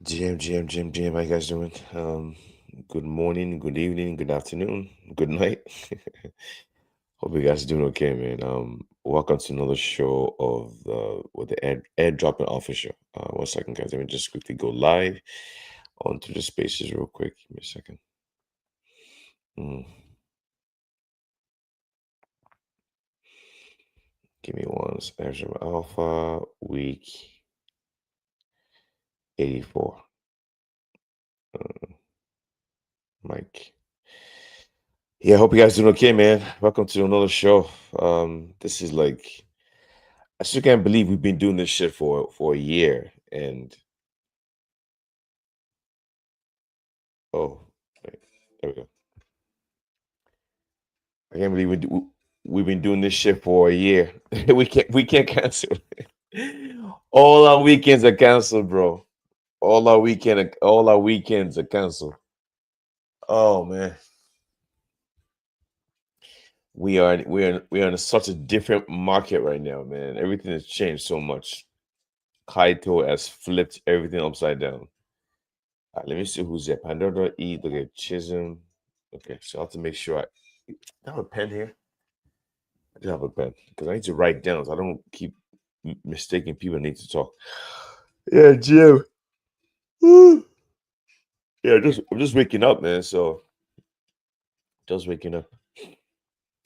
GM, how you guys doing? Good morning, good evening, good afternoon, good night. Hope you guys are doing okay, man. Welcome to another show of the Airdrop Alpha show. One second, guys. Let me just quickly go live onto the spaces real quick. Give me a second. Mm, Give me one. Airdrop Alpha week 84. Uh, Mike. Yeah, hope you guys doing okay, man. Welcome to another show. This is like I still can't believe we've been doing this shit for a year. And oh, wait, there we go. I can't believe we've been doing this shit for a year. We can't cancel. All our weekends are canceled, bro. All our weekends are canceled. Oh man, we are in such a different market right now, man. Everything has changed so much. Kaito has flipped everything upside down. Let me see who's there. Pandora E. Look at Chisholm. Okay, so I have to make sure I have a pen here. I do have a pen because I need to write down so I don't keep mistaking people need to talk. Yeah, Jim. Woo. Yeah, I'm just waking up, man. So just waking up.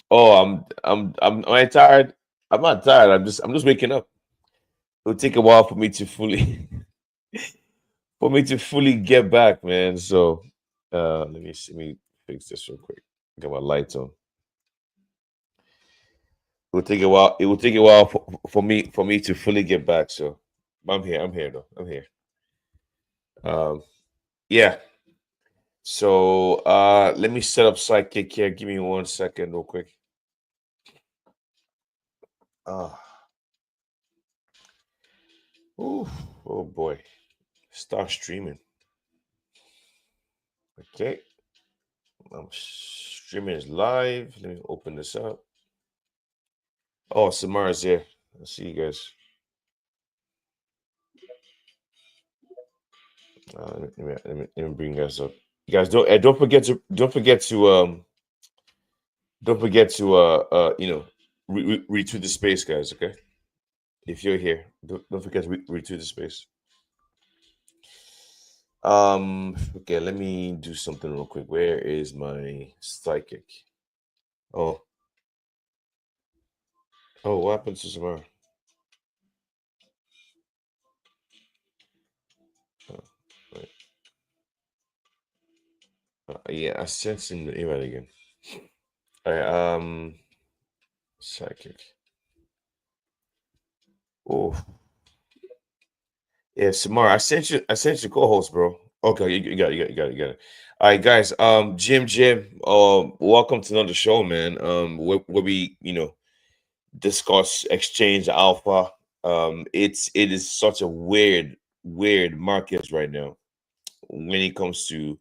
Oh, am I tired? I'm not tired. I'm just waking up. It'll take a while for me to fully for me to fully get back, man. So let me fix this real quick. Get my lights on. It will take a while. It will take a while for me to fully get back. So I'm here. I'm here though. I'm here. Um, yeah. So let me set up Sidekick here. Give me 1 second, real quick. Uh, ooh, oh boy. Start streaming. Okay. Streaming is live. Let me open this up. Oh, Samara's here. I'll see you guys. Let me bring you guys up. You guys don't forget to retweet the space, guys. Okay, if you're here, don't forget to retweet the space. Okay, let me do something real quick. Where is my psychic? Oh, oh, what happened to Samara? Oh, right. Yeah, I sent him the email again. All right, psychic. Oh, yeah, Samara. I sent you co-host, bro. Okay, you got it. You got it. All right, guys. Jim. Welcome to another show, man. Where we discuss exchange alpha. It is such a weird market right now when it comes to.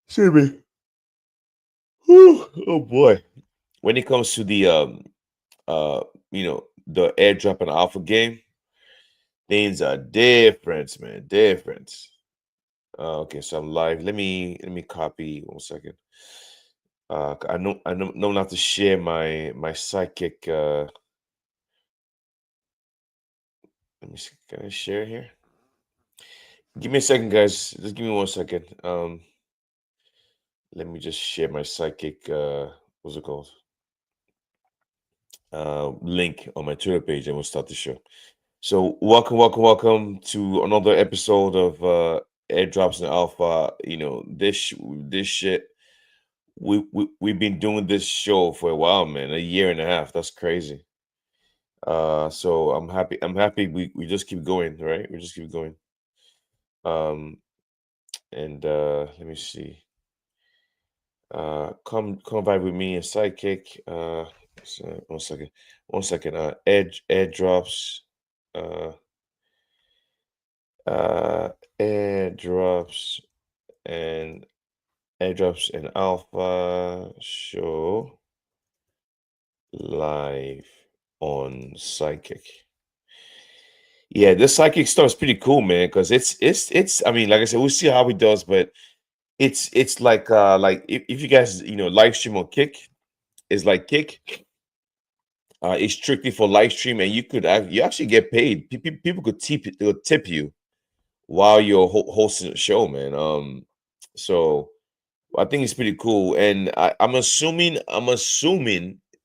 Excuse me. Whew, oh boy. When it comes to the the airdrop and alpha game, things are different, man. Different. Okay, so I'm live. Let me copy 1 second. I know not to share my psychic. Let me see. Can I share here? Give me a second, guys. Just give me 1 second. Let me just share my psychic. What's it called? Link on my Twitter page, and we'll start the show. So, welcome to another episode of Airdrops and Alpha. This shit. We've been doing this show for a while, man. A year and a half. That's crazy. So I'm happy. I'm happy. We just keep going, right? We just keep going. Um, and let me see. Come vibe with me and Sidekick. 1 second. 1 second. Airdrops. Uh, uh, airdrops and airdrops and alpha show live on Psychic. Yeah, this psychic stuff is pretty cool, man. Because it's. I mean, like I said, we'll see how he does, but it's like if you guys live stream on Kick, it's like Kick. It's strictly for live stream, and you actually get paid. People could they'll tip you while you're hosting the show, man. So I think it's pretty cool, and I'm assuming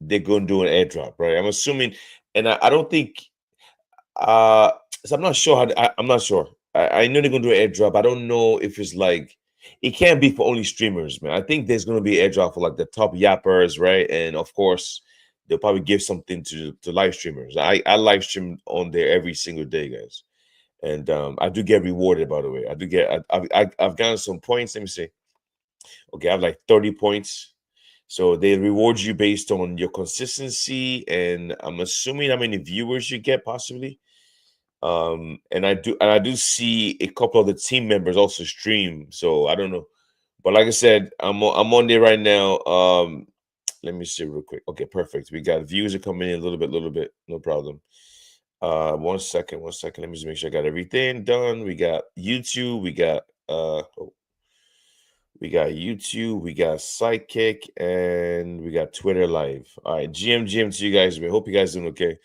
they're gonna do an airdrop, right? I'm assuming, and I don't think uh, so I'm not sure I'm not sure. I know they're gonna do an airdrop. I don't know if it's like it can't be for only streamers, man. I think there's gonna be an airdrop for like the top yappers, right? And of course, they'll probably give something to live streamers. I live stream on there every single day, guys, and I do get rewarded. By the way, I do get I've gotten some points. Let me see. Okay, I have like 30 points. So they reward you based on your consistency, and I'm assuming how many viewers you get, possibly. And I do see a couple of the team members also stream, so I don't know, but like I said, I'm on there right now. Let me see real quick. Okay, perfect. We got views are coming in a little bit, no problem. 1 second. Let me just make sure I got everything done. We got YouTube, we got YouTube, we got Sidekick, and we got Twitter Live. All right, GM to you guys. We hope you guys doing okay.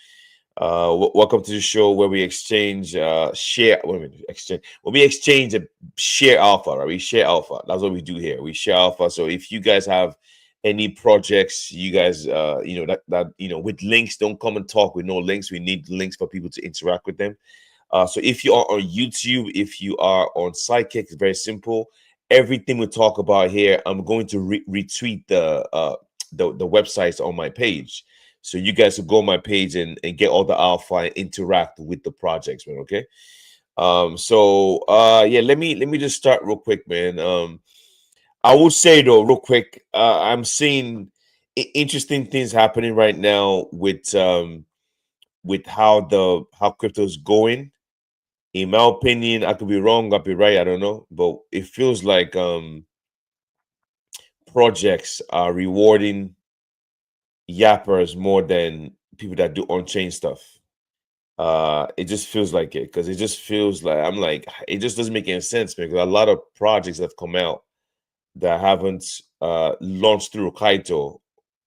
Welcome to the show where we exchange, share. Wait a minute, exchange. Well, we exchange a share alpha, right? We share alpha. That's what we do here. We share alpha. So if you guys have any projects, you guys, that with links, don't come and talk with no links. We need links for people to interact with them. So if you are on YouTube, if you are on Sidekick, it's very simple. Everything we talk about here, I'm going to retweet the websites on my page. So you guys will go on my page and get all the alpha and interact with the projects, man. Okay. Yeah, let me just start real quick, man. I will say though, real quick, I'm seeing interesting things happening right now with how crypto is going. In my opinion, I could be wrong, I'll be right, I don't know. But it feels like projects are rewarding yappers more than people that do on-chain stuff. It just feels like it because it just feels like I'm like it just doesn't make any sense because a lot of projects have come out that haven't launched through Kaito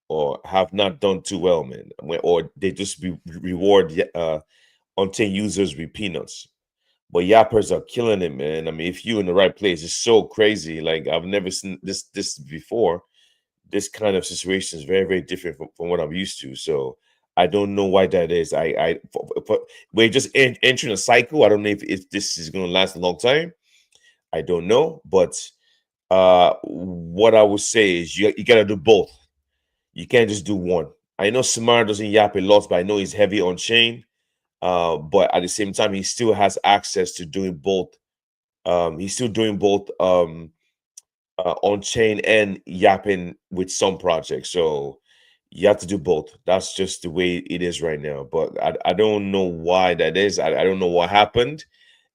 or have not done too well, man. Or they just reward on-chain users with peanuts. But yappers are killing it, man. I mean, if you're in the right place, it's so crazy. Like I've never seen this before. This kind of situation is very, very different from what I'm used to. So I don't know why that is. We're just entering a cycle. I don't know if this is going to last a long time. I don't know, but what I would say is you got to do both. You can't just do one. I know Samara doesn't yap a lot, but I know he's heavy on chain. But at the same time, he still has access to doing both. He's still doing both. On chain and yapping with some projects. So you have to do both. That's just the way it is right now. But I don't know why that is. I don't know what happened.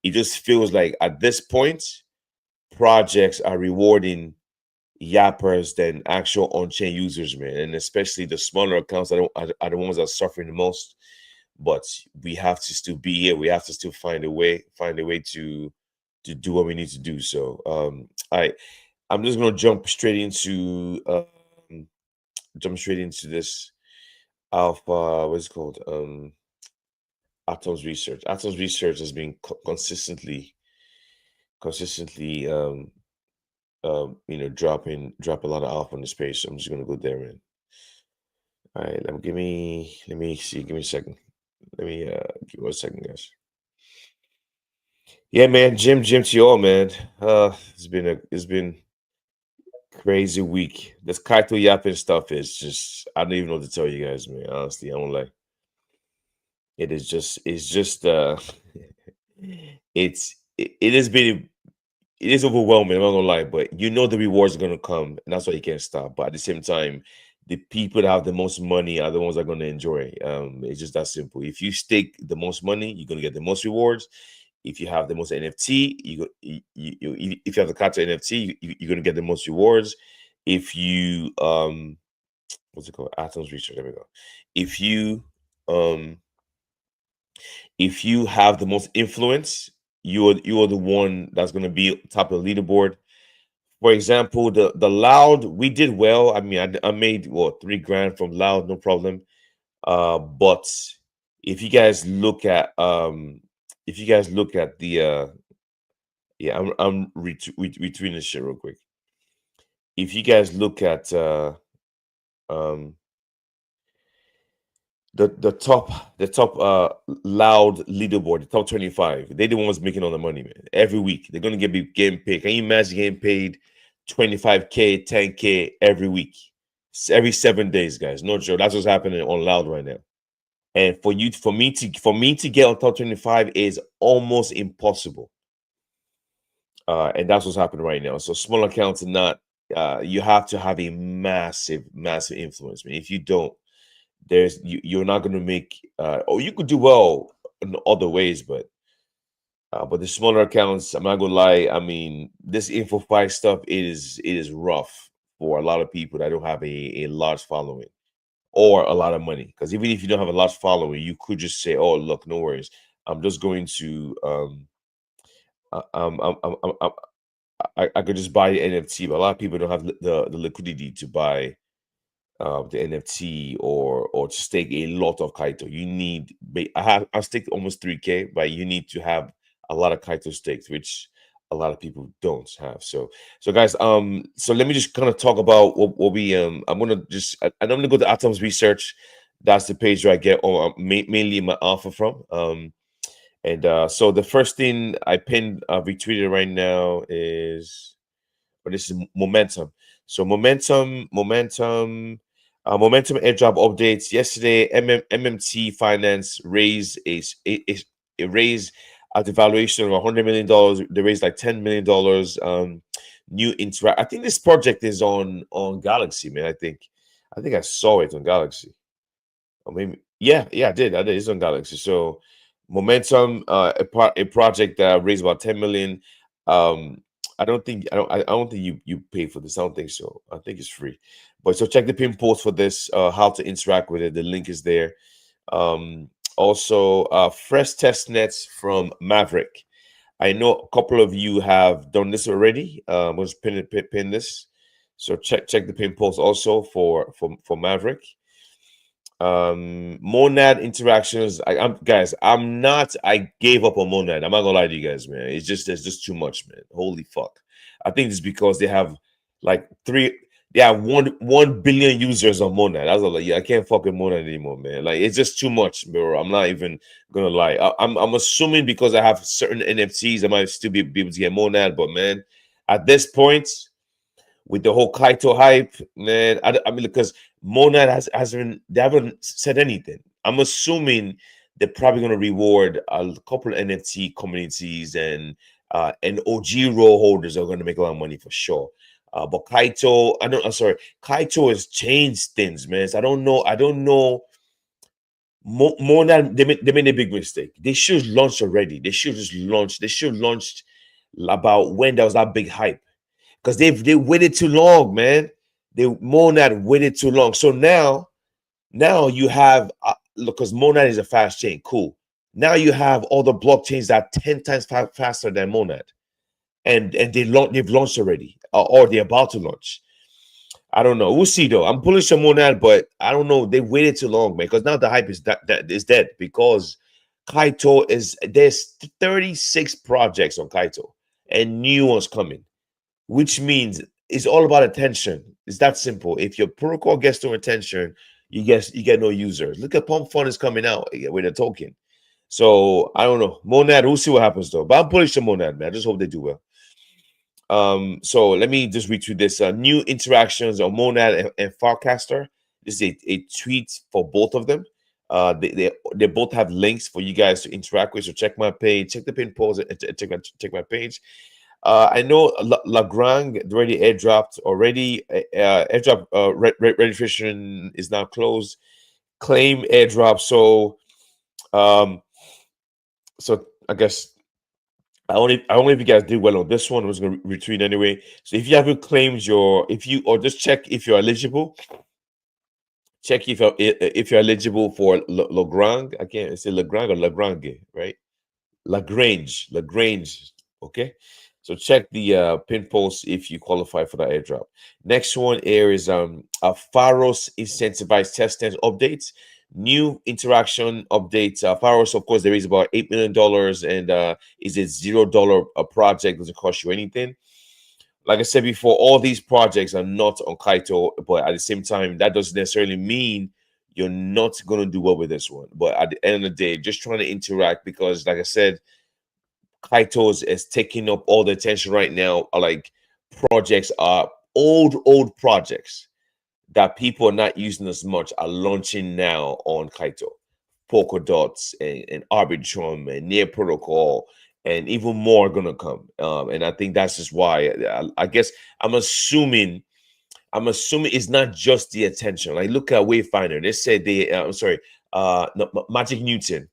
It just feels like at this point, projects are rewarding yappers than actual on-chain users, man. And especially the smaller accounts are the ones that are suffering the most. But we have to still be here. We have to still find a way to do what we need to do. So I'm just gonna jump straight into this alpha. What's it called? Atoms research. Atoms research has been consistently, drop a lot of alpha in the space. So I'm just gonna go there, man. All right, let me see. Give me a second. Let me give me 1 second, guys. Yeah, man. Jim to you all, man. It's been crazy week. This Kaito yapping stuff is just I don't even know what to tell you guys, man. Honestly, I don't like it's just it has been it is overwhelming, I'm not gonna lie, but you know the rewards are gonna come and that's why you can't stop. But at the same time, the people that have the most money are the ones that are gonna enjoy. It's just that simple. If you stake the most money, you're gonna get the most rewards. If you have the most NFT, if you have the Kata NFT, you're gonna get the most rewards. If you what's it called? Atoms research. There we go. If you um If you have the most influence, you are the one that's going to be top of the leaderboard. For example, the loud, we did well. I mean, I made what, 3 grand from loud, no problem. But if you guys look at the yeah, I'm retweeting this shit real quick. If you guys look at um the top loud leaderboard, the top 25, they're the ones making all the money, man. Every week they're gonna be getting paid. Can you imagine getting paid 25K, 10K every week? Every 7 days, guys. No joke. That's what's happening on loud right now. And for me to get on top 25 is almost impossible. And that's what's happening right now. So small accounts are not. You have to have a massive, massive influence, man. If you don't, you're not going to make. Or you could do well in other ways, but the smaller accounts, I'm not gonna lie. I mean, this InfoFi stuff is rough for a lot of people that don't have a large following or a lot of money. Because even if you don't have a large following, you could just say, "Oh, look, no worries. I'm just going to I'm I could just buy the NFT." But a lot of people don't have the liquidity to buy the NFT or to stake a lot of Kaito. You need I staked almost 3K, but you need to have a lot of Kaito staked, which a lot of people don't have. So guys, so let me just kind of talk about what we I'm gonna just I'm gonna go to Atoms Research. That's the page where I get mainly my alpha from. And so the first thing I pinned retweeted right now is, but this is momentum. So momentum airdrop updates yesterday. MMT Finance raised a raise at the valuation of $100 million. They raised like $10 million. New interact. I think this project is on Galaxy, man. I think I saw it on Galaxy. Or maybe, yeah, I did. It's on Galaxy. So momentum, a project that raised about 10 million. Um, I don't think you pay for this. I don't think so. I think it's free. But so check the pin post for this. How to interact with it. The link is there. Also, fresh test nets from Maverick. I know a couple of you have done this already. Was pin this. So check the pin post also for Maverick. Monad interactions. I gave up on Monad. I'm not gonna lie to you guys, man. There's just too much, man. Holy fuck. I think it's because they have like they have 1 billion users on Monad. I was like, yeah, I can't fuck with Monad anymore, man. Like, it's just too much, bro. I'm not even gonna lie. I'm assuming because I have certain NFTs, I might still be able to get Monad, but man, at this point, with the whole Kaito hype, man. I mean, because Monad hasn't they haven't said anything. I'm assuming they're probably going to reward a couple of NFT communities and OG role holders are going to make a lot of money for sure. But Kaito, I'm sorry, Kaito has changed things, man. So I don't know. Monad, they made a big mistake. They should launch already. They should just launch. They should launched about when there was that big hype because they waited too long, man. Monad waited too long. So now you have because Monad is a fast chain, cool. Now you have all the blockchains that are 10 times faster than Monad, and they've launched already, or they're about to launch. I don't know. We'll see though. I'm bullish on Monad, but I don't know. They waited too long, man. Because now the hype that is dead because there's 36 projects on Kaito and new ones coming, which means it's all about attention. It's that simple. If your protocol gets no attention, you get no users. Look at Pump Fund is coming out with a token. So I don't know. Monad, we'll see what happens though. But I'm bullish on Monad, man. I just hope they do well. So let me just read through this. New interactions on Monad and Farcaster. This is a tweet for both of them. They both have links for you guys to interact with. So check my page, check the pin post, and check my page. I know Lagrange already airdropped already. Airdrop registration is now closed. Claim airdrop. So I guess I only if you guys did well on this one. I was going to retweet anyway. So if you haven't claimed or just check if you're eligible. Check if you're eligible for Lagrange. I can't say Lagrange or Lagrange, right? Lagrange. Okay. So check the pin post if you qualify for the airdrop. Next one here is a Pharos incentivized testnet updates. New interaction updates. Pharos, of course, there is about $8 million and is a $0 a project, doesn't cost you anything. Like I said before, all these projects are not on Kaito, but at the same time, that doesn't necessarily mean you're not going to do well with this one. But at the end of the day, just trying to interact because, like I said, Kaito's is taking up all the attention right now. Like projects are old projects that people are not using as much are launching now on Kaito. Polka dots and Arbitrum and Near Protocol and even more are gonna come. And I think that's just why I guess I'm assuming it's not just the attention. Like look at Wayfinder. They said I'm sorry, no, Magic Newton.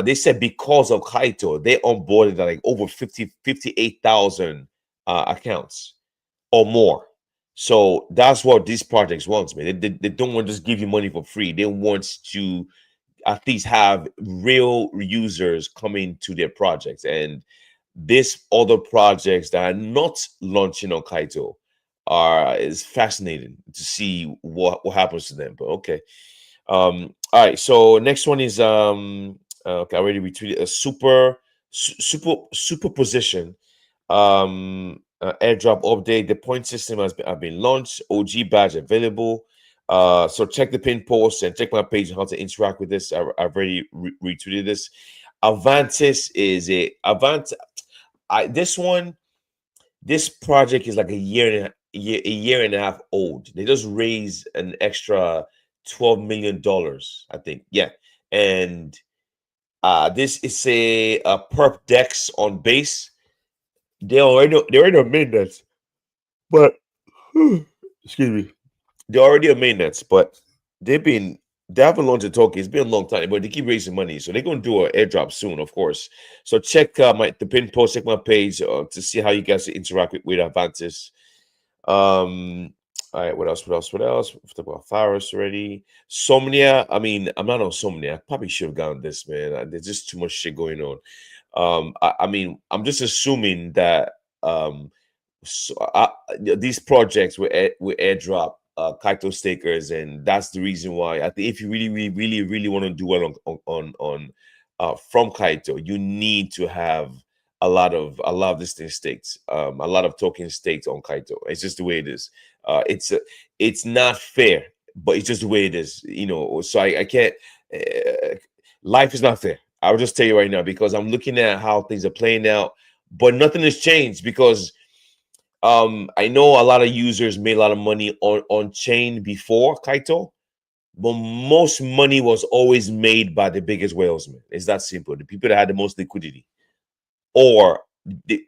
They said because of Kaito, they onboarded like over 58,000 accounts or more. So that's what these projects want, man. They don't want to just give you money for free. They want to at least have real users coming to their projects. And this other projects that are not launching on Kaito are is fascinating to see what happens to them. But okay. All right. So next one is okay, I already retweeted a superposition airdrop update. The point system has been launched. OG badge available. So check the pin post and check my page on how to interact with this. I've already retweeted this. Avantis is this project is like a year and a half old. They just raised an extra $12 million, I think. Yeah. And this is a perp dex on base. They already made that, but excuse me, they already are mainnets, but they haven't launched a token. It's been a long time, but they keep raising money, so they're gonna do an airdrop soon, of course. So check the pin post, check my page to see how you guys interact with Avantis. All right, what else? We talked about Faris already. Somnia. I mean, I'm not on Somnia. I probably should have gotten this, man. There's just too much shit going on. I mean, I'm just assuming that so these projects with airdrop Kaito stakers, and that's the reason why I think if you really want to do well on from Kaito, you need to have a lot of this thing staked, a lot of tokens staked on Kaito. It's just the way it is. It's not fair, but it's just the way it is. So I can't. Uh, Life is not fair. I'll just tell you right now because I'm looking at how things are playing out, but nothing has changed because I know a lot of users made a lot of money on chain before Kaito, but most money was always made by the biggest whales, man. It's that simple. The people that had the most liquidity, or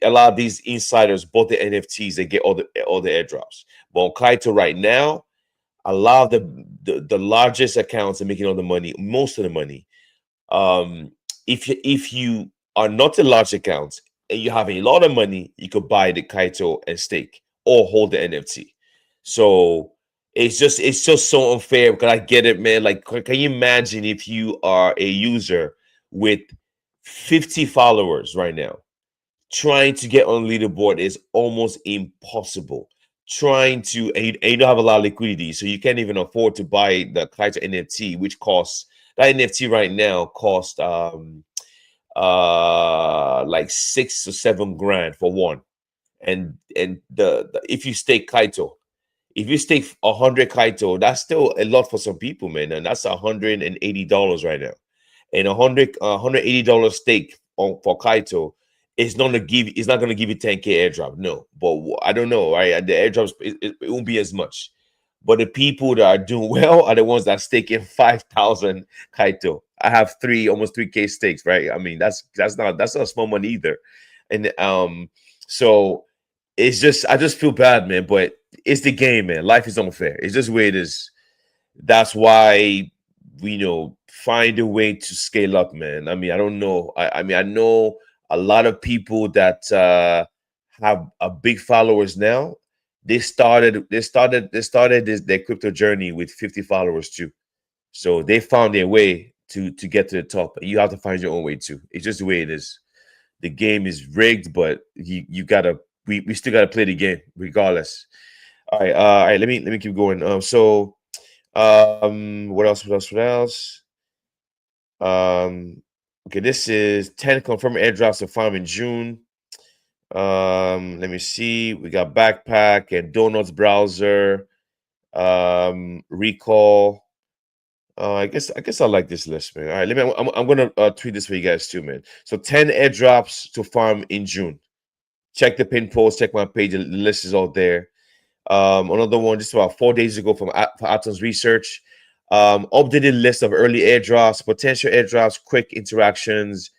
a lot of these insiders bought the NFTs. They get all the airdrops. But on Kaito right now, a lot of the largest accounts are making all the money, most of the money. If you are not a large account and you have a lot of money, you could buy the Kaito and stake or hold the NFT. So it's just so unfair because I get it, man. Like, can you imagine if you are a user with 50 followers right now? Trying to get on leaderboard is almost impossible. Trying to and you don't have a lot of liquidity, so you can't even afford to buy the Kaito NFT, which costs that NFT right now cost like 6 to 7 grand for one. And the if you stake Kaito, if you stake 100 Kaito, that's still a lot for some people, man, and that's $180 right now. And $180 stake for Kaito is not gonna give you 10K airdrop. No, but I don't know, right? The airdrops it won't be as much. But the people that are doing well are the ones that stake in 5,000 Kaito. I have almost 3K stakes, right? I mean, that's not small money either. And so I just feel bad, man. But it's the game, man. Life is unfair. It's just the way it is. That's why we find a way to scale up, man. I mean, I don't know. I mean, I know a lot of people that have a big followers now, They started their crypto journey with 50 followers too. So they found their way to get to the top. You have to find your own way too. It's just the way it is. The game is rigged, but you gotta we still gotta play the game regardless. All right. Let me keep going. What else? What else? What else? Okay, this is 10 confirmed airdrops to farm in June. Let me see. We got backpack and donuts browser. Recall. I guess I like this list, man. All right, I'm gonna tweet this for you guys too, man. So 10 airdrops to farm in June. Check the pin post. Check my page. The list is all there. Another one just about 4 days ago from Atom's research. Updated list of early airdrops, potential airdrops, quick interactions.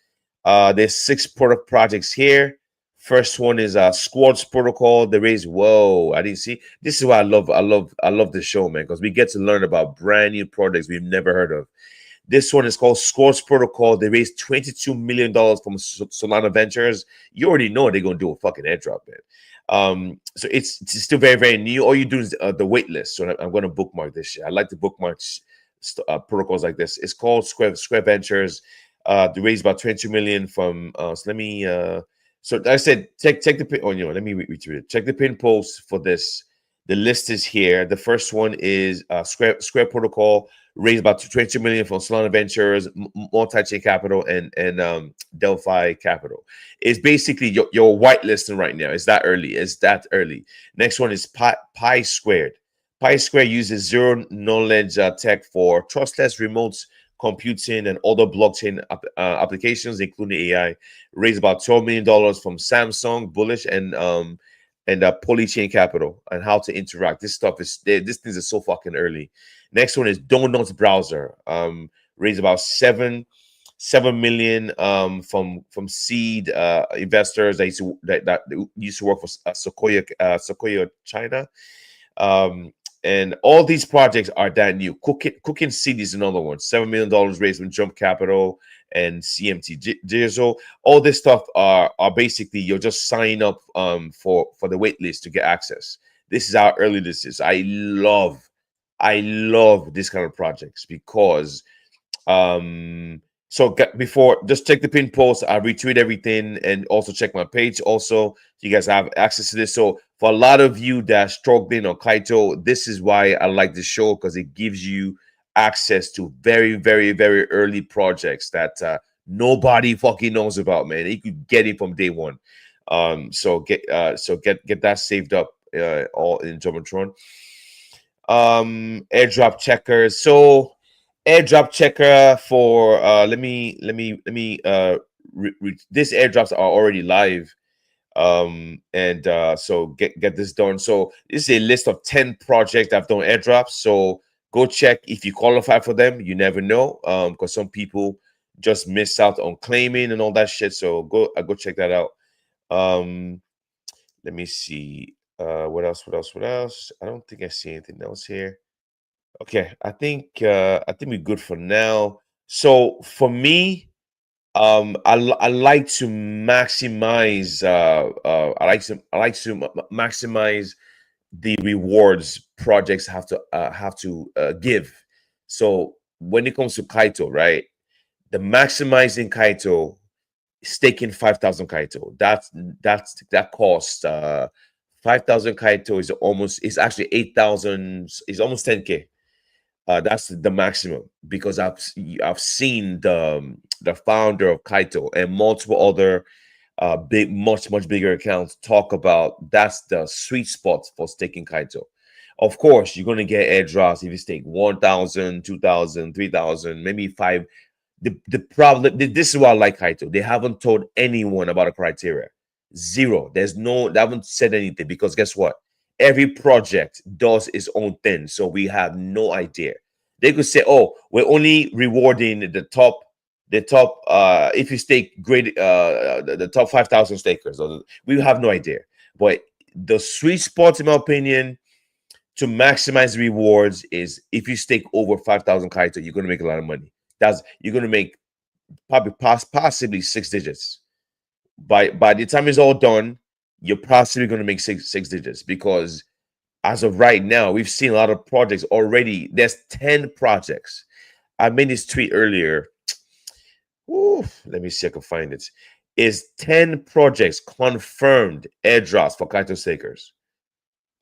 There's 6 product projects here. First one is Squads Protocol. They raised. Whoa, I didn't see. This is why I love this show, man, because we get to learn about brand new products we've never heard of. This one is called Scores Protocol. They raised $22 million from Solana Ventures. You already know they're gonna do a fucking airdrop, man. So it's still very, very new. All you do is the wait list. So I'm gonna bookmark this shit. I like to bookmark protocols like this. It's called Square Ventures. They raised about 22 million from. So let me. So like I said, check the pin. Oh, let me read it. Check the pin post for this. The list is here. The first one is Square Protocol raised about 20 million from Solana Ventures, Multi-Chain Capital, and Delphi Capital. It's basically your whitelisting right now. It's that early. It's that early. Next one is Pi Squared. Pi Square uses zero knowledge tech for trustless remote computing and other blockchain applications, including AI. Raised about $12 million from Samsung, Bullish, and Polychain Capital, and how to interact. This things are so fucking early. Next one is Donuts Browser. Raised about seven million from seed investors that used to work for Sequoia China. And all these projects are that new. Cooking Seed is another one. $7 million raised from Jump Capital and CMT Digital. All this stuff are basically you'll just sign up for the wait list to get access. This is how early this is. I love this kind of projects because before, just check the pin post. I retweet everything and also check my page. Also, so you guys have access to this. So for a lot of you that struggling on Kaito, this is why I like this show, because it gives you access to very, very, very early projects that nobody fucking knows about, man. You could get it from day one. So get that saved up all in Jumbotron. Airdrop checkers. So airdrop checker for these airdrops are already live. So get this done. So this is a list of 10 projects that have done airdrops. So go check if you qualify for them. You never know, because some people just miss out on claiming and all that shit. So go check that out. Let me see. What else? I don't think I see anything else here. Okay, I think we're good for now. So for me, I like to maximize. Maximize the rewards projects have to give. So when it comes to Kaito, right, the maximizing Kaito, staking 5,000 Kaito. That costs 5,000 Kaito is actually 8,000. It's almost 10K. That's the maximum, because I've seen the founder of Kaito and multiple other much bigger accounts talk about that's the sweet spot for staking Kaito. Of course, you're gonna get airdrops if you stake 1,000, 2,000, 3,000, maybe 5. The problem, this is why I like Kaito. They haven't told anyone about a criteria. Zero. They haven't said anything, because guess what? Every project does its own thing, so we have no idea. They could say, "Oh, we're only rewarding the top. If you stake great, the top 5,000 stakers." We have no idea. But the sweet spot, in my opinion, to maximize rewards is if you stake over 5,000 Kaito, you're going to make a lot of money. You're going to make probably possibly 6 digits. By the time it's all done, you're possibly going to make six digits, because as of right now, we've seen a lot of projects already. There's 10 projects. I made this tweet earlier. Ooh, let me see if I can find it. Is 10 projects confirmed airdrops for Kaito stakers.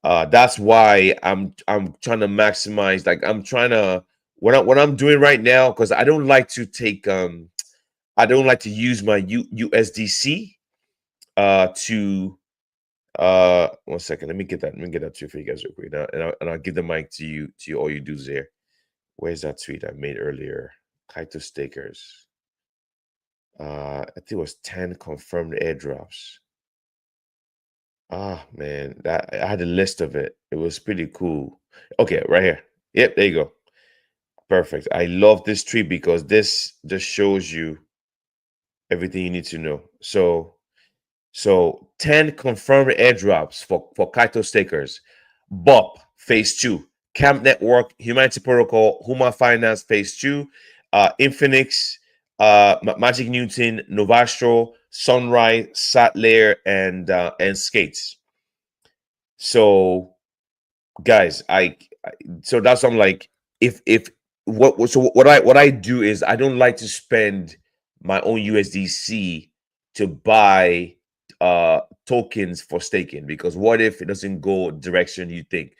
That's why I'm trying to maximize. Like I'm trying to what I'm doing right now, because I don't like to take I don't like to use my USDC to 1 second. Let me get that to you for you guys real quick now, and I'll give the mic to you all you dudes there. Where's that tweet I made earlier? Kaito stakers. I think it was 10 confirmed airdrops. Ah, man, that I had a list of it. It was pretty cool. Okay, right here. Yep, there you go. Perfect. I love this tree because this just shows you everything you need to know. So 10 confirmed airdrops for Kaito stakers. BOP Phase 2, Camp Network, Humanity Protocol, Huma Finance Phase 2, Infinix, Magic Newton, Novastro, Sunrise, Satlayer, and Skates. So guys, so that's what I'm like, if what I do is I don't like to spend my own USDC to buy tokens for staking, because what if it doesn't go direction you think?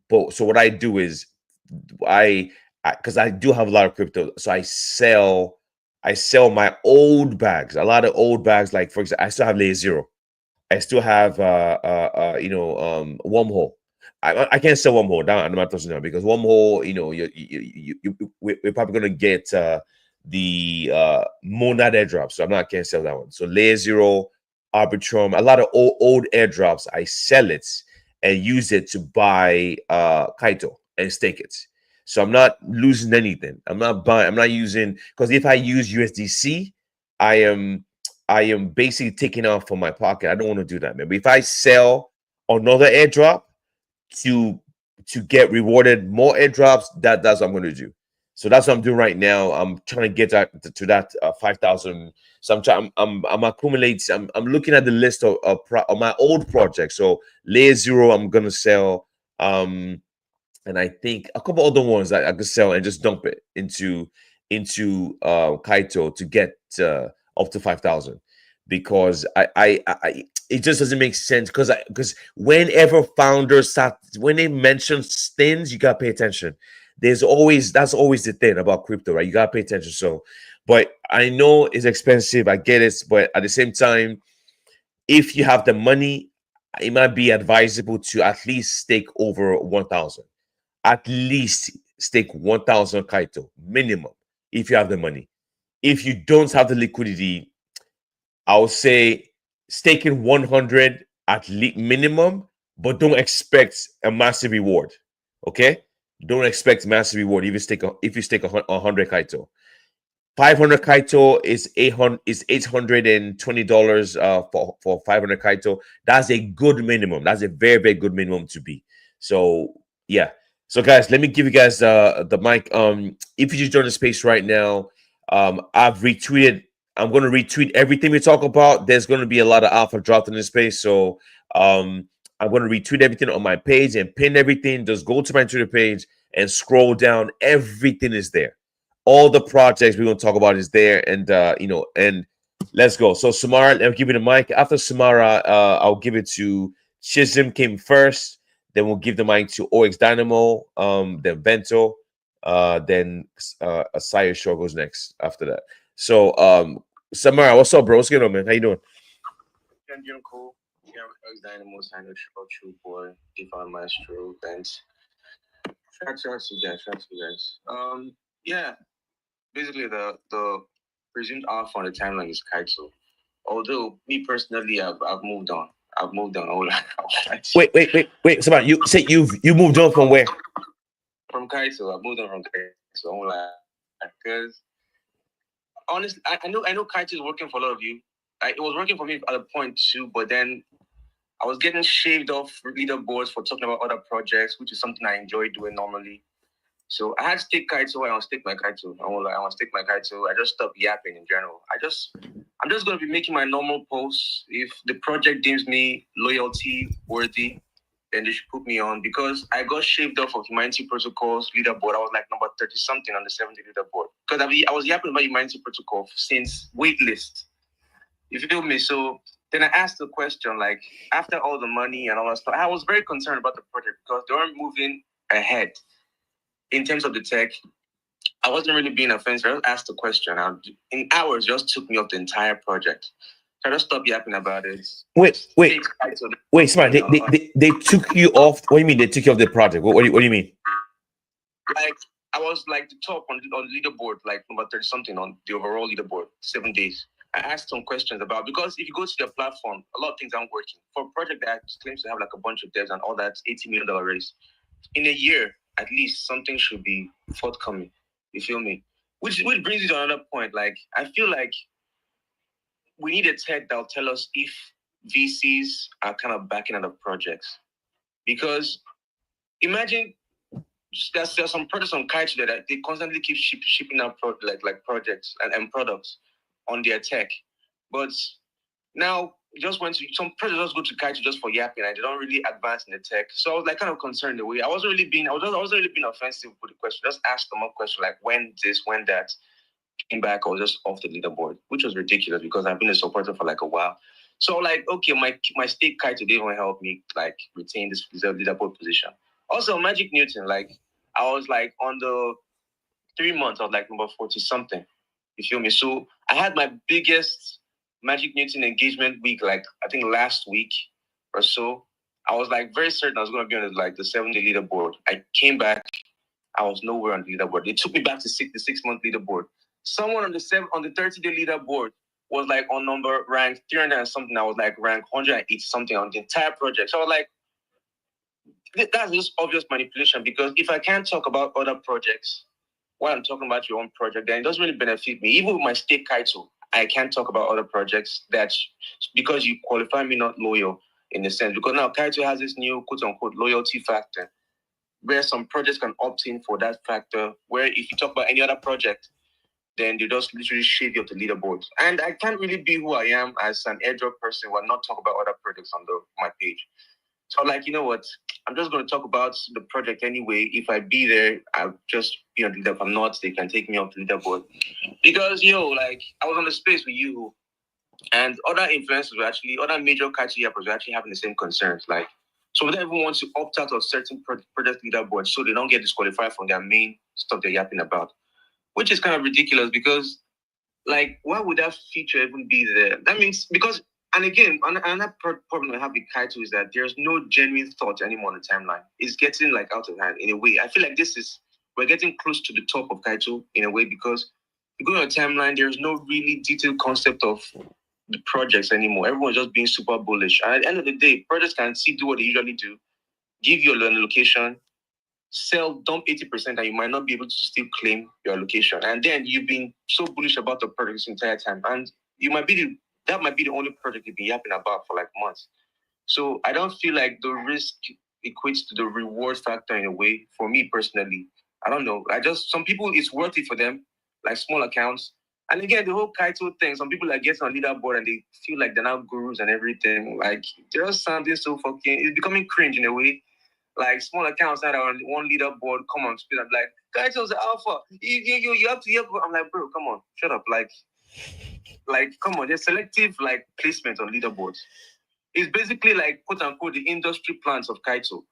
But so what I do is I because I do have a lot of crypto, so I sell my old bags, a lot of old bags. Like for example, I still have Layer Zero. I still have wormhole. I can't sell wormhole down. I'm not touching that because wormhole, we're probably gonna get the monad airdrop, so I can't sell that one. So Layer Zero, Arbitrum, a lot of old airdrops. I sell it and use it to buy Kaito and stake it. So I'm not losing anything. I'm not buying. I'm not using, because if I use USDC, I am I am basically taking off from my pocket. I don't want to do that, man. But if I sell another airdrop to get rewarded more airdrops, that's what I'm going to do. So that's what I'm doing right now. I'm trying to get to that 5,000. So I'm accumulating. I'm looking at the list of my old projects. So Layer Zero, I'm gonna sell. And I think a couple other ones that I could sell and just dump it into Kaito to get up to 5,000, because I it just doesn't make sense, because whenever founders start, when they mention things, you gotta pay attention. That's always the thing about crypto, right? You gotta pay attention. So, but I know it's expensive, I get it, but at the same time, if you have the money, it might be advisable to at least stake over 1,000. At least stake 1,000 Kaito minimum if you have the money. If you don't have the liquidity, I would say staking 100 at least minimum, but don't expect a massive reward. Okay, don't expect massive reward if you stake 100 Kaito. 500 Kaito is $820 for 500 Kaito. That's a good minimum. That's a very, very good minimum to be. So yeah. So guys, let me give you guys the mic. If you just join the space right now, I've retweeted. I'm going to retweet everything we talk about. There's going to be a lot of alpha dropped in this space, so I'm going to retweet everything on my page and pin everything. Just go to my Twitter page and scroll down. Everything is there. All the projects we're going to talk about is there, and and let's go. So Samara, I'll give you the mic. After Samara, I'll give it to Chisholm. Came first. Then we'll give the mic to OX Dynamo, then Vento, then Asaya Shaw goes next after that. So Samara, what's up, bro? What's going on, man? How you doing? I'm doing cool. Yeah, OX Dynamo, Sino Shaw, True Boy, Devon Maestro, Vent. Shout out to you guys. Shout out to you guys. Yeah, basically the presumed alpha on the timeline is Kaito. Although me personally, I've moved on. I've moved on. Wait, Samara, you say you moved on from where? From Kaito, I've moved on from Kaito. I'm like, because honestly, I know Kaito is working for a lot of you. It was working for me at a point too, but then I was getting shaved off leaderboards for talking about other projects, which is something I enjoy doing normally. So I had to take Kaito. I want to stick my Kaito. I want to stick my Kaito. I just stopped yapping in general. I'm just going to be making my normal posts. If the project deems me loyalty worthy, then they should put me on because I got shaved off of Humanity Protocol's leaderboard. I was like number 30 something on the 70 leaderboard because I was yapping about Humanity Protocol since waitlist. You feel me? So then I asked the question, like, after all the money and all that stuff, I was very concerned about the project because they weren't moving ahead in terms of the tech. I wasn't really being offensive. I just asked the question. In hours, just took me off the entire project. So I just stopped yapping about it. Wait, Smart. They took you off. What do you mean they took you off the project? What do you mean? Like, I was like the top on leaderboard, like number 30 something on the overall leaderboard, 7 days. I asked some questions about, because if you go to their platform, a lot of things aren't working. For a project that claims to have like a bunch of devs and all that $80 million raise, in a year, at least something should be forthcoming. You feel me? Which brings me to another point. Like, I feel like we need a tech that'll tell us if VCs are kind of backing out of projects. Because imagine there's some projects on Kite that they constantly keep shipping out projects and products on their tech. But now just went to some projects just go to Kite just for yapping and they don't really advance in the tech. So I was like kind of concerned in a way. I wasn't really being offensive with the question. Just ask them a question like when this, when that. Came back, I was just off the leaderboard, which was ridiculous because I've been a supporter for like a while. So like, okay, my state Kite today won't help me like retain this leaderboard position. Also, Magic Newton, like I was like on the 3 months, I was like number 40 something. You feel me? So I had my biggest Magic Newton engagement week, like I think last week or so. I was like very certain I was going to be on the 7-day leaderboard. I came back, I was nowhere on the leaderboard. They took me back to the 6-month leaderboard. Someone on the 30-day leaderboard was like on number rank 300 and something. I was like rank 180 something on the entire project. So I was like, that's just obvious manipulation because if I can't talk about other projects while I'm talking about your own project, then it doesn't really benefit me. Even with my state title, I can't talk about other projects that's because you qualify me not loyal in a sense. Because now Kaito has this new quote unquote loyalty factor where some projects can opt in for that factor, where if you talk about any other project, then they just literally shave you off the leaderboard. And I can't really be who I am as an airdrop person while not talk about other projects on my page. So like, you know what? I'm just going to talk about the project anyway. If I be there, I'll just be on the leaderboard. If I'm not, they can take me off the leaderboard. Because, like, I was on the space with you and other influencers other major catchy appers were actually having the same concerns. Like, some of them even want to opt out of certain project leaderboards so they don't get disqualified from their main stuff they're yapping about. Which is kind of ridiculous because, like, why would that feature even be there? That means, because, and again, another problem I have with Kaito is that there's no genuine thought anymore on the timeline. It's getting, like, out of hand in a way. I feel like we're getting close to the top of Kaito in a way because you go on a timeline, there's no really detailed concept of the projects anymore. Everyone's just being super bullish. And at the end of the day, projects can do what they usually do, give you a location, sell, dump 80%, and you might not be able to still claim your allocation. And then you've been so bullish about the project this entire time. And that might be the only project you've been yapping about for like months. So I don't feel like the risk equates to the reward factor in a way for me personally. I don't know. Some people, it's worth it for them, like small accounts. And again, the whole Kaito thing, some people like get on leaderboard and they feel like they're now gurus and everything. Like, there's something so fucking, it's becoming cringe in a way. Like small accounts that are on one leaderboard come on speed. I'm like, guys, it was the alpha. You have to. I'm like, bro, come on, shut up. Like, come on. There's selective like placement on leaderboards. It's basically like quote unquote the industry plans of Kaito.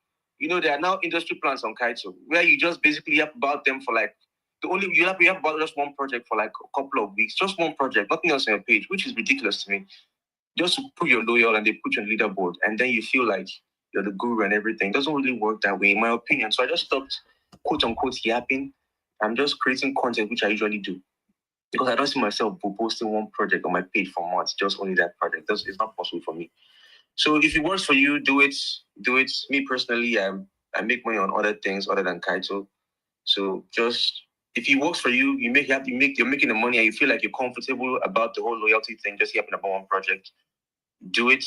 There are now industry plans on Kaito where you just basically have about them for like you have about just one project for like a couple of weeks, just one project, nothing else on your page, which is ridiculous to me. Just to prove you're loyal and they put you on leaderboard, and then you feel like you're the guru and everything. It doesn't really work that way, in my opinion. So I just stopped, quote unquote, yapping. I'm just creating content, which I usually do. Because I don't see myself posting one project on my page for months, just only that project. It's not possible for me. So if it works for you, do it. Do it. Me personally, I make money on other things other than Kaito. So just if it works for you, you're making the money and you feel like you're comfortable about the whole loyalty thing, just yapping about one project. Do it,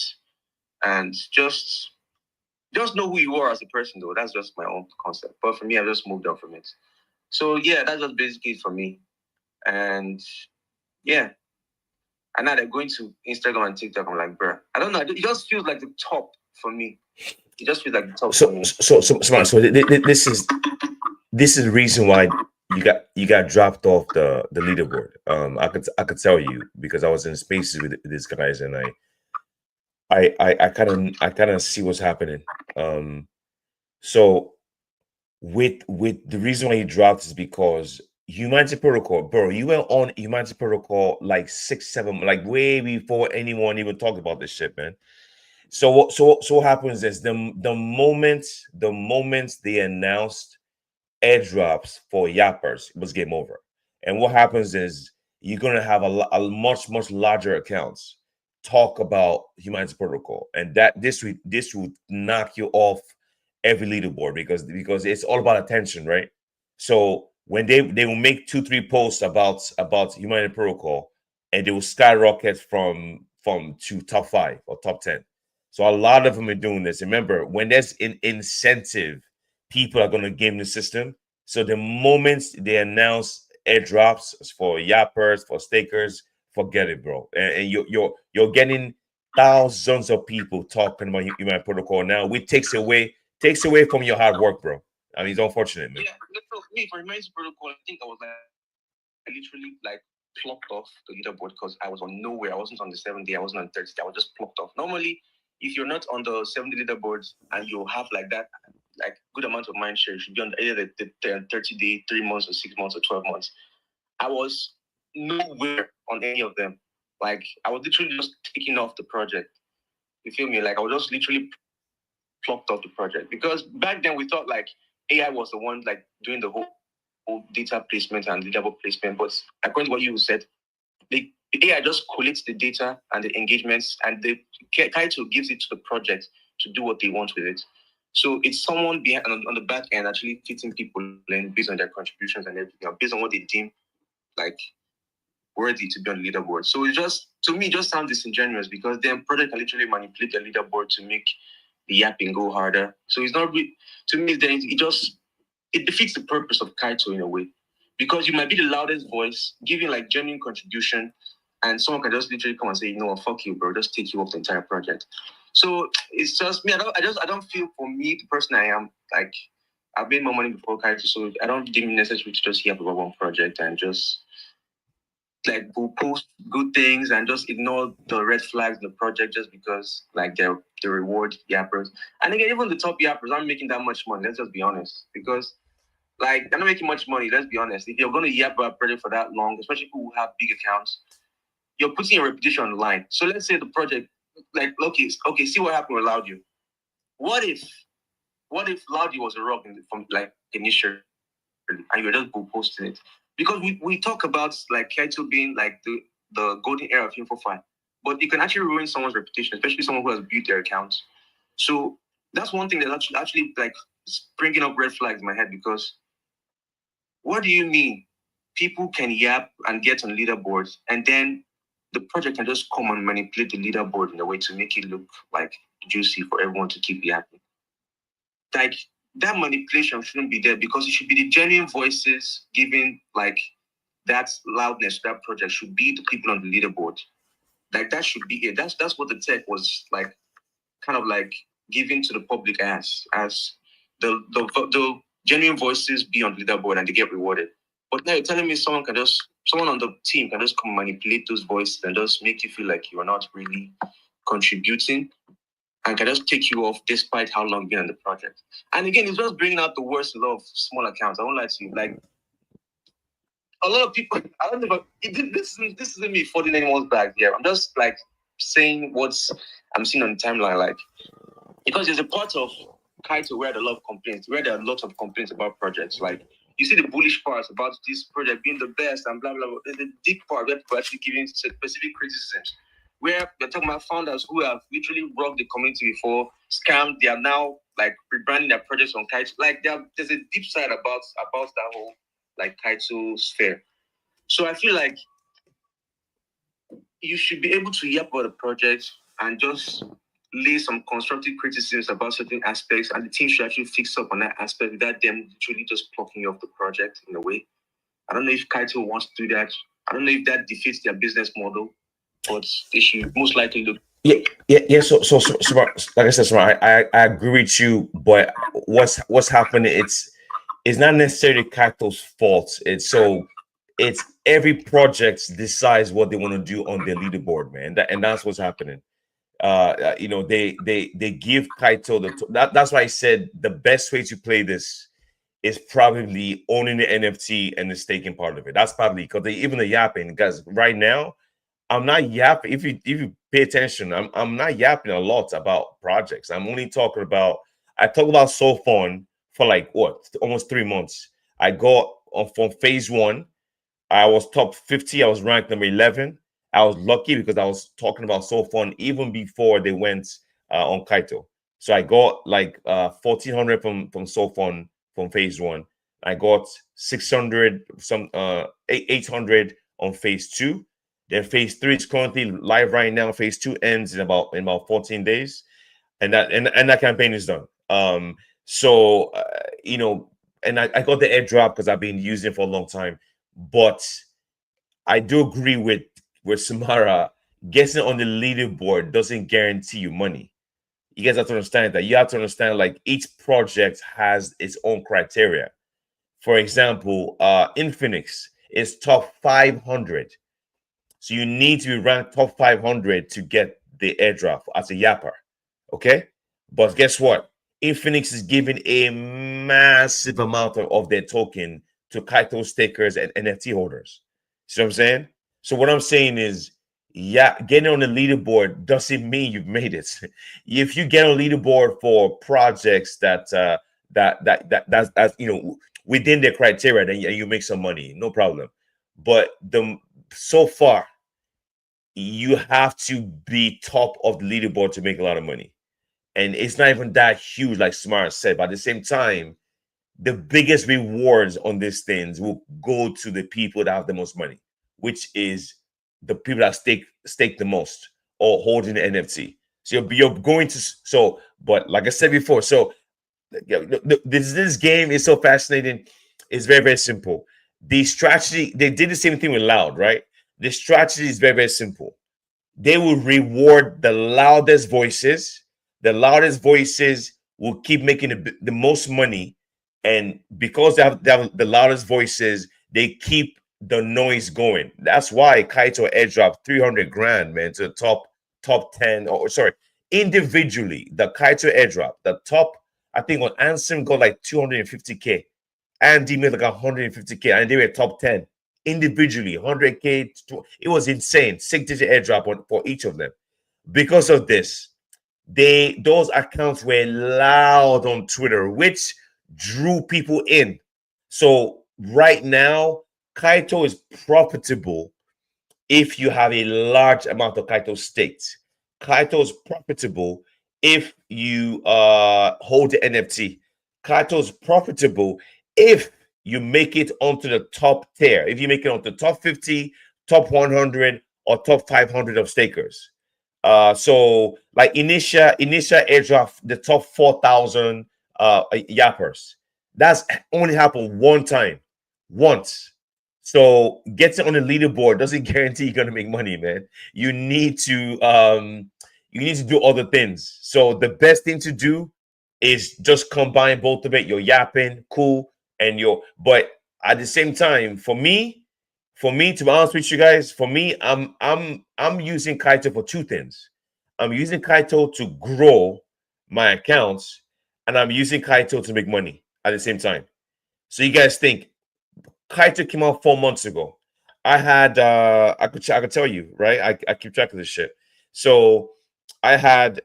and just know who you are as a person, though. That's just my own concept. But for me, I just moved on from it. So yeah, that's just basically it for me. And yeah, and now they're going to Instagram and TikTok. I'm like, bruh, I don't know. It just feels like the top for me. It just feels like the top for So me. smart. So this is the reason why you got dropped off the leaderboard. I could tell you because I was in spaces with these guys and I kind of see what's happening. Um, so with the reason why you dropped is because Humanity Protocol, bro. You were on Humanity Protocol like 6, 7, like way before anyone even talked about this shit, man. So what happens is the moment they announced airdrops for yappers, it was game over. And what happens is you're gonna have a much larger accounts talk about Humanity Protocol, and that this would knock you off every leaderboard because it's all about attention, right? So when they will make 2 3 posts about Humanity Protocol, and they will skyrocket from to top 5 or top 10. So a lot of them are doing this. Remember, when there's an incentive, people are going to game the system. So the moment they announce airdrops for yappers, for stakers, forget it, bro. And you're getting thousands of people talking about human protocol now, which takes away from your hard work, bro. I mean, it's unfortunate, man. Yeah, for me, for Humanity Protocol, I think I was like literally like plucked off the leaderboard because I was on nowhere. I wasn't on the 7th day. I wasn't on 30th. I was just plucked off. Normally, if you're not on the 7th leaderboards and you have like that, like good amount of mind share, you should be on either the 30-day, 3 months, or 6 months, or 12 months. I was nowhere on any of them. Like I was literally just taking off the project. You feel me? Like I was just literally plucked off the project because back then we thought like AI was the one like doing the whole data placement and leaderboard placement. But according to what you said, the AI just collates the data and the engagements, and the title gives it to the project to do what they want with it. So it's someone behind on the back end actually fitting people in based on their contributions and everything, based on what they deem like worthy to be on the leaderboard. So it just to me just sounds disingenuous because then project can literally manipulate the leaderboard to make the yapping go harder. So it's not to me. Then it defeats the purpose of Kaito in a way, because you might be the loudest voice, giving like genuine contribution, and someone can just literally come and say, you know what, fuck you, bro, just take you off the entire project. So it's just me. I don't feel for me the person I am like. I've made more money before Kaito, so I don't deem it necessary to just hear about one project and just like post good things and just ignore the red flags in the project just because like they're the reward yappers. And again, even the top yappers aren't making that much money. Let's just be honest, because like they're not making much money. Let's be honest. If you're going to yap about a project for that long, especially people who have big accounts, you're putting your reputation on the line. So let's say the project, like okay, see what happened with Laudio. What if Laudio was a rock from like initially, and you're just posting it? Because we talk about like Kaito being like the golden era of Info5, but it can actually ruin someone's reputation, especially someone who has built their accounts. So that's one thing that's actually like bringing up red flags in my head, because what do you mean people can yap and get on leaderboards, and then the project can just come and manipulate the leaderboard in a way to make it look like juicy for everyone to keep yapping? Like that manipulation shouldn't be there, because it should be the genuine voices giving like that loudness to that project should be the people on the leaderboard. Like that should be it. That's what the tech was like, kind of like giving to the public as the genuine voices be on the leaderboard and they get rewarded. But now you're telling me someone on the team can just come manipulate those voices and just make you feel like you're not really contributing, and can just take you off despite how long you've been on the project. And again, it's just bringing out the worst in a lot of small accounts. I won't lie to you. Like a lot of people, I don't know, but this isn't me folding anyone's bag here. I'm just like saying what's I'm seeing on the timeline, like, because there's a part of Kaito where there are a lot of complaints, where there are lots of complaints about projects. Like you see the bullish parts about this project being the best and blah blah blah. There's a deep part where people are actually giving specific criticisms, where they're talking about founders who have literally robbed the community before, scammed. They are now like rebranding their projects on Kaito. Like there's a deep side about that whole like Kaito sphere. So I feel like you should be able to yap about the project and just lay some constructive criticisms about certain aspects, and the team should actually fix up on that aspect without them literally just plucking you off the project in a way. I don't know if Kaito wants to do that. I don't know if that defeats their business model, but they should most likely look Yeah, yeah. Smart, like I said, smart. I agree with you, but what's happening? It's not necessarily Cacto's fault. It's every project decides what they want to do on their leaderboard, man. And that's what's happening. They give Kaito that's why I said the best way to play this is probably owning the NFT and the staking part of it. That's probably because even the yapping, because right now I'm not yapping. If you pay attention, I'm not yapping a lot about projects. I'm only talking about I talk about SoFun for like what almost 3 months. I got on from phase one. I was top 50. I was ranked number 11. I was lucky because I was talking about SoFun even before they went on Kaito. So I got like 1400 from SoFun from phase one. I got 600 800 on phase two. Then phase three is currently live right now. Phase two ends in about 14 days, and that campaign is done. So you know, and I got the airdrop because I've been using it for a long time. But I do agree with Samara. Getting on the leaderboard doesn't guarantee you money. You guys have to understand that. You have to understand like each project has its own criteria. For example, Infinix is top 500. So you need to be ranked top 500 to get the airdrop as a yapper. Okay. But guess what? Infinix is giving a massive amount of their token to Kaito stakers and NFT holders. See what I'm saying? So what I'm saying is, yeah, getting on the leaderboard doesn't mean you've made it. If you get on leaderboard for projects that's within their criteria, then you make some money, no problem. But the so far you have to be top of the leaderboard to make a lot of money. And it's not even that huge, like Smart said. But at the same time, the biggest rewards on these things will go to the people that have the most money, which is the people that stake the most or holding the NFT. So you're going to but like I said before, so this game is so fascinating. It's very very simple. The strategy they did the same thing with Loud, right? The strategy is very very simple. They will reward the loudest voices. The loudest voices will keep making the most money. And because they have the loudest voices, they keep the noise going. That's why Kaito airdrop 300 grand, man, to the top 10, or sorry, individually, the Kaito airdrop, the top, I think on Ansem got like 250K. Andy made like 150K, and they were top 10 individually, 100K. It was insane. 6-digit airdrop for each of them. Because of this, those accounts were loud on Twitter, which drew people in. So right now, Kaito is profitable if you have a large amount of Kaito staked. Kaito is profitable if you hold the NFT. Kaito is profitable if you make it onto the top tier. If you make it onto the top 50, top 100, or top 500 of stakers. So like initial airdrop, the top 4,000 yappers. That's only happened one time, once. So getting on the leaderboard doesn't guarantee you're gonna make money, man. You need to do other things. So the best thing to do is just combine both of it. You're yapping, cool, and you're but at the same time, for me, to be honest with you guys, for me, I'm using Kaito for two things. I'm using Kaito to grow my accounts, and I'm using Kaito to make money at the same time. So you guys think Kaito came out 4 months ago. I had I could tell you, right? I keep track of this shit. So I had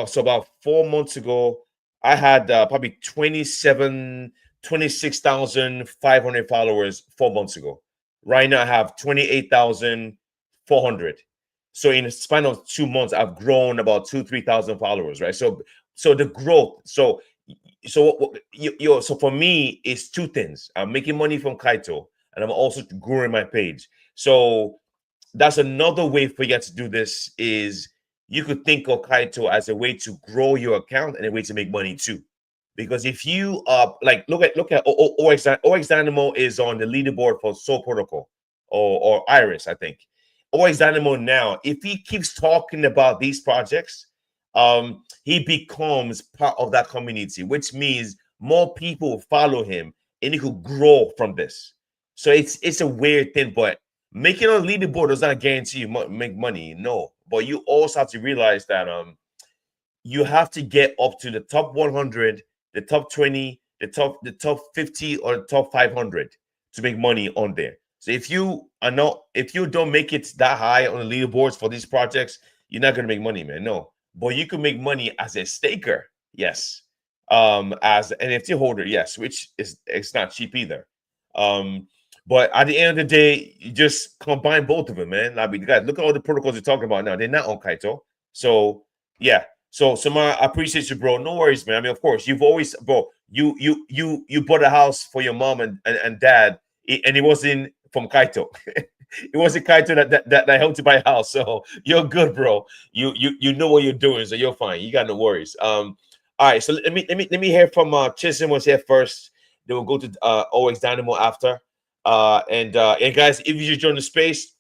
so about 4 months ago, I had probably 26,500 followers 4 months ago. Right now I have 28,400. So in a span of 2 months, I've grown about 3,000 followers, right? So the growth. So for me, it's two things. I'm making money from Kaito, and I'm also growing my page. So that's another way for you guys to do this is you could think of Kaito as a way to grow your account and a way to make money too. Because if you like look at OX Dynamo is on the leaderboard for Soul Protocol or Iris, I think. always Dynamo now, if he keeps talking about these projects, he becomes part of that community, which means more people follow him and he could grow from this. So it's a weird thing, but making a leaderboard does not guarantee you make money. No, but you also have to realize that you have to get up to the top 100, the top 20, the top 50, or the top 500 to make money on there. So if you don't make it that high on the leaderboards for these projects, you're not gonna make money, man. No, but you can make money as a staker, yes. As an NFT holder, yes, which is it's not cheap either. Um, but at the end of the day, you just combine both of them, man. I mean, guys, look at all the protocols you're talking about now. They're not on Kaito, so yeah. So Samara, I appreciate you, bro. No worries, man. I mean, of course, you've always, bro. You bought a house for your mom and dad, and it wasn't from Kaito. It wasn't Kaito that helped you buy a house. So you're good, bro. You know what you're doing, so you're fine. You got no worries. All right. So let me hear from Chisholm was here first. Then we'll go to OX Dynamo after. And guys, if you just join the space,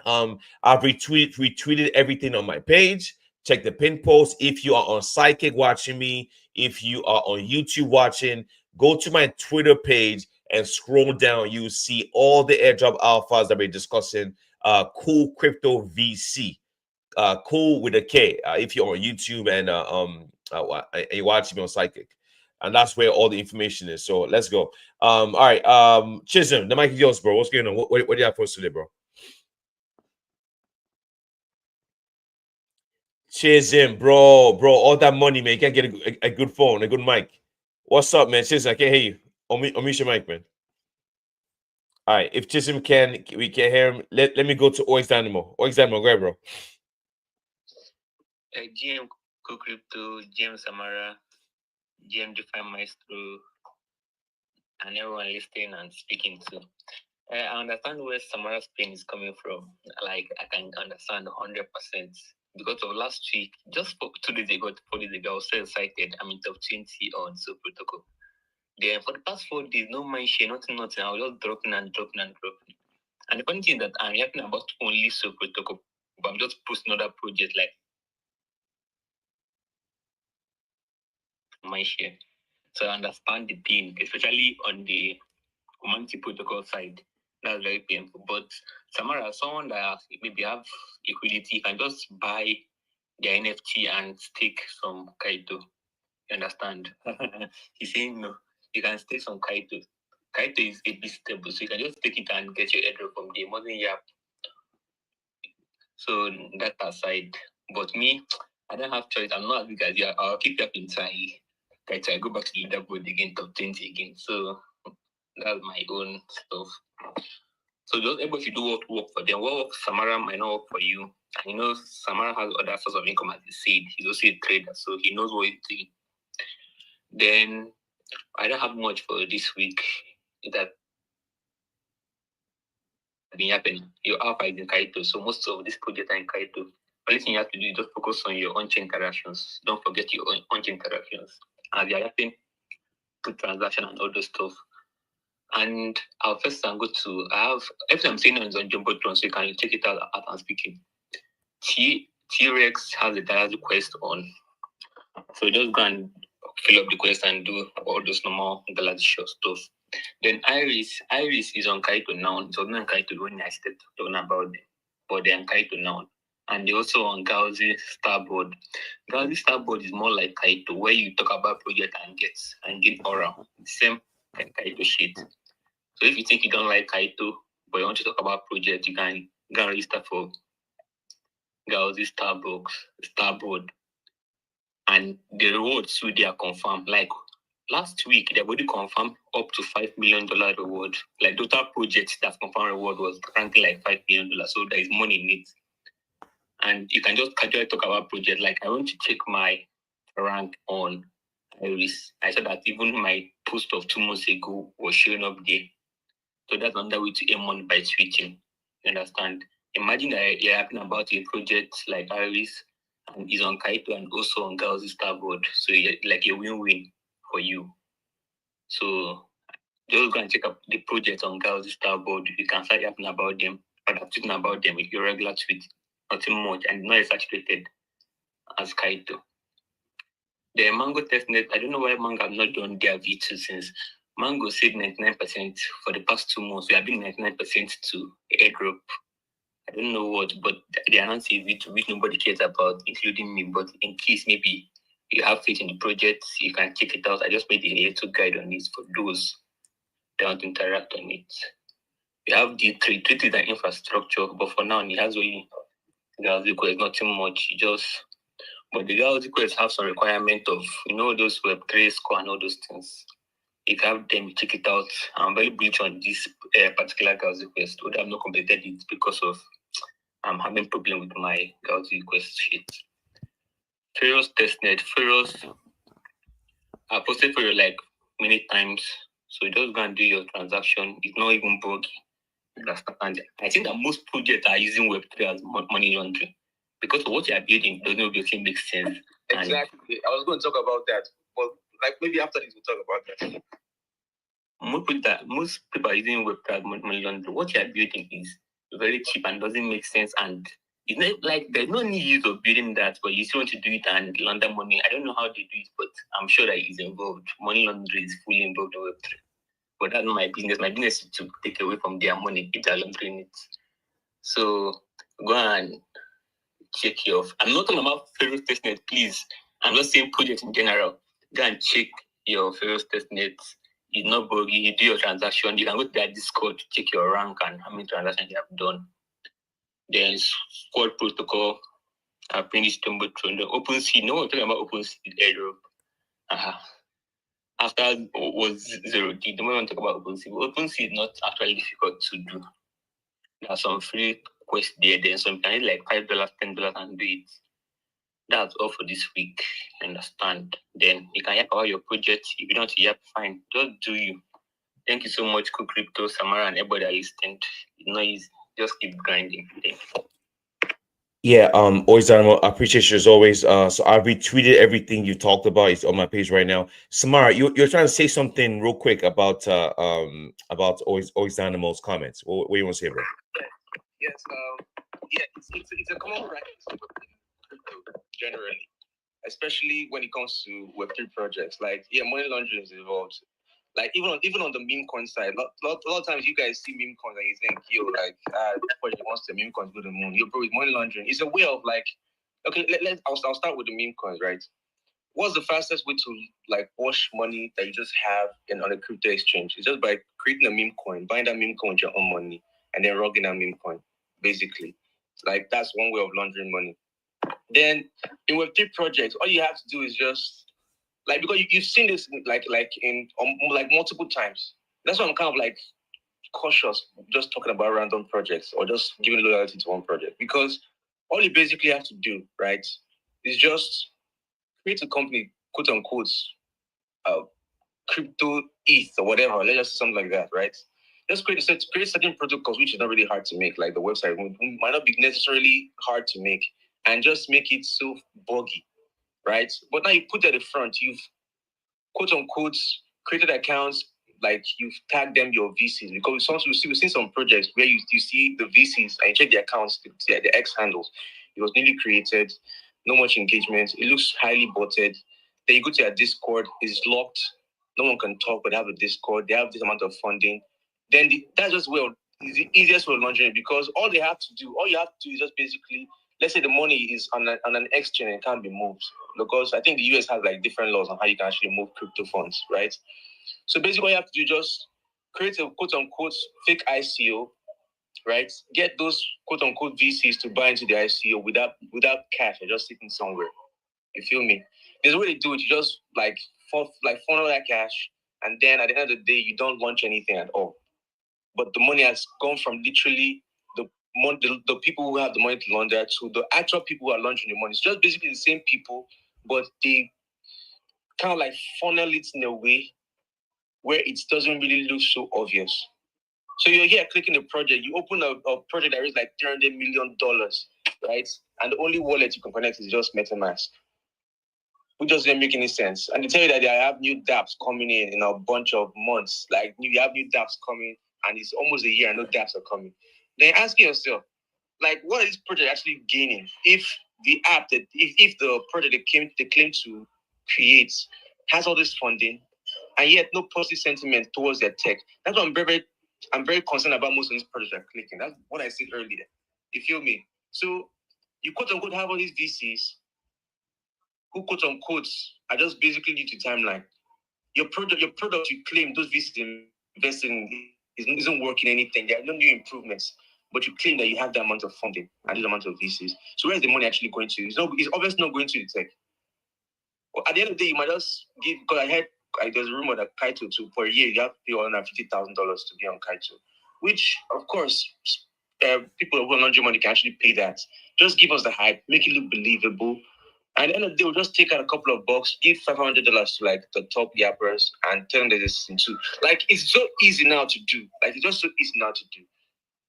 I've retweeted everything on my page. Check the pin post. If you are on Psychic watching me, if you are on YouTube watching, go to my Twitter page and scroll down. You see all the airdrop alphas that we're discussing. Cool Crypto VC. Cool with a K. If you're on YouTube and you're watching me on Psychic, and that's where all the information is. So let's go. All right. Chisholm, the mic is yours, bro. What's going on? What do you have for us today, bro? Chisholm, bro, all that money, man. You can't get a good phone, a good mic. What's up, man? Chisholm, I can't hear you. Unmute your mic, man. All right, if Chisholm we can hear him. Let me go to Oix Dynamo. Oix Dynamo, go ahead, bro. GM Crypto, GM Samara, GM Define Maestro, and everyone listening and speaking to. I understand where Samara's pain is coming from. Like, I can understand 100%. Because of last week, just 2 days ago, 4 days ago, I was so excited. I'm in top 20 on Super Protocol. Then for the past 4 days, no mind share, nothing. I was just dropping. And the funny thing is that I'm yapping about only Super Protocol, but I'm just posting other projects like mind share. So I understand the pain, especially on the community protocol side. That's very painful. But Samara, someone that maybe have liquidity can just buy their NFT and stake some Kaito. You understand? He's saying no. You can stake some Kaito. Kaito is a bit stable, so you can just take it and get your airdrop from the modern Yap. So that aside. But me, I don't have choice. I'm not as big as you. I'll keep you up inside. Kaito, I go back to the leaderboard again, top 20 again. So that's my own stuff. So just everybody should do what work for them. What works Samara might not work for you. And you know, Samara has other sources of income, as he said. He's also a trader, so he knows what he's doing. Then I don't have much for this week. That been happening. Your alpha is in Kaito, so most of these projects are in Kaito. Only thing you have to do is just focus on your on-chain interactions. Don't forget your on-chain interactions. As they are happening, to transaction and all those stuff. And I'll first go to, everything I'm saying is on Jumbotron, so you can check it out as I'm speaking. T-Rex has a dialogue quest on. So just go and fill up the quest and do all those normal Galaxy Show stuff. Then Iris is on Kaito now. It's not on Kaito when I started talking about them, but they're on Kaito now. And they're also on Gauzy Starboard. Gauzy Starboard is more like Kaito, where you talk about project and get aura. The same kind of Kaito shit. So if you think you don't like Kaito, but you want to talk about project, you can go and register for Gauzy Starboard. And the rewards too, they are confirmed. Like last week, they already confirmed up to $5 million reward. Like total project that confirmed reward was ranking like $5 million. So there is money in it. And you can just casually talk about project. Like I want to check my rank on Iris. I saw that even my post of 2 months ago was showing up there. So that's another way to earn money by switching. You understand? Imagine that you're talking about a project like Iris and is on Kaito and also on Gauzy Starboard. So like a win-win for you. So just go and check out the project on Gauzy Starboard. You can start talking about them. but I'm tweeting about them with your regular tweet, nothing much, and not as saturated as Kaito. The Mango testnet, I don't know why Mango have not done their V2 since Mango said 99% for the past 2 months. We have been 99% to airdrop. I don't know what, but they announced a V2 which nobody cares about, including me. But in case maybe you have faith in the project, you can check it out. I just made a little guide on this for those that want to interact on it. We have D3. Treat is an infrastructure, but for now, it has only Gauss request, nothing much. But the Gauss requests have some requirement of, those Web3 score and all those things. If you have them, check it out. I'm very bullish on this particular Gauss request, although I've not completed it because of I'm having problem with my Gauss request sheet. Ferros testnet. Ferros, I posted for you like many times. So just go and do your transaction. It's not even buggy. And I think that most projects are using Web3 as money laundering because of what you are building doesn't obviously make sense. Exactly. I was going to talk about that, but like maybe after this we'll talk about that. Most people are using Web3 as money laundering. What you are building is very cheap and doesn't make sense, and it's not like there's no need use of building that, but you still want to do it and launder money. I don't know how they do it, but I'm sure that it's involved. Money laundering is fully involved in Web3. But that's not my business. My business is to take away from their money if they're laundering it. So go and check your. I'm not talking about Ferros testnet, please. I'm just saying projects in general. Go and check your Ferros testnet. It's not buggy. You do your transaction. You can go to their Discord to check your rank and how many transactions you have done. Then Squad Protocol. I finished them both through the OpenSea. No one talking about OpenSea airdrop. After was 0D, the moment we talk about OpenSea. OpenSea is not actually difficult to do. There are some free quests there. Then some can like $5, $10 and do it. That's all for this week. Understand? Then you can help out your project. If you don't yap, fine. Just do you. Thank you so much, Cool Crypto, Samara, and everybody that listened. It's not easy. Just keep grinding. Thank you. Yeah, always Dynamo, I appreciate you as always. So I retweeted everything you talked about. It's on my page right now. Samara, you're trying to say something real quick about always Dynamo's comments. What do you want to say, bro? Yes, it's a common practice in crypto generally, especially when it comes to Web3 projects. Like, money laundering is involved. Like even on the meme coin side, a lot of times you guys see meme coins and you think, this project wants the meme coins go to the moon. Bro, with money laundering, it's a way of like, okay, I'll start with the meme coins, right? What's the fastest way to like wash money that you just have on a crypto exchange? It's just by creating a meme coin, buying that meme coin with your own money, and then logging that meme coin. Basically, like that's one way of laundering money. Then in Web3 projects, all you have to do is just like, because you've seen this like in like multiple times. That's why I'm kind of like cautious just talking about random projects or just giving loyalty to one project, because all you basically have to do, right, is just create a company, quote unquote, crypto ETH or whatever. Let's just something like that, right? Just create certain protocols, which is not really hard to make. Like the website might not be necessarily hard to make, and just make it so buggy, right? But now you put at the front, you've quote unquote created accounts, like you've tagged them your VCs, because we've seen some projects where you see the VCs and you check the accounts, the X handles. It was newly created, no much engagement. It looks highly botted. Then you go to their Discord, it's locked. No one can talk, but they have a Discord. They have this amount of funding. Then that's just it's the easiest way of launching it, because all you have to do is just basically, let's say the money is on an exchange and it can't be moved, because I think the US has like different laws on how you can actually move crypto funds, right? So basically, all you have to do is just create a quote unquote fake ICO, right? Get those quote unquote VCs to buy into the ICO without cash and just sitting somewhere. You feel me? There's a way to do it. You just like funnel that cash, and then at the end of the day, you don't launch anything at all. But the money has gone from literally the people who have the money to launder to the actual people who are launching the money. It's just basically the same people, but they kind of like funnel it in a way where it doesn't really look so obvious. So you're here clicking a project, you open a project that is like $300 million, right? And the only wallet you can connect is just MetaMask, which doesn't make any sense. And they tell you that they have new dApps coming in a bunch of months. Like you have new dApps coming, and it's almost a year and no dApps are coming. then ask yourself, like, what is this project actually gaining if the app that if the project they claim to create has all this funding and yet no positive sentiment towards their tech? That's what I'm very concerned about most of these projects are clicking. That's what I said earlier. You feel me? So you quote unquote have all these VCs who quote unquote are just basically new to timeline. Your product you claim those VCs investing isn't working anything. There are no new improvements, but you claim that you have that amount of funding and this amount of VCs. So where's the money actually going to? It's obviously not going to the tech. Well, at the end of the day, you might just give. Because I heard there's a rumor that Kaito too per year you have to pay $150,000 to be on Kaito, which of course people who are laundry money can actually pay that. Just give us the hype, make it look believable. At the end of the day, we'll just take out a couple of bucks, give $500 to like the top yappers, and tell them that this is too. Like it's so easy now to do. Like it's just so easy now to do.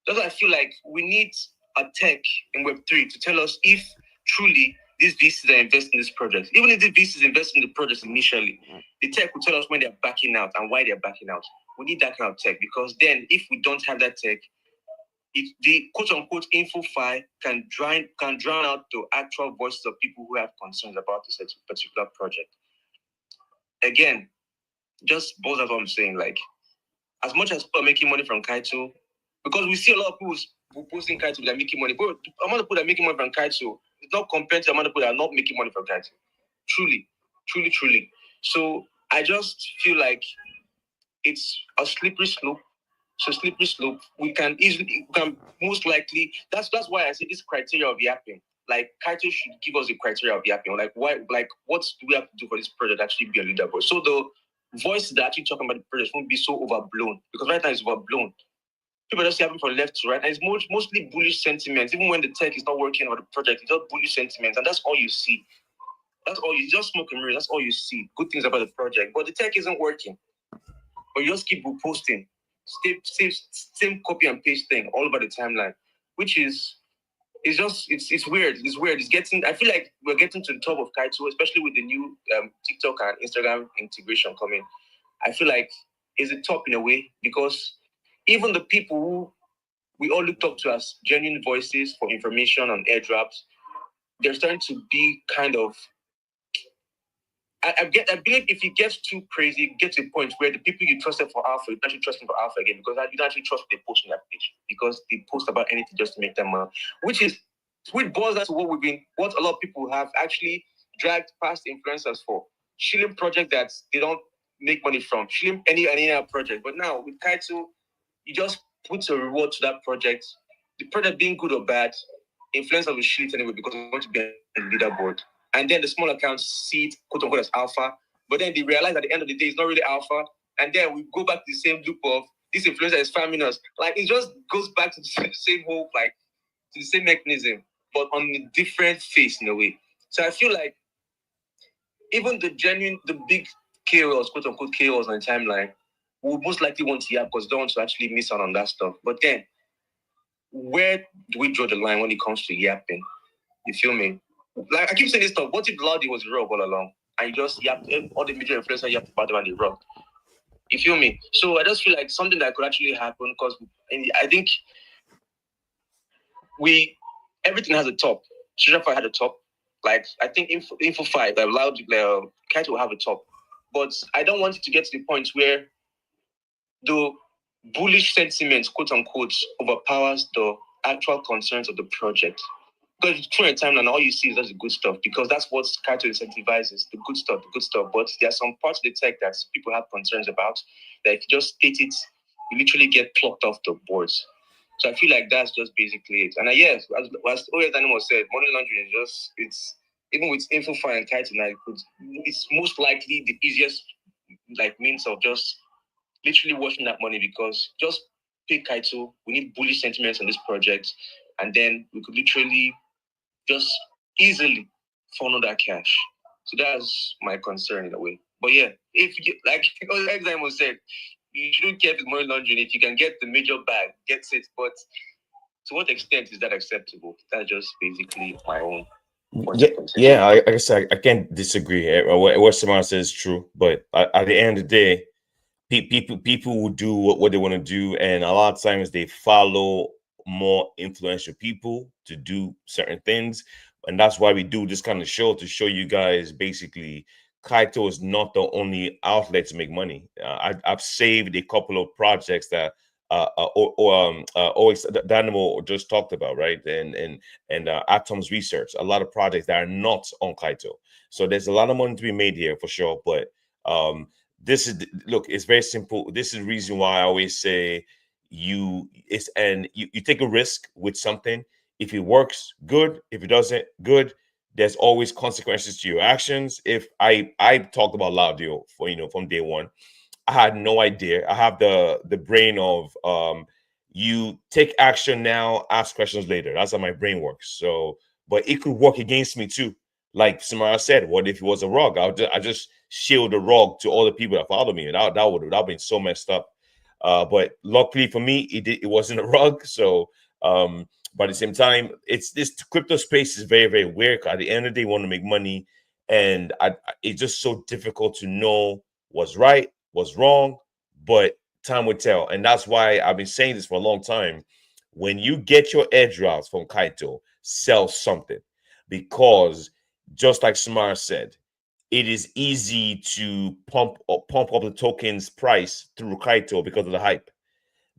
That's why I feel like we need a tech in Web3 to tell us if truly these VCs are investing in this project. Even if the VCs invest in the project initially, the tech will tell us when they're backing out and why they're backing out. We need that kind of tech because then if we don't have that tech, the quote-unquote info file can drown out the actual voices of people who have concerns about this particular project. Again, just both of what I'm saying, like, as much as people are making money from Kaito, because we see a lot of people posting Kaito that are making money, but the amount of people that are making money from Kaito is not compared to the amount of people that are not making money from Kaito. Truly, truly, truly. So I just feel like it's a slippery slope. So slippery slope. We can most likely. That's why I say this criteria of yapping. Like Kaito should give us the criteria of yapping. Like why? Like what do we have to do for this project to actually be a leaderboard? So the voice that actually talking about the project won't be so overblown because right now it's overblown. People are just yapping from left to right, and it's mostly bullish sentiments. Even when the tech is not working or the project, it's just bullish sentiments, and that's all you see. That's all you just smoke and mirrors. That's all you see. Good things about the project, but the tech isn't working. But you just keep posting, same copy and paste thing all over the timeline, which is it's weird. It's weird. It's getting. I feel like we're getting to the top of Kaito, especially with the new TikTok and Instagram integration coming. I feel like it's a top in a way because even the people who we all looked up to as genuine voices for information on airdrops, they're starting to be kind of. I believe if it gets too crazy, it gets to a point where the people you trusted for alpha, you don't actually trust them for alpha again because you don't actually trust what they post on that page because they post about anything just to make them money, which boils down to what a lot of people have actually dragged past influencers for, shilling project that they don't make money from, shilling any other project. But now with Kaito, you just put a reward to that project. The project being good or bad, influencers will shill it anyway because they want to be on the leaderboard. And then the small accounts see it, quote unquote, as alpha. But then they realize at the end of the day, it's not really alpha. And then we go back to the same loop of this influencer is farming us. Like it just goes back to the same whole, like to the same mechanism, but on a different face in a way. So I feel like even the big KOLs, quote unquote KOLs on the timeline, will most likely want to yap because they don't want to actually miss out on that stuff. But then, where do we draw the line when it comes to yapping? You feel me? Like I keep saying this stuff. What if Laudy was wrong all along and you just yapped all the major influencers yapped about them and they wrong? You feel me? So I just feel like something that could actually happen because I think everything has a top. Shirafa had a top. Like I think Info 5 allowed Kaito will have a top. But I don't want it to get to the point where the bullish sentiment, quote unquote, overpowers the actual concerns of the project. Because through a time and all you see is just the good stuff because that's what Kaito incentivizes, the good stuff. But there are some parts of the tech that people have concerns about that if you just state it, you literally get plucked off the boards. So I feel like that's just basically it. And yes, as Daniel said, money laundering is it's even with InfoFi and Kaito now, it's most likely the easiest means of just literally washing that money because just pay Kaito, we need bullish sentiments on this project, and then we could literally just easily funnel that cash. So that's my concern in a way. But yeah, if you like Eximo said, you shouldn't care if it's money laundering. If you can get the major bag, get it. But to what extent is that acceptable? That's just basically my own. Yeah. I guess I can't disagree. What Samara says is true, but at the end of the day, people will do what they want to do, and a lot of times they follow more influential people to do certain things. And that's why we do this kind of show, to show you guys basically Kaito is not the only outlet to make money. I've saved a couple of projects that always Dynamo just talked about, right? And Atom's research, a lot of projects that are not on Kaito. So there's a lot of money to be made here for sure. But this is, look, it's very simple. This is the reason why I always say you take a risk with something. If it works, good. If it doesn't, good. There's always consequences to your actions. If I talked about Laudio for from day one, I had no idea. I have the brain of you take action now, ask questions later. That's how my brain works. So, but it could work against me too. Like Samara said, what if it was a rug? I just shield the rug to all the people that follow me. That would have been so messed up. But luckily for me, it wasn't a rug. So but at the same time, it's this crypto space is very, very weird. At the end of the day, you want to make money, and it's just so difficult to know what's right, what's wrong. But time will tell, and that's why I've been saying this for a long time. When you get your airdrops from Kaito, sell something, because just like Samara said, it is easy to pump up the token's price through Kaito because of the hype,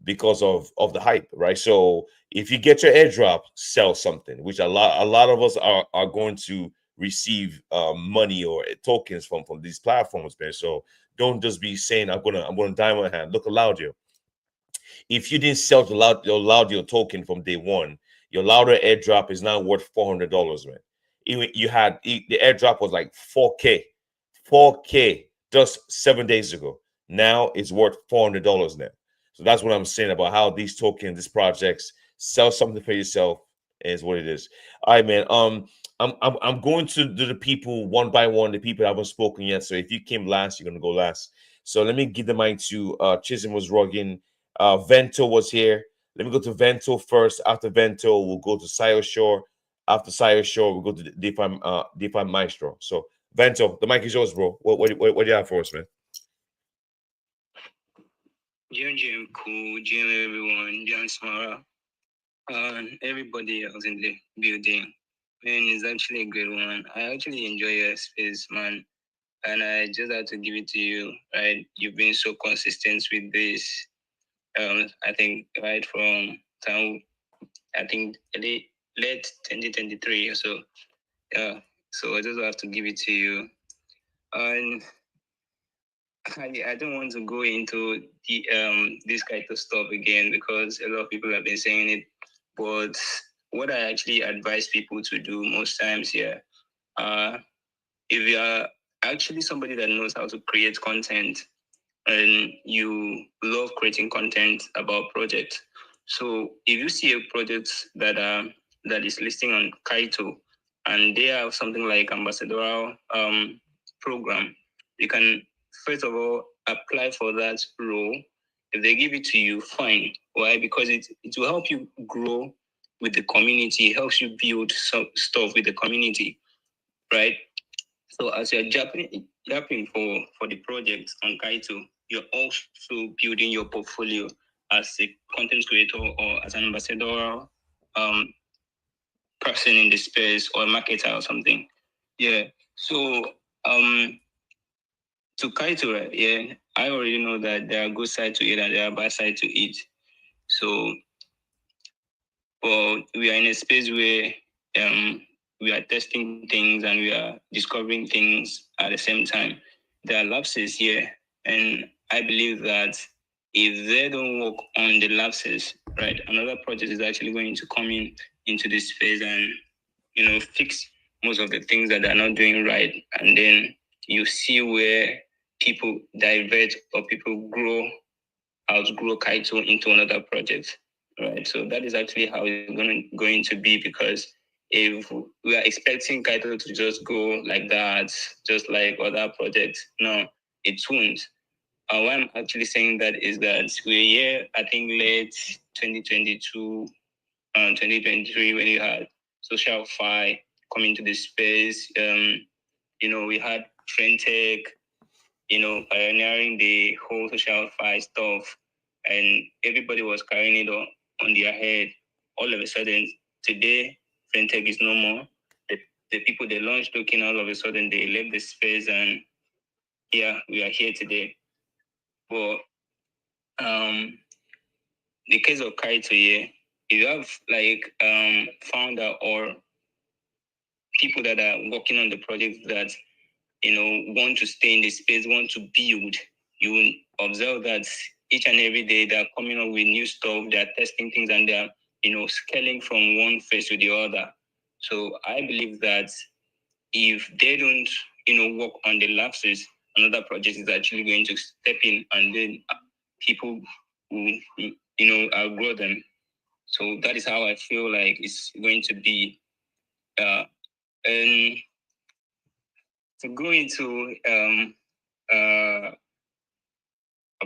because of the hype, right? So if you get your airdrop, sell something, which a lot of us are going to receive money or tokens from these platforms, man. So don't just be saying I'm gonna die in my hand. Look aloud you. If you didn't sell your Laudio token from day one, your Laudio airdrop is now worth $400, man. The airdrop was like 4K just 7 days ago. Now it's worth $400 now. So that's what I'm saying about how these tokens, these projects, sell something for yourself is what it is. All right, man. I'm going to do the people one by one, the people that haven't spoken yet. So if you came last, you're gonna go last. So let me give the mic to Chisholm was rugging. Vento was here. Let me go to Vento first. After Vento, we'll go to Sayo Shore. After Sayo Shore, we'll go to DeFi Maestro. So Vento, the mic is yours, bro. What do you have for us, man? GM cool, GM everyone, GM Smara, and everybody else in the building. Man, it's actually a great one. I actually enjoy your space, man. And I just had to give it to you, right? You've been so consistent with this. I think right from time, I think late 2023 or so. Yeah. So I just have to give it to you. And I don't want to go into the this kind of stuff again because a lot of people have been saying it. But what I actually advise people to do most times here, if you are actually somebody that knows how to create content and you love creating content about projects, so if you see a project that is listing on Kaito and they have something like ambassadorial program, you can first of all apply for that role. If they give it to you, fine. Why? Because it will help you grow with the community. It helps you build some stuff with the community, right? So as you're yapping for the project on Kaito, you're also building your portfolio as a content creator or as an ambassador person in the space or a marketer or something. Yeah. So to Kaito, right? Yeah, I already know that there are good sides to it and there are bad sides to it. So, but we are in a space where we are testing things and we are discovering things at the same time. There are lapses here, and I believe that if they don't work on the lapses, right, another project is actually going to come into this space and fix most of the things that they're not doing right, and then you see where people divert or people outgrow Kaito into another project, right? So that is actually how it's going to be, because if we are expecting Kaito to just go like that, just like other projects, no, it won't. Why I'm actually saying that is that we're here, I think, late 2022, 2023, when you had Social Fi coming to the space. We had Trend Tech, pioneering the whole Social Fi stuff, and everybody was carrying it on their head. all of a sudden today, fintech is no more. The people they launched token, all of a sudden they left the space, and yeah, we are here today. But the case of Kaito here, you have like founder or people that are working on the project that want to stay in the space, want to build. You will observe that each and every day they're coming up with new stuff, they're testing things, and they're scaling from one phase to the other. So I believe that if they don't work on the lapses, another project is actually going to step in, and then people will outgrow them. So that is how I feel like it's going to be. And to go into a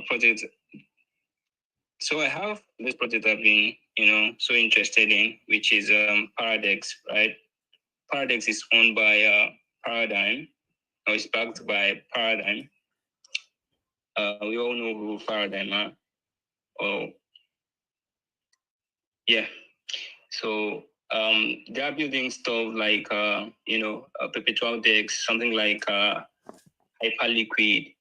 project, so I have this project I've been so interested in, which is Paradex, right? Paradex is owned by Paradigm, or it's backed by Paradigm. We all know who Paradigm are. Oh, yeah. So they are building stuff like perpetual decks, something like Hyperliquid,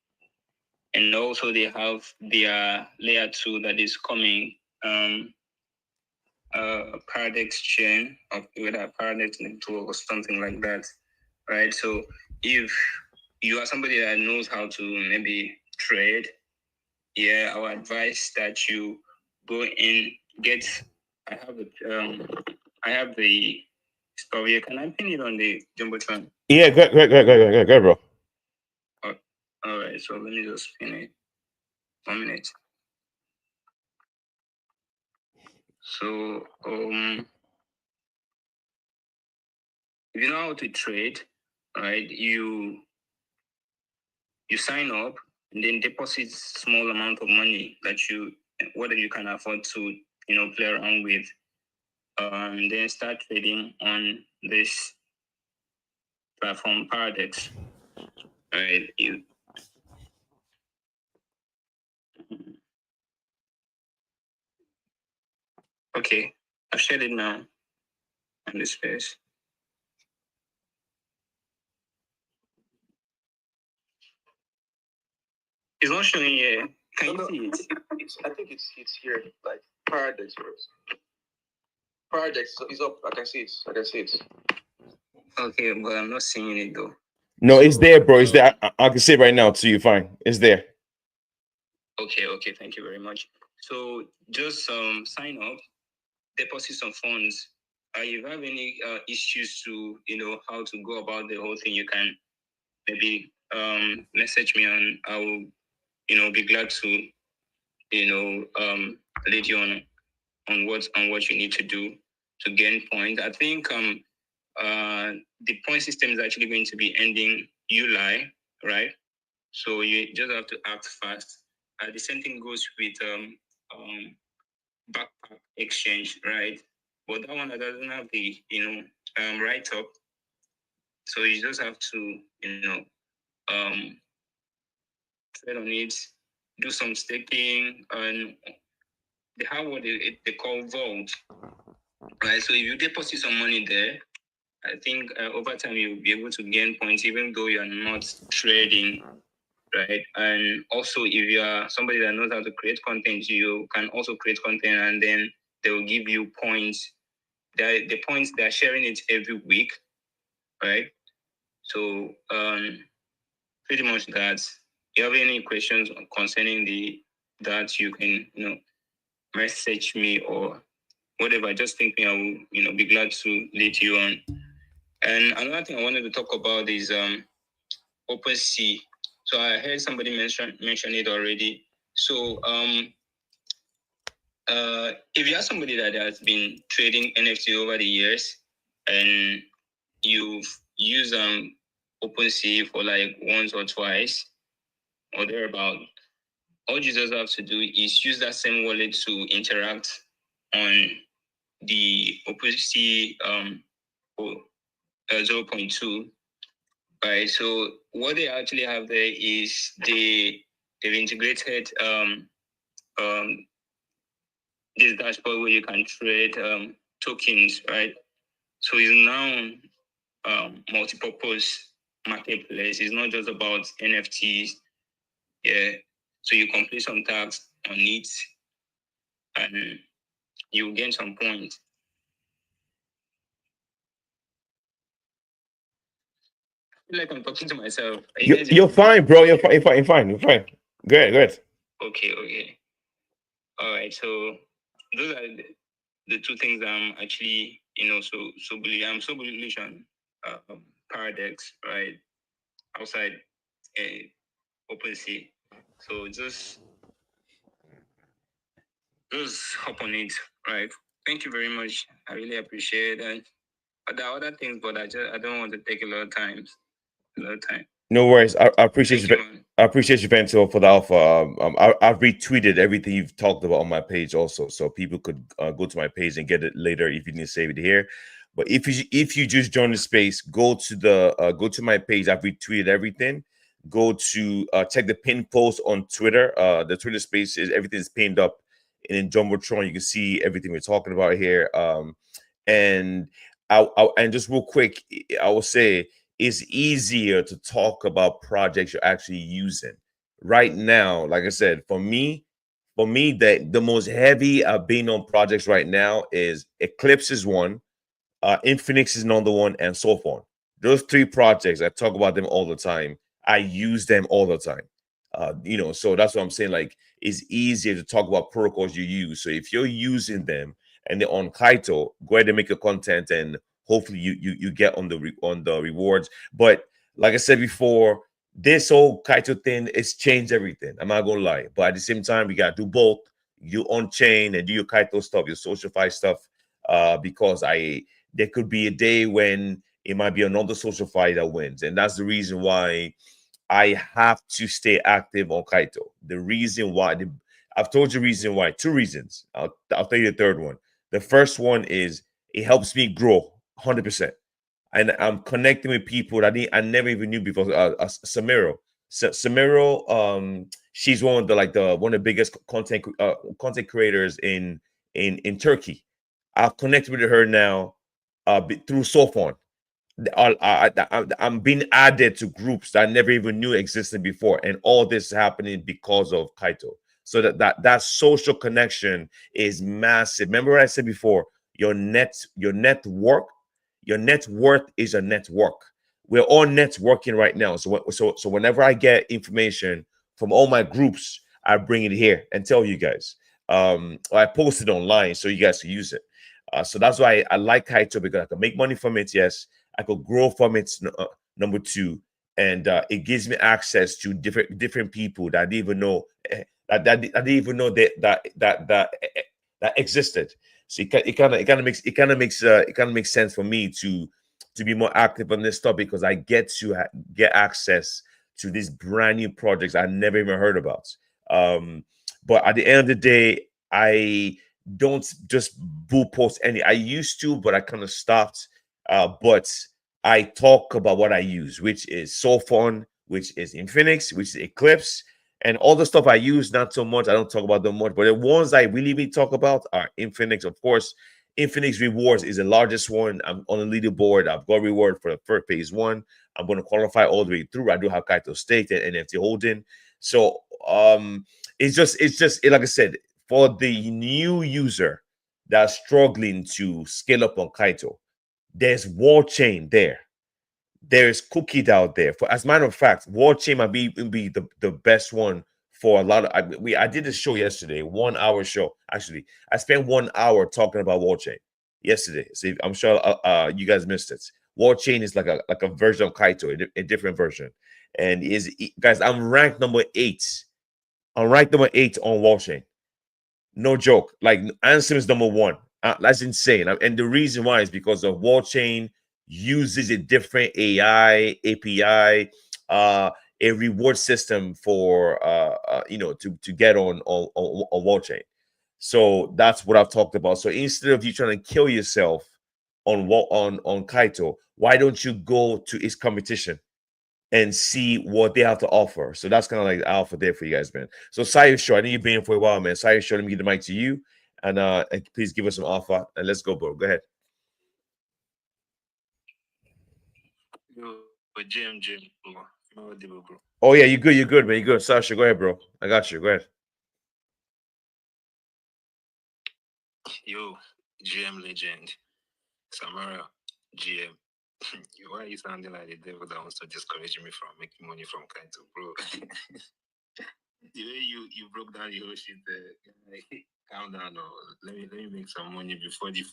and also they have their layer 2 that is coming. Paradex chain, or whether Paradex network or something like that, right? So if you are somebody that knows how to maybe trade, yeah, I would advise that you go in, get. I have the stuff here. Can I pin it on the jumbotron? Yeah, go, bro. All right, so let me just pin it. 1 minute. So if you know how to trade, right, you sign up and then deposit small amount of money that whether you can afford to play around with, and then start trading on this platform Paradex. All right, okay, I've shared it now on this space. It's not showing here. Can you see it? I think it's here, like Paradex first. Paradex is up. I can see it. Okay, but I'm not seeing it though. No, it's there, bro. It's there. I can see it right now to you. Fine. It's there. Okay. Thank you very much. So just sign up, deposit some funds. If you have any issues to how to go about the whole thing, you can maybe message me, and I will be glad to lead you on what you need to do to gain points. I think the point system is actually going to be ending July, right? So you just have to act fast. The same thing goes with backpack exchange, right? But that one that doesn't have the write up. So you just have to trade on it, do some staking, and they have what they call vault, right? So if you deposit some money there, I think over time you'll be able to gain points even though you are not trading, right? And also, if you are somebody that knows how to create content, you can also create content, and then they will give you points. The points, they're sharing it every week, right? So pretty much that. If you have any questions concerning that, you can message me or whatever. Just think me, I will be glad to lead you on. And another thing I wanted to talk about is OpenSea. So I heard somebody mention it already. So if you are somebody that has been trading NFT over the years and you've used OpenSea for like once or twice or thereabout, all you just have to do is use that same wallet to interact on the OpenSea 0.2. Right. So what they actually have there is they've integrated this dashboard where you can trade tokens, right? So it's now multi-purpose marketplace. It's not just about NFTs. Yeah. So you complete some tasks on it and you gain some points. I feel like I'm talking to myself. Are you guys You're fine, bro. You're fine. You're fine. You're fine. You're fine. Go ahead. Go ahead. Okay. All right. So those are the two things I'm actually, I'm so bullish on Paradex, right? Outside OpenSea. So just hop on it, right? Thank you very much. I really appreciate that. But there are other things, but I don't want to take a lot of time. No worries. I appreciate Thank you. you, man. I appreciate you, Bento, for the alpha. I've retweeted everything you've talked about on my page also, so people could go to my page and get it later if you didn't save it here. But if you just join the space, go to my page. I've retweeted everything. Go to check the pin post on Twitter. The Twitter space is everything's pinned up in Jumbotron. You can see everything we're talking about here. And and just real quick, I will say it's easier to talk about projects you're actually using right now. Like I said, for me, the most heavy I've been on projects right now is Eclipse is one, Infinix is another one, and so on. Those three projects, I talk about them all the time. I use them all the time. So that's what I'm saying. Like, it's easier to talk about protocols you use. So if you're using them and they're on Kaito, go ahead and make your content, and hopefully you get on the rewards. But like I said before, this whole Kaito thing it's changed everything. I'm not gonna lie, but at the same time, we gotta do both. You on chain and do your Kaito stuff, your socialify stuff, because there could be a day when it might be another social fight that wins. And that's the reason why I have to stay active on Kaito. The reason why, I've told you the reason why, two reasons. I'll tell you the third one. The first one is it helps me grow 100%. And I'm connecting with people that I never even knew before. Samiro. Samiro, she's one of the biggest content creators in Turkey. I've connected with her now through Sophon. I'm being added to groups that I never even knew existed before, and all this is happening because of Kaito. So that social connection is massive. Remember what I said before? Your net worth is a network. We're all networking right now. So whenever I get information from all my groups, I bring it here and tell you guys. I post it online so you guys can use it. So that's why I like Kaito, because I can make money from it. Yes, I could grow from it. Number two, and it gives me access to different people that I didn't even know that I didn't even know that existed. So it kind of makes sense for me to be more active on this stuff, because I get to get access to these brand new projects I never even heard about. But at the end of the day, I don't just bull post any. I used to, but I kind of stopped. But I talk about what I use, which is Sophon, which is Infinix, which is Eclipse, and all the stuff I use. Not so much. I don't talk about them much, but the ones I really talk about are Infinix, of course. Infinix Rewards is the largest one. I'm on the leaderboard. I've got reward for the first phase one. I'm going to qualify all the way through. I do have Kaito staked and NFT holding. So it's just like I said, for the new user that's struggling to scale up on Kaito, there's Wall Chain there. There's Cookie out there. For as a matter of fact, Wall Chain might be the best one for a lot of. I did a show yesterday, 1 hour show. Actually, I spent 1 hour talking about Wall Chain yesterday. So I'm sure you guys missed it. Wall Chain is like a version of Kaito, a different version, and guys. I'm ranked number 8. I'm ranked number 8 on Wall Chain. No joke. Like Ansem is number 1. That's insane. And the reason why is because the Wall Chain uses a different AI API, a reward system for to get on Wall Chain. So that's what I've talked about. So instead of you trying to kill yourself on Kaito, why don't you go to its competition and see what they have to offer? So that's kind of like the alpha there for you guys, man. So Sayo Show, I know you've been here for a while, man. Sayo Show, let me give the mic to you. and please give us some alpha and let's go, bro. Go ahead. Oh yeah, you're good, man. You're good. Sasha, go ahead, bro. I got you. Go ahead. Yo, GM legend, Samara, GM. Why are you sounding like the devil that wants to discourage me from making money from Kaito, bro? The way you broke down the whole shit, calm down. No. Let me make some money before the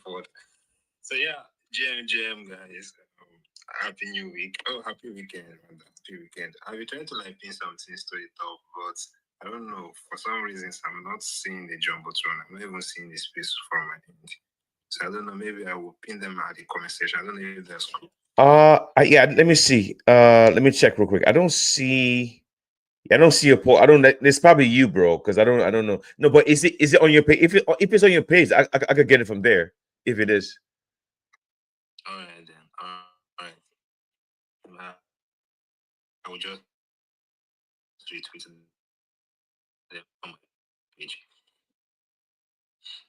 fourth. So yeah, GM guys. Happy New Week. Oh, happy weekend. Happy weekend. I've been trying to pin some things to the top, but I don't know. For some reasons, I'm not seeing the jumbotron. I'm not even seeing the space from my end. So I don't know. Maybe I will pin them at the comment section. I don't know if that's cool. Yeah. Let me see. Let me check real quick. I don't see a poll. I don't. It's probably you, bro. Because I don't know. No, but is it on your page? If it's on your page, I could get it from there. If it is. All right then. All right. I will just retweet them on my page.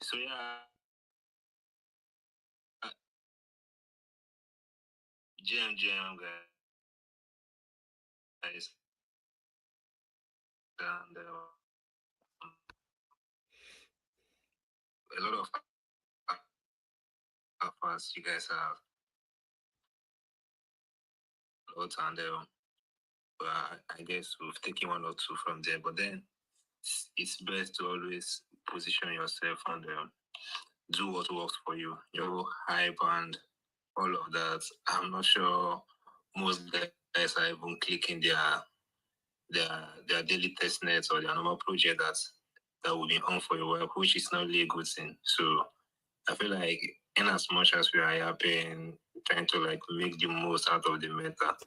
So yeah. GM guys, and a lot of alphas you guys have, and but I guess we've taken one or two from there. But then it's best to always position yourself and do what works for you. Your hype and all of that. I'm not sure most guys are even clicking their daily test nets or their normal project that will be on for your work, which is not really a good thing. So I feel like in as much as we are happy trying to make the most out of the meta,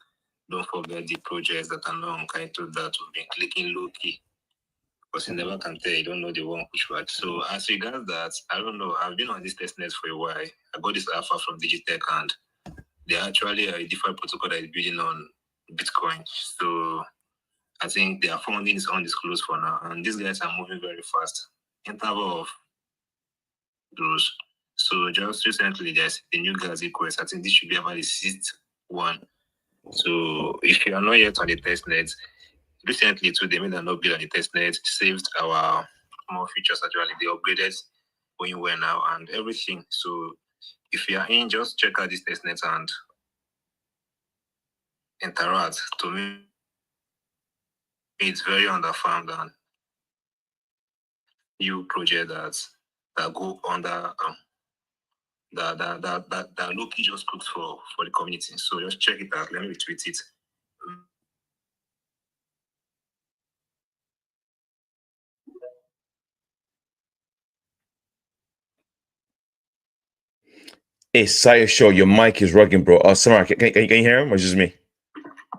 don't forget the projects that are not on Kaito that will be clicking low key. Because you never can tell, you don't know the one which one. So as regards that, I don't know. I've been on this testnet for a while. I got this alpha from Digitech and they're actually a DeFi protocol that is building on Bitcoin. So I think their funding is undisclosed for now. And these guys are moving very fast. Interval of those. So just recently there's a new Galaxy Quest. I think this should be about the 6th one. So if you are not yet on the testnet, recently too they made an upgrade on the testnet, saved our more features actually. They upgraded going well now and everything. So if you are in, just check out this testnet and interact. To me, it's very underfarmed and new project that go under that Loki just cooked for the community. So just check it out. Let me retweet it. Hey, Sire Show, your mic is rugging, bro. Samara, can you hear him or just me?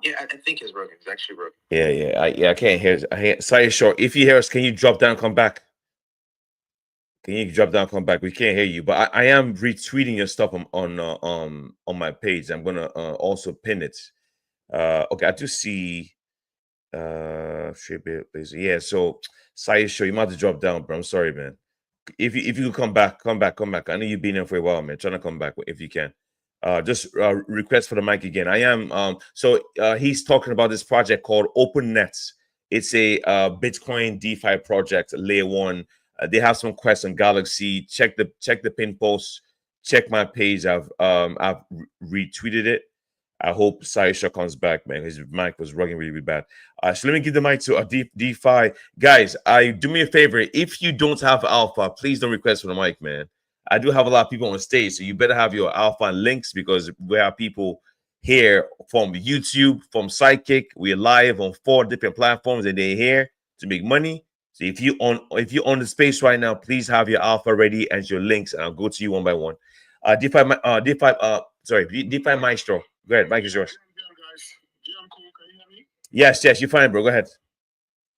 Yeah, I think it's working. It's actually working. Yeah. I can't hear. Sire Show, if you hear us, can you drop down, come back? Can you drop down, come back? We can't hear you, but I am retweeting your stuff on my page. I'm gonna also pin it. Okay, I do see. Yeah. So Sire Show, you might have to drop down, bro. I'm sorry, man. If you come back. I know you've been here for a while, man. Trying to come back if you can. Just request for the mic again. I am. He's talking about this project called Open Nets. It's a Bitcoin DeFi project, layer one. They have some quests on Galaxy. Check the pin post. Check my page. I've retweeted it. I hope Saisha comes back, man. His mic was rugging really, really bad. So let me give the mic to a DeFi. Guys, do me a favor. If you don't have alpha, please don't request for the mic, man. I do have a lot of people on stage, so you better have your alpha and links because we have people here from YouTube, from Sidekick. We're live on 4 different platforms, and they're here to make money. So if you on the space right now, please have your alpha ready and your links, and I'll go to you one by one. DeFi Maestro. Go ahead, mic is yours. GM cool, can you hear me? Yes, you're fine, bro. Go ahead.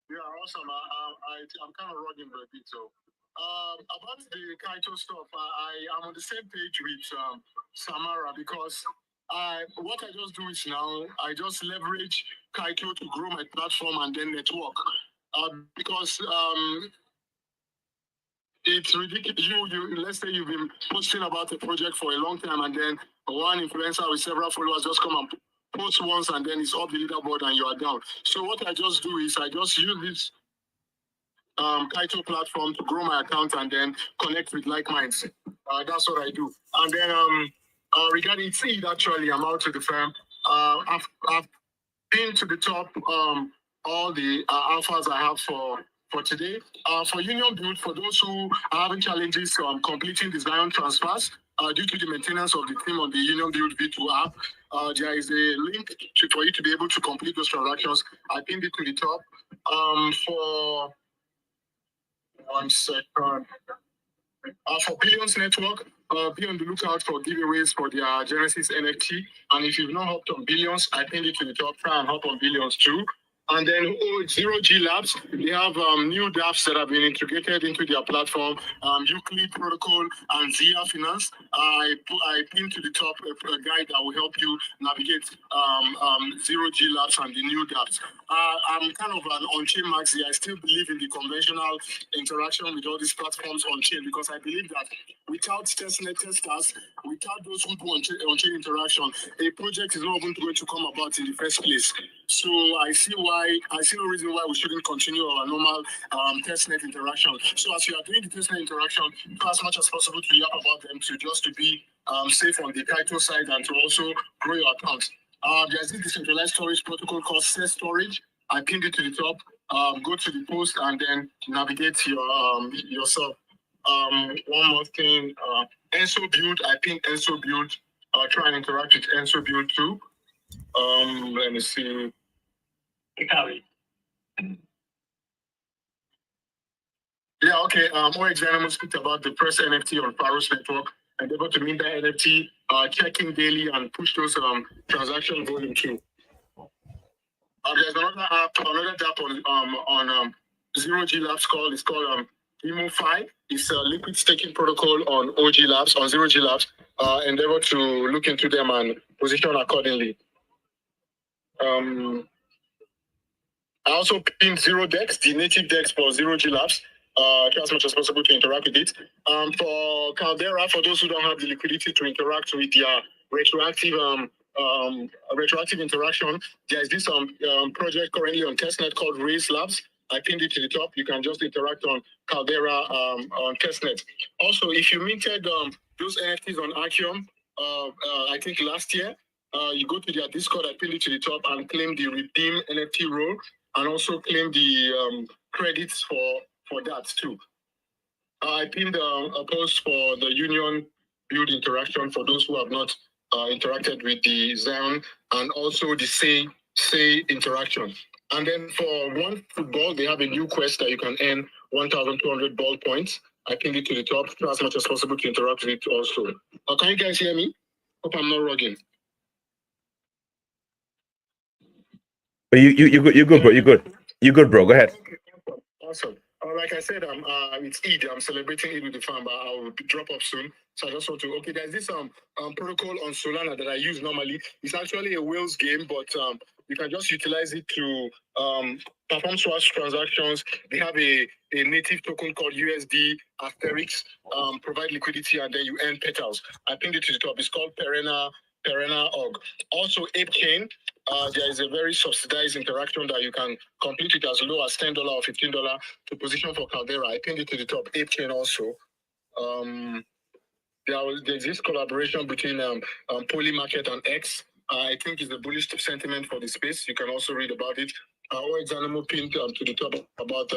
Yeah, awesome. I'm kind of rugging a bit. So, about the Kaito stuff, I'm on the same page with Samara because what I just do is now I just leverage Kaito to grow my platform and then network. Because it's ridiculous. Let's say you've been posting about a project for a long time, and then one influencer with several followers just come and post once, and then it's off the leaderboard and you are down. So what I just do is I just use this Kaito platform to grow my account and then connect with like minds. That's what I do. And then regarding seed, actually, I'm out to the firm. I've pinned to the top all the alphas I have for today. For Union Build, for those who are having challenges completing the Zion transfers due to the maintenance of the team on the Union Build V2 app, there is a link for you to be able to complete those transactions. I pinned it to the top. For 1 second. For Billions Network, be on the lookout for giveaways for their Genesis NFT. And if you've not hopped on Billions, I pinned it to the top. Try and hop on Billions too. And then Zero G Labs, they have new dApps that have been integrated into their platform, Euclid Protocol and Zia Finance. I pinned to the top a guide that will help you navigate Zero G Labs and the new dApps. I'm kind of an on-chain maxi. I still believe in the conventional interaction with all these platforms on-chain because I believe that without testnet testers, without those who do on-chain interaction, a project is not even going to come about in the first place. So I see no reason why we shouldn't continue our normal testnet interaction. So as you are doing the testnet interaction, try as much as possible to yap about them to be safe on the Kaito side and to also grow your account. There's this decentralized storage protocol called SES Storage. I pinned it to the top. Go to the post and then navigate yourself. One more thing, Enso Build. I pinned Enso Build. Try and interact with Enso Build too. Let me see. Yeah, okay. OX Dynamo speak about the press NFT on Paros Network and able to mint that NFT, checking daily and push those transaction volume too. There's another app on Zero G Labs called. It's called Emo5. It's a liquid staking protocol on OG Labs on Zero G Labs. Endeavor to look into them and position accordingly. I also pinned Zero Dex, the native Dex for Zero G Labs. Try as much as possible to interact with it. For Caldera, for those who don't have the liquidity to interact with their retroactive interaction, there is this project currently on testnet called Raise Labs. I pinned it to the top. You can just interact on Caldera on testnet. Also, if you minted those NFTs on Archeum, I think last year, you go to their Discord. I pinned it to the top and claim the redeem NFT role, and also claim the credits for that too. I pinned a post for the Union Build interaction for those who have not interacted with the Zion, and also the Say interaction. And then for One Football, they have a new quest that you can earn 1,200 ball points. I pinned it to the top. Try as much as possible to interact with it also. Can you guys hear me? Hope I'm not rugging. But you're good, bro. You're good, bro. Go ahead. Awesome. Like I said, it's Eid. I'm celebrating Eid with the fam, but I'll drop off soon. So I just want to. Okay, there's this protocol on Solana that I use normally. It's actually a Wales game, but you can just utilize it to perform swap transactions. They have a native token called USD Asterix. Provide liquidity and then you earn petals. I pinned it to the top. It's called Perena Org. Also, Ape Chain. There is a very subsidized interaction that you can complete it as low as $10 or $15 to position for Caldera. I pinned it to the top. Ape Chain also. There's this collaboration between Polymarket and X. I think it's the bullish sentiment for the space. You can also read about it. OX Dynamo pinned to the top about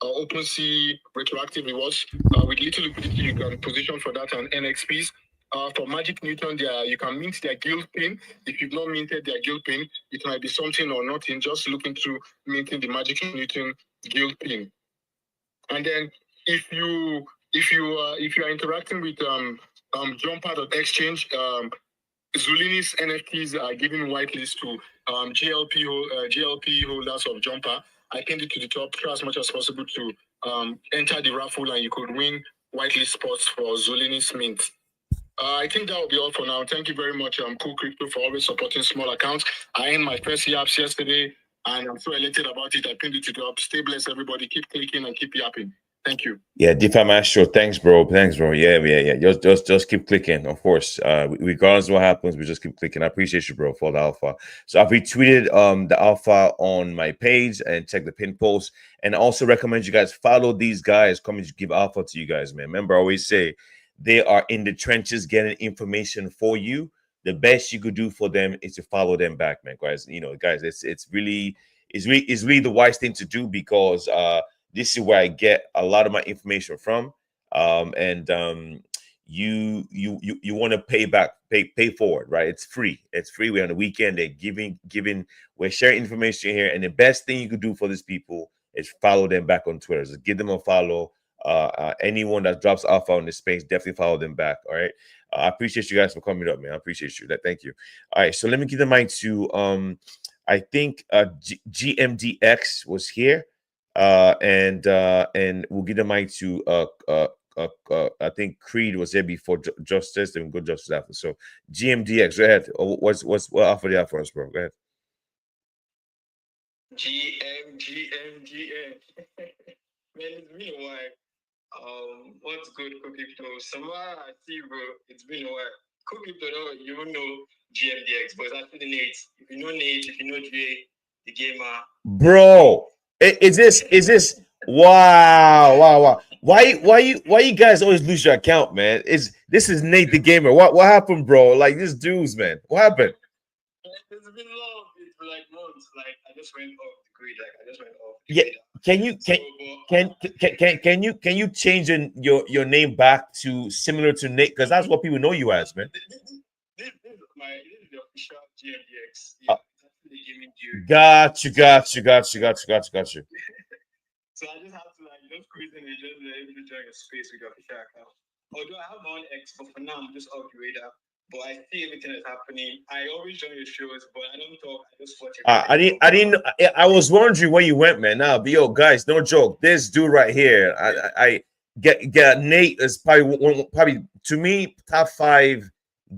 OpenSea retroactive rewards. With little liquidity, you can position for that and NXPs. For Magic Newton, you can mint their guild pin. If you've not minted their guild pin, it might be something or nothing. Just look into minting the Magic Newton guild pin. And then if you are interacting with Jumper.exchange, Zulini's NFTs are giving whitelist to GLP holders of Jumper. I pinned it to the top. Try as much as possible to enter the raffle, and you could win whitelist spots for Zulini's mint. I think that will be all for now. Thank you very much, Cool Crypto, for always supporting small accounts. I earned my first yaps yesterday, and I'm so elated about it. I pinned it to the top. Stay blessed, everybody. Keep clicking and keep yapping. Thank you. Yeah, DeFi Maestro. Thanks, bro. Thanks, bro. Yeah. Just keep clicking, of course. Regardless of what happens, we just keep clicking. I appreciate you, bro, for the alpha. So I've retweeted the alpha on my page and check the pin post. And I also recommend you guys follow these guys coming to give alpha to you guys, man. Remember, I always say they are in the trenches getting information for you. The best you could do for them is to follow them back, man. Guys, guys, it's really the wise thing to do because this is where I get a lot of my information from. And you want to pay forward, right? It's free. It's free. We're on the weekend. They're giving. We're sharing information here, and the best thing you could do for these people is follow them back on Twitter. So give them a follow. Anyone that drops alpha on this space, definitely follow them back. All right. I appreciate you guys for coming up, man. I appreciate you. Thank you. All right. So let me give the mic to I think GMDX was here. And we'll give the mic to I think Creed was there before Justice, then we'll go Justice after. So GMDX, go ahead. What offer they have for us, bro? Go ahead. GM. Man, it's been a while. What's good, Crypto? Samara, I see, bro. It's been a while. Crypto, you don't know GMDX, but it's actually Nate. If you know Nate, if you know Dre, the gamer. Bro, is this wow. Why you guys always lose your account, man? This is Nate the gamer. What happened, bro? Like this dudes, man. What happened? It's been long. It's been like months. Like I just went off the grid. Like I just went off. Yeah. Can you change your name back to similar to Nate? Because that's what people know you as, man. This is the official GMDX. Yeah, the gaming dude. Got you. So I just have to just squeeze in and just able to join a space with the official account. Although I have my own X, but for now I'm just off the radar. But I see everything that's happening. I always join your shows, but I don't talk. I just watch it. I was wondering where you went, man. Now, yo, guys, no joke. This dude right here, I get Nate is probably to me top 5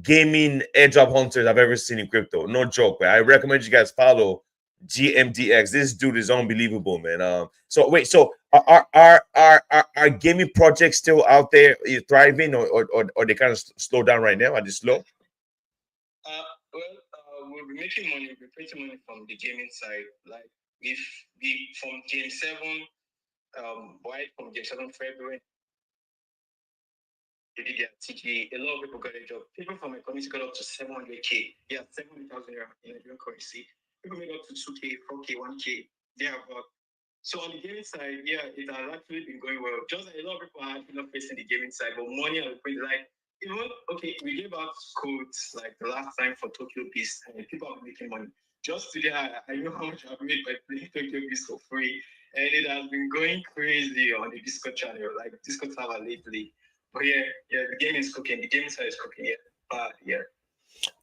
gaming airdrop hunters I've ever seen in crypto. No joke, man. I recommend you guys follow GMDX. This dude is unbelievable, man. So wait, so are gaming projects still out there thriving, or they kind of slow down right now? Are they slow? We'll be making money. We'll be creating money from the gaming side. Like if we from Game 7, right from Game 7 February, they did their TGA. A lot of people got a job. People from my community got up to 700K. Yeah, 700,000 in Nigerian currency. People made up to 2K, 4K, 1K. They have so on the gaming side, yeah, it has actually been going well. Just a lot of people are actually not facing the gaming side, but money has been like, even, okay, we gave out codes like the last time for Tokyo Beast, and people are making money. Just today, I know how much I've made by playing Tokyo Beast for free, and it has been going crazy on the Discord channel, like Discord server lately. But yeah, the game is cooking. The gaming side is cooking, yeah.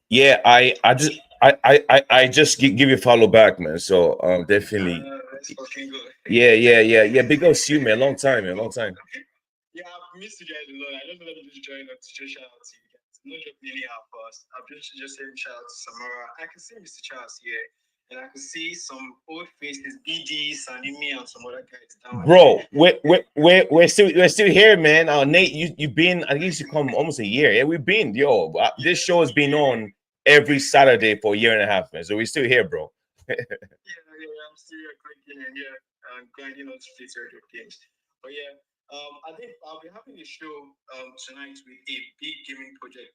Yeah, I just give you a follow back, man. So definitely. That's fucking good. Yeah. Big up you, man. Long time. Yeah, I've missed you guys a lot. I just wanted to just join up to just shout out to you guys. Not just really out first. I've just saying shout out to Samara. I can see Mr. Charles here, and I can see some old faces, BD, Sanimi, and some other guys down. Bro, we're still here, man. Nate, you've been, I guess you come almost a year. Yeah, we've been, this show has been on every Saturday for a year and a half, man. So we're still here, bro. Yeah, I'm still here clicking and I'm grinding on street radio games. But yeah, I think I'll be having a show tonight with a big gaming project.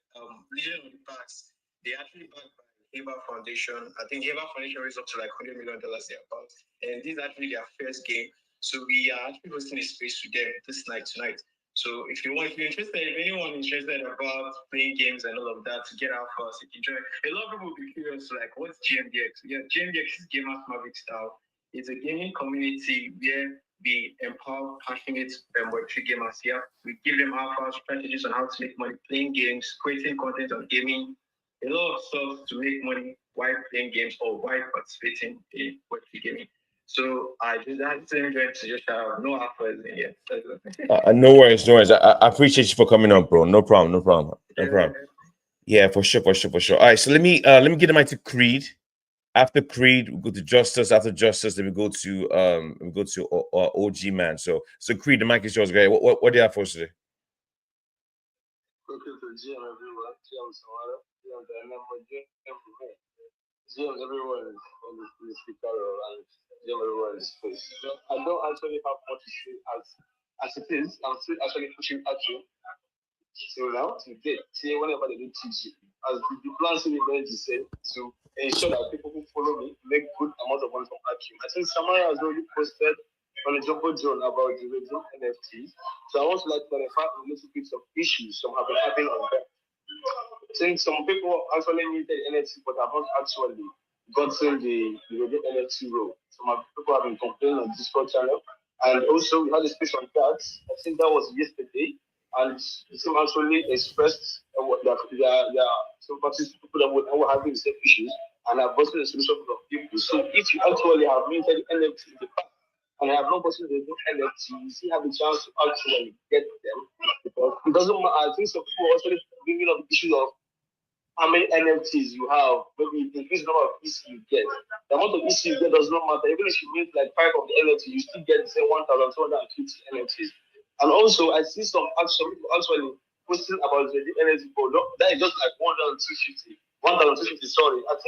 Legion of the Past. They actually backed by Heba Foundation. I think Heba Foundation raised up to like $100 million thereabouts. And this is actually their first game. So we are actually hosting a space with them this night tonight. So if you're interested, if anyone is interested about playing games and all of that, to get out first, you can join. A lot of people will be curious, like, what's GMDX? Yeah, GMDX is Gamers Maverick Style. It's a gaming community where we empower passionate Web3 gamers. Yeah, we give them alpha strategies on how to make money playing games, creating content on gaming, a lot of stuff to make money while playing games or while participating in Web3 gaming. So I just enjoyed to just no offers in here. No worries. I appreciate you for coming on, bro. No problem. Yeah, for sure. All right, so let me get the mic to Creed. After Creed, we go to Justice. After Justice, then we go to OG Man. So Creed, the mic is yours, guys. What do you have for us today? Okay, so GM everyone, GM Samara, GM Dynamo, GM everyone is on the speaker and GM everyone is space. I don't actually have much to say as it is. I'm still actually pushing at you. So now to get see whenever they do teach you, as the plan still remains the same to ensure that people who follow me make good amount of money from Akim. I think Samara has already posted on the Jumbo John about the radio NFTs. So I want to like clarify a little bit of issues some have been having on them. Since some people actually needed NFT but have not actually gotten the radio NFT role. Some people have been complaining on Discord channel. And also we had a space on that. I think that was yesterday. And some actually expressed their sympathies to people that were having the same issues and have gotten a solution for people. So if you actually have minted NFT in the past and I have not gotten the NFT, you still have a chance to actually get them. Because it doesn't matter. I think some people are actually bringing up the issue of how many NFTs you have, maybe the increase number of EC you get. The amount of EC you get does not matter. Even if you mint like 5 of the NFT, you still get say 1,250 NFTs. And also, I see some actually posting about the NFT board. That is just like 1,250. 1,250. Sorry, I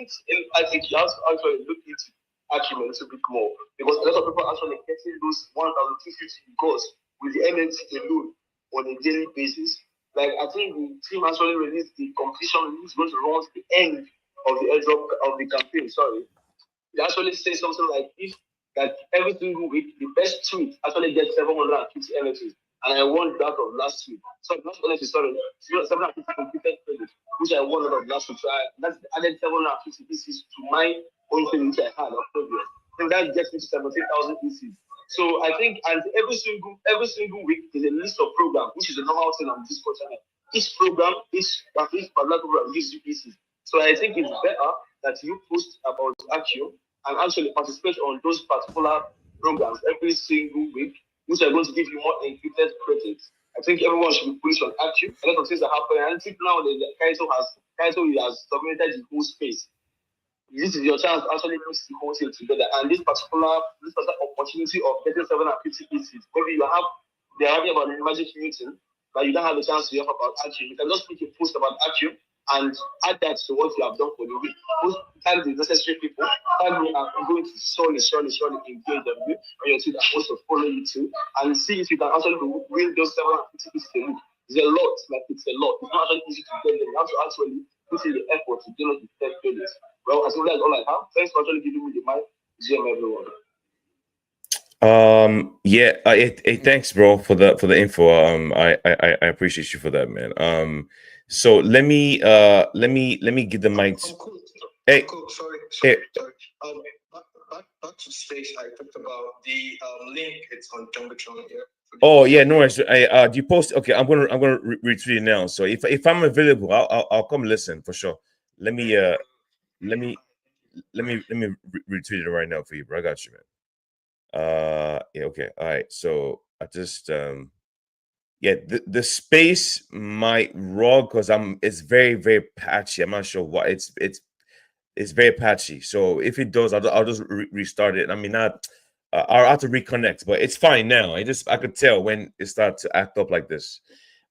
think you have to actually look into Acumen a bit more because a lot of people are actually getting those 1,250 because with the NFT alone on a daily basis. Like I think the team actually released the competition is going to run to the end of the airdrop of the campaign. Sorry, they actually say something like if that every single week the best tweet actually gets 750 NFTs, and I won that of last week. So not NFT, sorry, 750 completed credits, which I won out of last week. So that's added 750 pieces to my own thing which I had of previous. So that gets me to 17,000 pieces. So I think and every single week is a list of programs, which is a normal thing on Discord channel. Each program, each particular program gives you pieces. So I think it's better that you post about Accio and actually participate on those particular programs every single week, which are going to give you more encrypted credits. I think everyone should be bullish on Accio. A lot of things are happening. And I think now the Kaito has dominated the whole space. This is your chance to actually mix the whole thing together. And this particular opportunity of getting 750 pieces, maybe they're having about the magic meeting, but you don't have a chance to hear about Accio. You can just make a post about Accio and add that to what you have done for the week. Tag the necessary people. Tag me, I'm going to surely engage them on your tweet and also follow you too, and see if you can actually win those 750 pieces a week. It's a lot, it's a lot. It's not actually easy to get them. You have to actually put in the effort to get the 10 credits. Well, I think that's all I have. Thanks for actually giving me the mic. GM everyone. Thanks, bro, for the info. I appreciate you for that, man. So let me give the mic. Hey, sorry. Back to space. I talked about the link. It's on Jumbotron here. Oh yeah, no worries. Do you post? Okay, I'm gonna retweet it now. So if I'm available, I'll come listen for sure. Let me retweet it right now for you, bro. I got you, man. Yeah, okay, all right. So I just the space might roll because it's very, very patchy. I'm not sure why it's very patchy. So if it does, I'll just restart it. I mean, I'll have to reconnect, but it's fine now. I could tell when it starts to act up like this.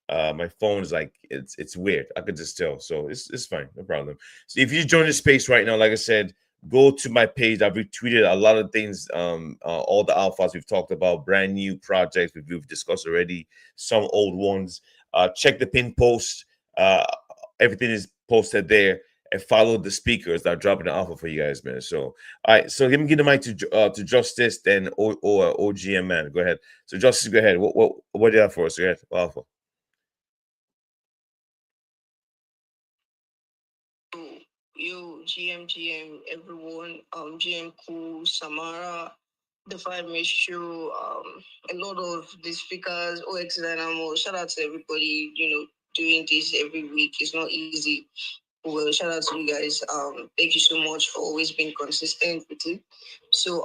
My phone is like it's weird. I could just tell. So it's fine, no problem. So if you join the space right now, like I said, go to my page. I've retweeted a lot of things. All the alphas we've talked about, brand new projects we've discussed already, some old ones. Check the pin post. Everything is posted there. And follow the speakers that are dropping the alpha for you guys, man. So, all right. So let me give the mic to Justice, then OGM, man. Go ahead. So Justice, go ahead. What do you have for us? Go ahead. Alpha. You, GM, everyone, GM Cool, Samara, the 5 Miss Show, a lot of the speakers, OX Dynamo. Shout out to everybody, doing this every week. It's not easy. Well, shout out to you guys. Thank you so much for always being consistent with it. So,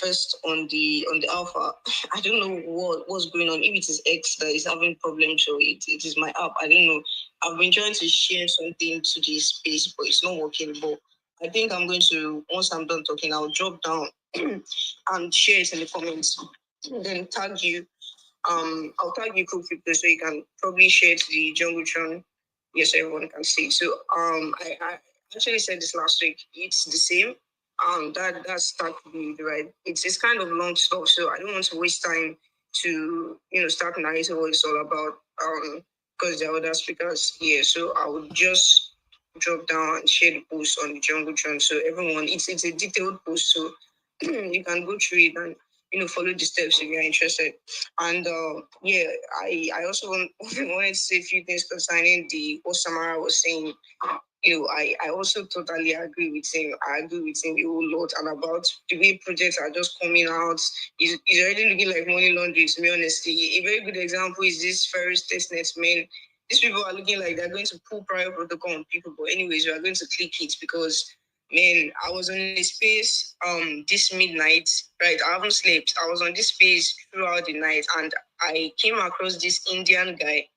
first on the alpha, I don't know what's going on. If it is X that is having problems, so it is my app. I don't know. I've been trying to share something to this space, but it's not working. But I think I'm going to, once I'm done talking, I'll drop down and share it in the comments. Then tag you. I'll tag you Cool Crypto so you can probably share to the Jumbotron. Yes, everyone can see. So I actually said this last week. It's the same. That's start with right. It's kind of long stuff, so I don't want to waste time to start narrating what it's all about. Because there are other speakers here, so I would just drop down and share the post on the Jumbotron so everyone. It's a detailed post, so you can go through it and follow the steps if you're interested. And yeah, I also wanted to say a few things concerning what Samara was saying. I also totally agree with him. I agree with him a whole lot, and about the way projects are just coming out. It's already looking like money laundering, to be honest. A very good example is this Ferris testnet, man. These people are looking like they're going to pull prior protocol on people. But anyways, we are going to click it because, man, I was on a space this midnight, right? I haven't slept. I was on this space throughout the night, and I came across this Indian guy.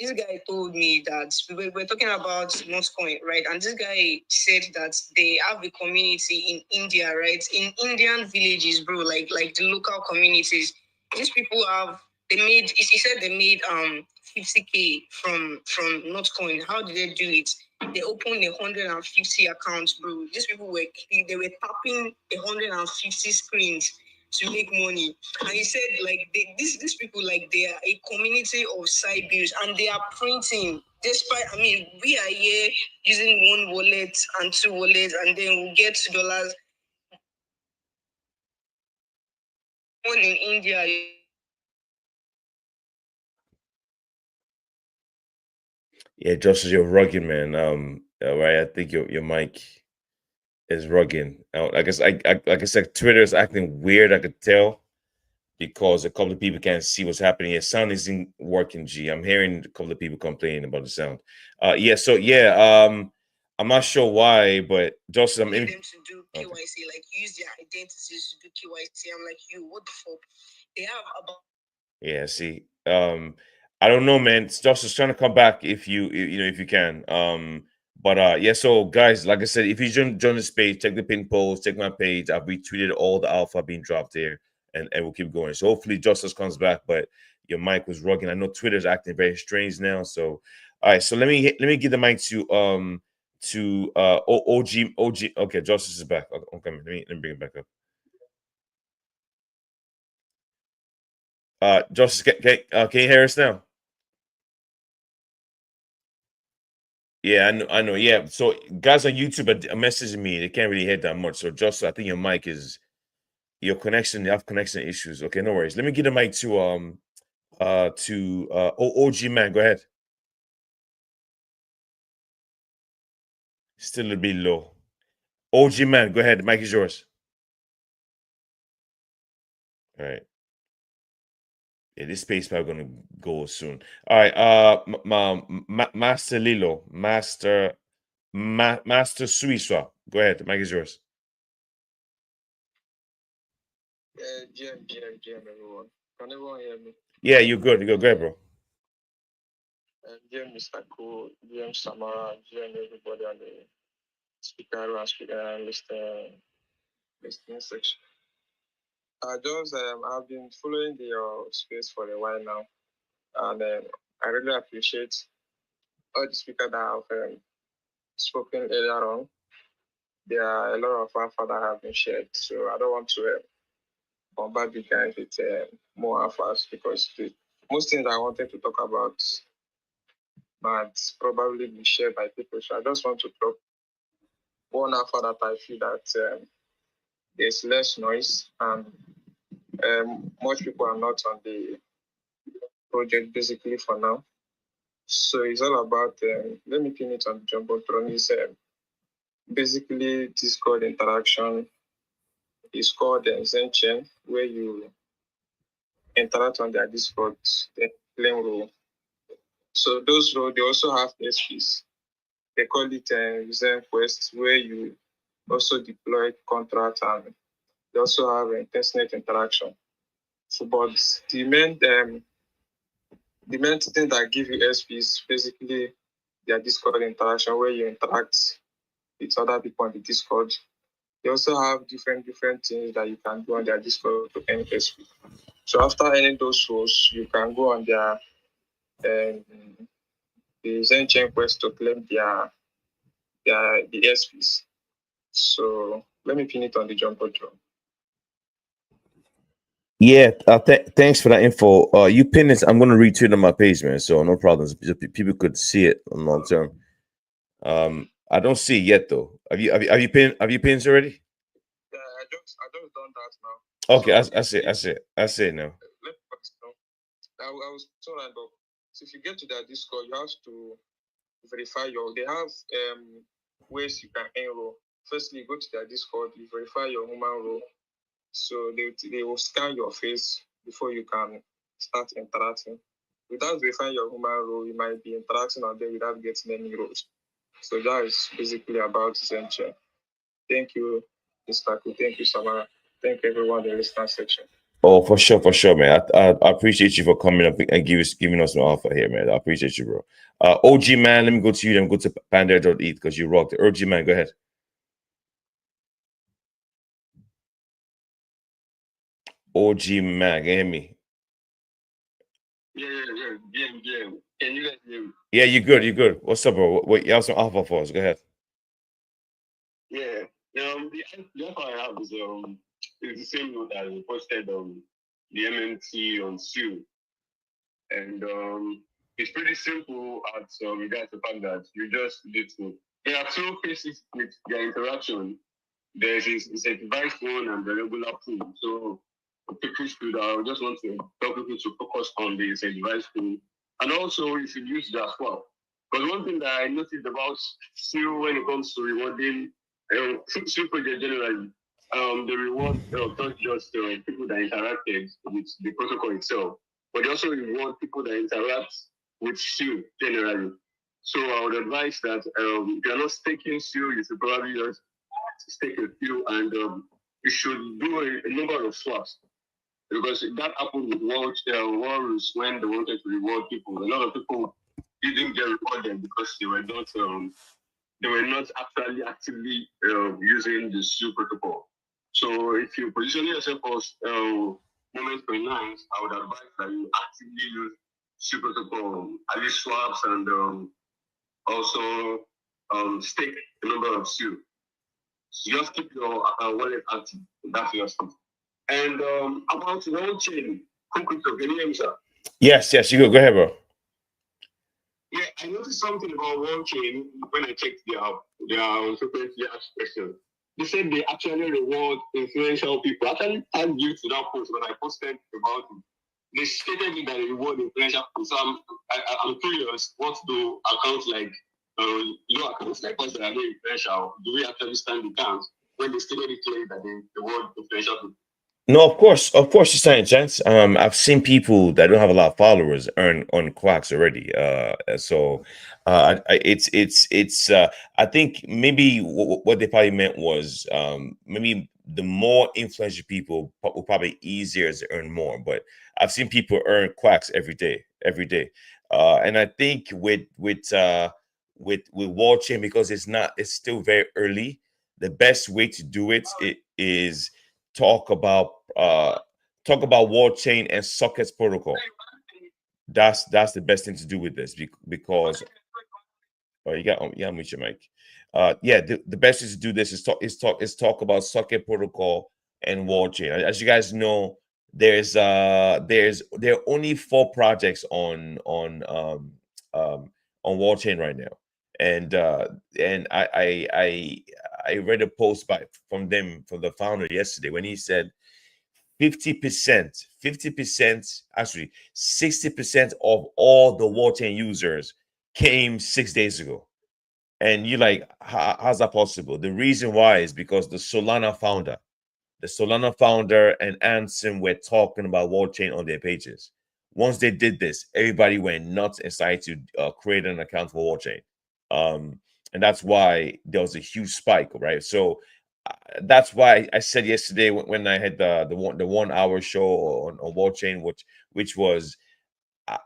This guy told me that we were talking about Notcoin, right? And this guy said that they have a community in India, right? In Indian villages, bro, like the local communities. These people he said they made 50K from Notcoin. How did they do it? They opened 150 accounts, bro. These people they were tapping 150 screens to make money. And he said, like, these people, like, they are a community of side bills and they are printing. Despite, I mean, we are here using one wallet and two wallets, and then we'll get $2. One in India. Yeah, Justice, you're rugged, man. Right. I think your mic is rugged. Like I said, Twitter is acting weird. I could tell because a couple of people can't see what's happening. Yeah, sound isn't working. G, I'm hearing a couple of people complaining about the sound. Yeah. So yeah. I'm not sure why, but Justice, I'm in. Them to do KYC, like use their identities to do KYC. I'm like, you, what the fuck? They have about. Yeah, see. I don't know, man. It's just trying to come back if if you can. But yeah, so guys, like I said, if you join this page, check the pin post, check my page. I've retweeted all the alpha being dropped there, and we'll keep going. So hopefully Justice comes back, but your mic was rugging. I know Twitter's acting very strange now. So all right, so let me give the mic to OG. Okay, Justice is back. Okay, let me bring it back up. Justice, can you hear us now? Yeah, I know. Yeah, so guys on YouTube are messaging me. They can't really hear that much. So just I think your mic is your connection. You have connection issues. Okay, no worries. Let me give the mic to OG man. Go ahead. Still a bit low. OG man, go ahead. The mic is yours. All right. Yeah, this space probably gonna go soon. All right. Master Lilo, Master Suiswa. Go ahead. The mic is yours. GM, everyone. Can everyone hear me? Yeah, you're good. You're good. Go ahead, bro. GM Mr. Cool, GM Samara, GM everybody on the speaker and listening section. I've been following your space for a while now, and I really appreciate all the speakers that have spoken earlier on. There are a lot of alpha that have been shared, so I don't want to bombard the guys with more alphas because most things I wanted to talk about might probably be shared by people. So I just want to drop one alpha that I feel that there's less noise and much people are not on the project basically for now. So it's all about, let me pin it on Jumbotron. It's basically Discord interaction. It's called Zenchen, where you interact on their Discord, then claim role. So those roles, they also have SPs. They call it Zen Quest, where you also deploy contract and they also have a testnet interaction. So, but the main thing that give you SP is basically their Discord interaction, where you interact with other people on the Discord. They also have different things that you can do on their Discord to earn XP. So after earning those roles, you can go on their the Zen chain quest to claim the SPs. So let me pin it on the jumper drum. Yeah, thanks for that info. You pin this. I'm gonna retweet on my page, man. So no problems. People could see it on long term. I don't see it yet though. Have you pinned already? Yeah, I just done that now. Okay, So I see it now. I was told that, but so if you get to their Discord, you have to verify your. They have ways you can enroll. Firstly, you go to their Discord, you verify your human role. So they will scan your face before you can start interacting. Without verifying your human role, you might be interacting on them without getting any roles. So that is basically about Zenchen. Thank you, Mr. Ku. Thank you, Samara. Thank everyone in the listener section. Oh, for sure, man. I appreciate you for coming up and giving us an offer here, man. I appreciate you, bro. OG man, let me go to you. Let me go to Panda.eat because you rocked it. OG man, go ahead. OG man, can you hear me? Yeah. Can you guys hear me? Yeah, you're good. What's up, bro? Wait, you have some alpha for us. Go ahead. Yeah. The offer I have is the same note that we posted the MMT on SU. And it's pretty simple at regards to the fact that you just need to. There are two phases with their interaction. There's a device one and the regular pool. So people should just want to tell people to focus on the device pool. And also you should use that as well. Because one thing that I noticed about SEO when it comes to rewarding SEO project generally, the reward not just people that interacted with the protocol itself, but they also reward people that interact with SEO generally. So I would advise that if you're not staking SEO, you should probably just stake a few and you should do a number of swaps. Because that happened with Walrus when they wanted to reward people. A lot of people didn't get rewarded because they were not actually actively using the SEO protocol. So if you position yourself as moment finance, I would advise that you actively use SEO protocol, at least swaps, and also stake a number of SEO. So just keep your wallet active. That's your stuff. And about one chain, crypto, can you hear me, sir? Yes, you go. Go ahead, bro. Yeah, I noticed something about one chain when I checked their frequently asked questions. They said they actually reward influential people. I actually tagged you to that post when I posted about it. They stated that they reward influential people. So I'm curious, what do accounts like your accounts like us that are not influential, do we actually stand the chance when they stated it clearly that they reward influential people? No, of course, you stand a chance. I've seen people that don't have a lot of followers earn on Quacks already. It's. I think maybe what they probably meant was maybe the more influential people will probably easier to earn more. But I've seen people earn Quacks every day. And I think with Wall Chain, because it's still very early. The best way to do it is talk about Wall Chain and sockets protocol. That's the best thing to do with this because you got mute your mic. The best thing to do this is talk about socket protocol and Wall Chain. As you guys know, there are only 4 projects on Wall Chain right now, and I read a post from the founder yesterday when he said 50%, actually 60% of all the Wall Chain users came 6 days ago. And you're like, how's that possible? The reason why is because the Solana founder and Anson were talking about Wall Chain on their pages. Once they did this, everybody went nuts and started to create an account for Wall Chain. And that's why there was a huge spike, right? So that's why I said yesterday when I had the 1 hour show on Wall Chain, which was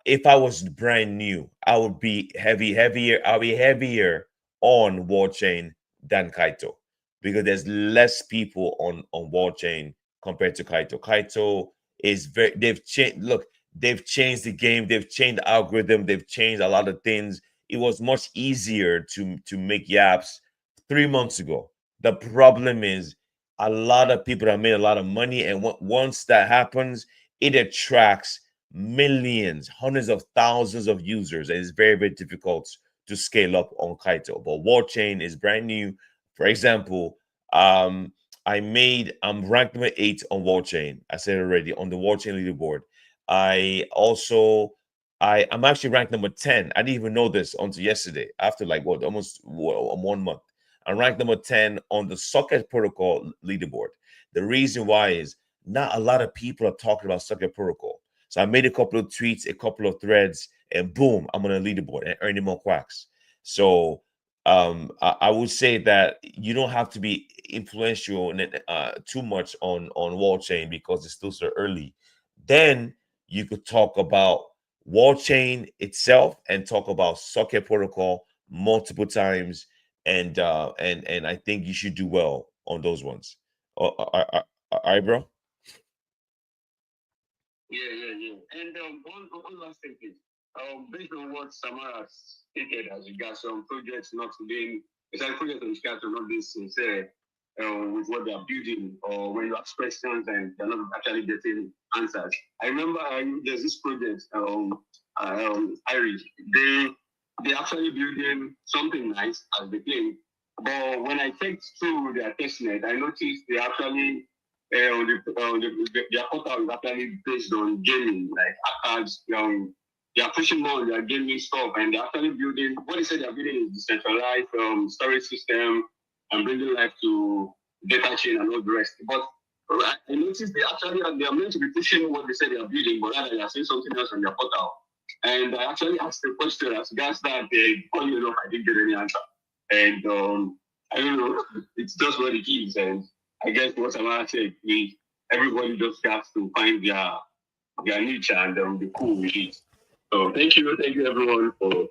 if I was brand new, I would be heavier. I'll be heavier on Wall Chain than Kaito because there's less people on wall chain compared to Kaito. Kaito is very they've changed. Look, they've changed the game. They've changed the algorithm. They've changed a lot of things. It was much easier to make yaps 3 months ago. The problem is a lot of people have made a lot of money, and once that happens, it attracts millions, hundreds of thousands of users, and it's very, very difficult to scale up on Kaito. But Wall Chain is brand new. For example, I'm ranked number 8 on Wall Chain. I said already on the Wall Chain leaderboard. I also I'm actually ranked number 10. I didn't even know this until yesterday, after like what almost 1 month. I'm ranked number 10 on the Socket Protocol leaderboard. The reason why is not a lot of people are talking about Socket Protocol. So I made a couple of tweets, a couple of threads, and boom, I'm on a leaderboard and earning more quacks. So I would say that you don't have to be influential too much on wall chain because it's still so early. Then you could talk about wall chain itself and talk about Socket Protocol multiple times, and I think you should do well on those ones. All right, bro. Yeah. And one last thing, please. Based on what Samara stated as regards some projects not being, especially projects on Chicago not being sincere with what they are building, or when you ask questions and they're not actually getting answers. I remember there's this project, Iris. They actually building something nice as they claim, but when I checked through their testnet, I noticed they actually their portal is actually based on gaming, like arcades. They are pushing more on their gaming stuff, and they're actually building what they said they're building is decentralized storage system and bringing life to data chain and all the rest. But I noticed they are meant to be pushing what they said they are building, but rather they are saying something else on their portal. And I actually asked the question as regards that. Funny enough, I didn't get any answer. And I don't know. It's just what it is. And I guess what Samara said, everybody just has to find their niche and be cool with it. So thank you everyone for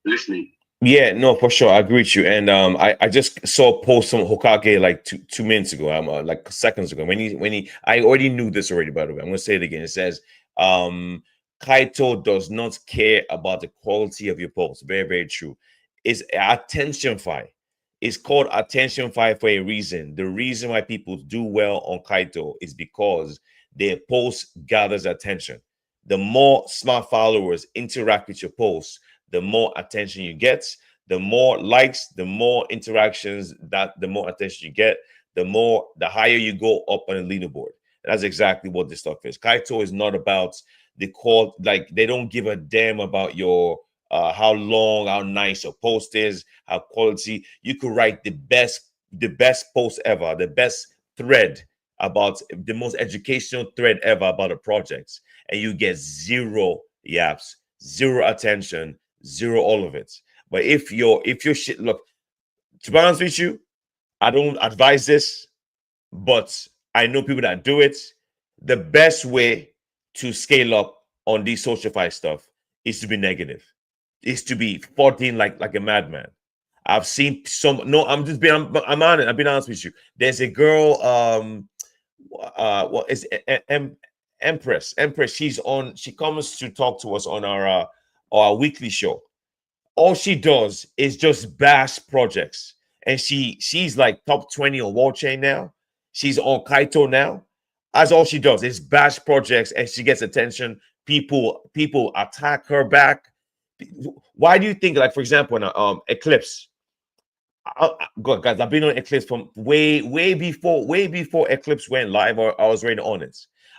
listening. Yeah, no, for sure. I agree with you. And I just saw a post from Hokage like 2 minutes ago. Like seconds ago. When he I already knew this already, by the way. I'm gonna say it again. It says Kaito does not care about the quality of your post. Very, very true. It's attention file. It's called attention file for a reason. The reason why people do well on Kaito is because their post gathers attention. The more smart followers interact with your posts, the more attention you get, the more likes, the more interactions, that the more attention you get, the higher you go up on a leaderboard. That's exactly what this stuff is. Kaito is not about the call, like they don't give a damn about your how long, how nice your post is, how quality. You could write the best post ever, the best thread about the most educational thread ever about a project, and you get zero yaps, zero attention, zero all of it. But if your shit, look, to be honest with you, I don't advise this, but I know people that do it. The best way to scale up on these socialify stuff is to be negative, is to be 14 like a madman. I've seen some. No, I'm on it. I've been honest with you. There's a girl. What is Empress? She's on. She comes to talk to us on our weekly show. All she does is just bash projects, and she's like top 20 on Wall Chain now. She's on Kaito now. That's all she does is bash projects, and she gets attention. People attack her back. Why do you think, like for example, in Eclipse? God, guys, I've been on Eclipse from way before Eclipse went live, or I was already on it.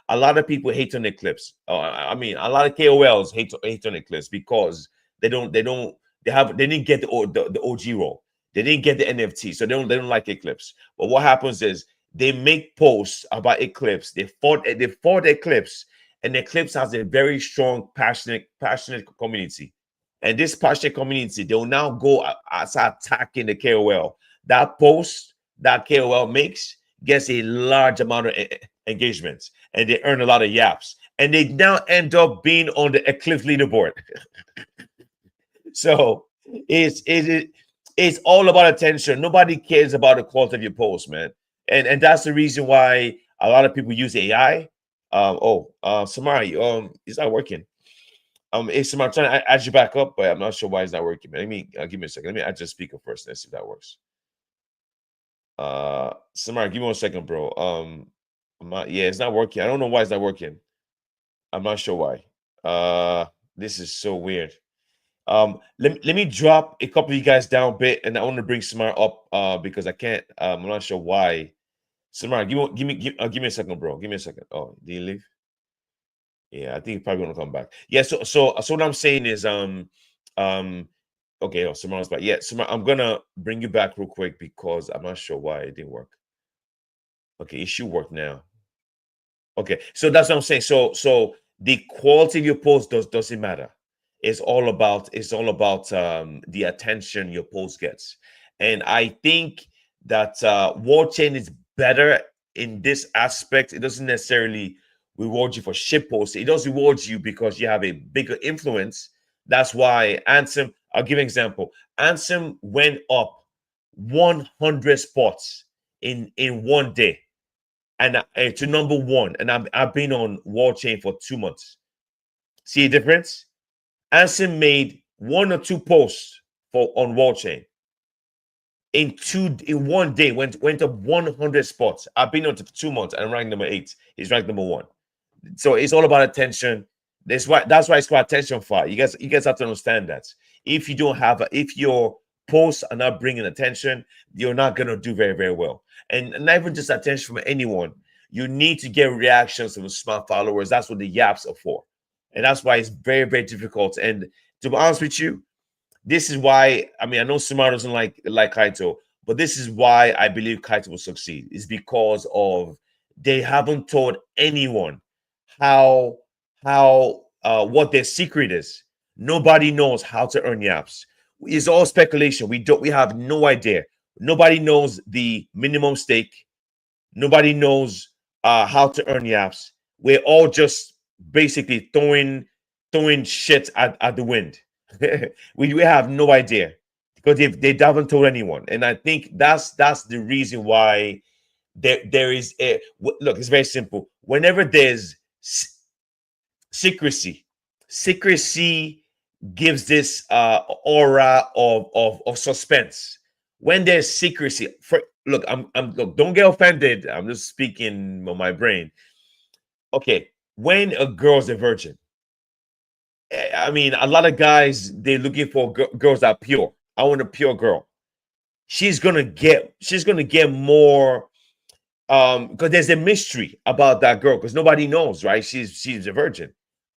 A lot of people hate on Eclipse. I mean, a lot of KOLs hate on Eclipse because they didn't get the OG role. They didn't get the NFT, so they don't like Eclipse. But what happens is they make posts about Eclipse. They fought Eclipse, and Eclipse has a very strong, passionate community. And this passionate community, they will now go as attacking the KOL. That post that KOL makes gets a large amount of engagements, and they earn a lot of yaps. And they now end up being on the Eclipse leaderboard. So it's It's all about attention. Nobody cares about the quality of your post, man. And that's the reason why a lot of people use AI. Samari, it's not working. It's Samari, I'm trying to add you back up, but I'm not sure why it's not working. Man. Let me give me a second. Let me add your speaker first. Let's see if that works. Samari, give me 1 second, bro. Yeah, it's not working. I don't know why it's not working. I'm not sure why. This is so weird. Let me drop a couple of you guys down a bit, and I want to bring Samar up because I can't. I'm not sure why. Samar, give me a second, bro. Give me a second. Oh, did you leave? Yeah, I think he's probably gonna come back. Yeah, so what I'm saying is um okay, oh, Samar's back. Yeah, Samar, I'm gonna bring you back real quick because I'm not sure why it didn't work. Okay, it should work now. Okay, so that's what I'm saying. So the quality of your post doesn't matter. It's all about the attention your post gets, and I think that Wall Chain is better in this aspect. It doesn't necessarily reward you for shit posts. It does reward you because you have a bigger influence. That's why Ansem. I'll give an example. Ansem went up 100 spots in 1 day and to number one. And I've been on Wall Chain for 2 months. See a difference? Anson made 1 or 2 posts on Wall Chain in 1 day. Went up 100 spots. I've been on for 2 months and ranked number 8. He's ranked number 1. So it's all about attention. That's why it's called attention fire. You guys have to understand that. If your posts are not bringing attention, you're not gonna do very, very well. And not even just attention from anyone. You need to get reactions from smart followers. That's what the yaps are for. And that's why it's very, very difficult. And to be honest with you, this is why I know Sumar doesn't like Kaito, but this is why I believe Kaito will succeed. Is because of they haven't told anyone how what their secret is. Nobody knows how to earn yaps. It's all speculation. We have no idea. Nobody knows the minimum stake. Nobody knows how to earn yaps. We're all just basically throwing shit at the wind. we have no idea because they haven't told anyone, and I think that's the reason why there is a look. It's very simple. Whenever there's secrecy, secrecy gives this aura of suspense. When there's secrecy, look, look, don't get offended. I'm just speaking on my brain. Okay, when a girl's a virgin, a lot of guys they're looking for girls that are pure. I want a pure girl. She's gonna get more because there's a mystery about that girl because nobody knows, right? She's a virgin.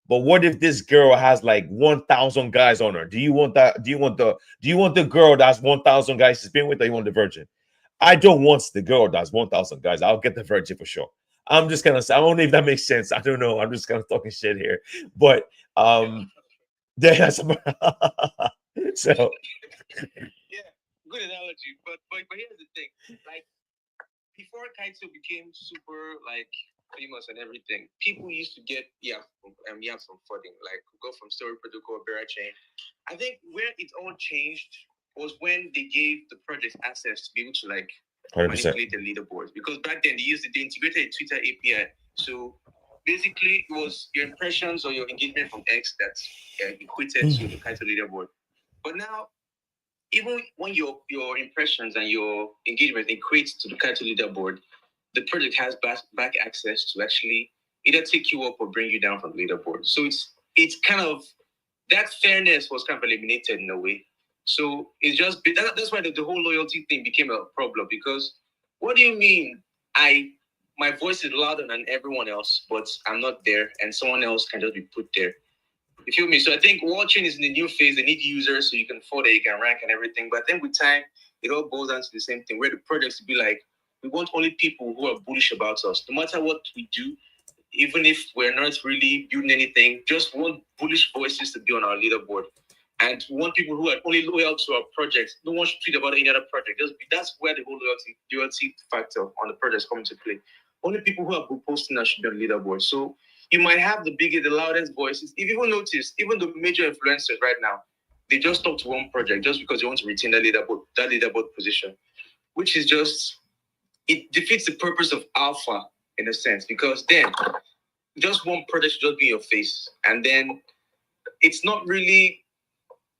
But what if this girl has like 1,000 guys on her? Do you want that? Do you want the girl that's 1,000 guys she's been with, or you want the virgin? I don't want the girl that's 1,000 guys. I'll get the virgin for sure. I'm just gonna say, I don't know if that makes sense. I don't know. I'm just kind of talking shit here. But that's so Yeah, good analogy. But here's the thing. Like before Kaito became super like famous and everything, people used to get from funding, like go from story protocol, Bera chain. I think where it all changed was when they gave the project access to be able to like 100%. manipulate the leaderboards. Because back then they integrated a Twitter API. So basically it was your impressions or your engagement from X that equated to the Kaito leaderboard. But now even when your impressions and your engagement equates to the Kaito leaderboard, the project has back access to actually either take you up or bring you down from the leaderboard. So it's kind of that fairness was kind of eliminated in a way. So it's just that's why the whole loyalty thing became a problem because what do you mean my voice is louder than everyone else, but I'm not there and someone else can just be put there? You feel me? So I think watching is in the new phase. They need users so you can afford it, you can rank and everything. But then with time, it all boils down to the same thing where the projects will be like, we want only people who are bullish about us. No matter what we do, even if we're not really building anything, just want bullish voices to be on our leaderboard. And we want people who are only loyal to our projects. No one should tweet about any other project. That's where the whole loyalty factor on the projects come into play. Only people who are good posting that should be on the leaderboard. So you might have the loudest voices. If you even notice, even the major influencers right now, they just stuck to one project just because they want to retain that leaderboard position, which is just, it defeats the purpose of Alpha in a sense, because then just one project should just be in your face, and then it's not really.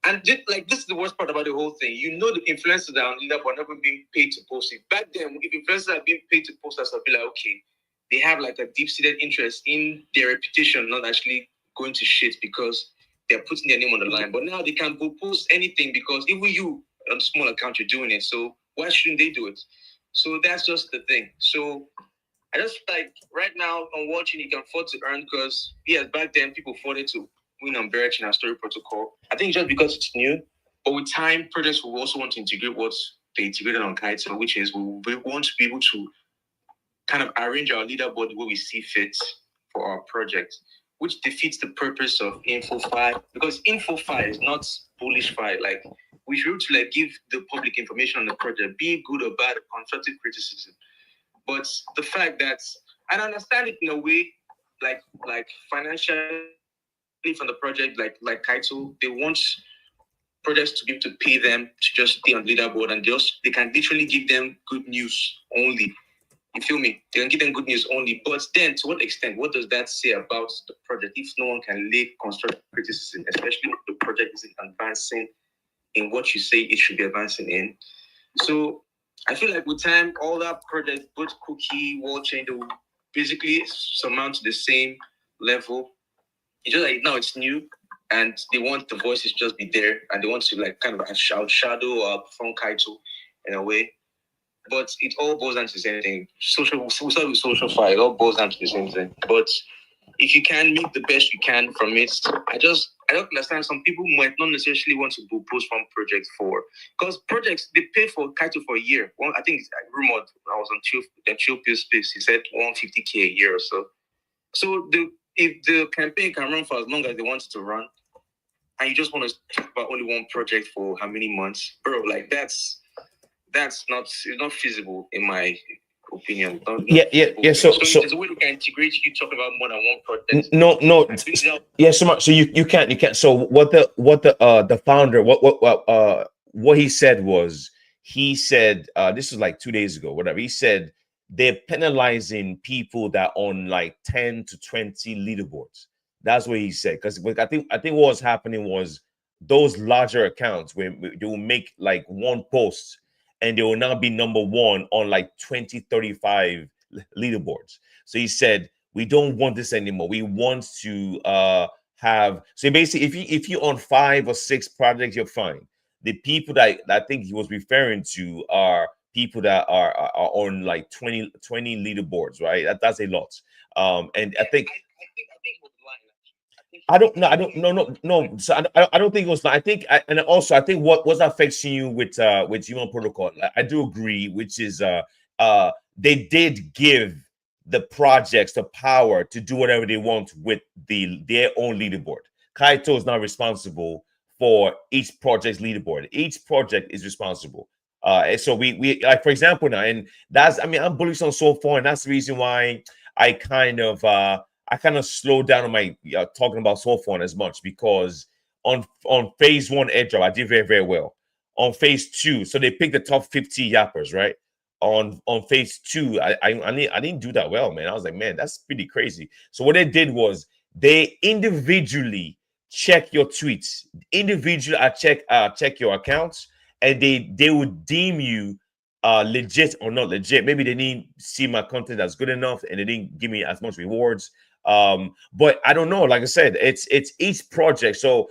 And just, like, this is the worst part about the whole thing. You know, the influencers that are on leaderboard are not being paid to post it. Back then, if influencers are being paid to post us, I'll be like, okay, they have like a deep-seated interest in their reputation, not actually going to shit because they're putting their name on the line. But now they can go post anything because even you on a small account, you're doing it. So why shouldn't they do it? So that's just the thing. So I just like right now on watching, you can afford to earn because yes, back then people afforded to win on Berich and our story protocol. I think just because it's new, but with time, projects will also want to integrate what they integrated on Kaito, which is we want to be able to kind of arrange our leaderboard the way we see fit for our project, which defeats the purpose of InfoFi, because InfoFi is not bullish fi. Like, we should to like give the public information on the project, be it good or bad, constructive criticism. But the fact that, and I understand it in a way, like financially from the project, like Kaito, they want projects to be able to pay them to just stay on leaderboard, and they can literally give them good news only. You feel me? They can give them good news only. But then, to what extent? What does that say about the project if no one can lay constructive criticism, especially if the project isn't advancing in what you say it should be advancing in? So I feel like with time, all that projects, both Cookie, Wall Chain, they will basically surmount to the same level. It's just like now it's new, and they want the voices to just be there, and they want to like kind of outshadow or perform Kaito in a way. But it all boils down to the same thing. We start with social file. It all boils down to the same thing. But if you can make the best you can from it, I don't understand. Some people might not necessarily want to post from projects for, because projects, they pay for Kaito for a year. Well, I think it's rumored. I was on Chill Pill Space. He said 150K a year or so. So if the campaign can run for as long as they want it to run, and you just want to talk about only one project for how many months, bro? Like that's not, it's not feasible in my opinion. Yeah. So there's a way we can integrate you talking about more than one project. No. Yeah. So you can't. So what the founder what he said was, he said this was like 2 days ago, whatever. He said they're penalizing people that own like 10 to 20 leaderboards. That's what he said. Because I think what was happening was those larger accounts where they will make like one post and they will now be number one on like 20, 35 leaderboards. So he said, we don't want this anymore. We want to have, so basically if you own 5 or 6 projects, you're fine. The people that I think he was referring to are people that are on like 20 leaderboards, right? That's a lot. And I think I don't know. No. So I don't think it was. I think, and also I think what's affecting you with human protocol. I do agree, which is they did give the projects the power to do whatever they want with their own leaderboard. Kaito is not responsible for each project's leaderboard. Each project is responsible. And so we like, for example, now, and that's, I mean, I'm bullish on so far, and that's the reason why I kind of slowed down on my talking about Soulphone as much, because on phase 1 airdrop, I did very, very well. On phase 2, so they picked the top 50 yappers, right? On phase 2, I didn't do that well, man. I was like, man, that's pretty crazy. So what they did was they individually check your tweets, individually check your accounts, and they would deem you legit or not legit. Maybe they didn't see my content as good enough and they didn't give me as much rewards. But I don't know. Like I said, it's each project. So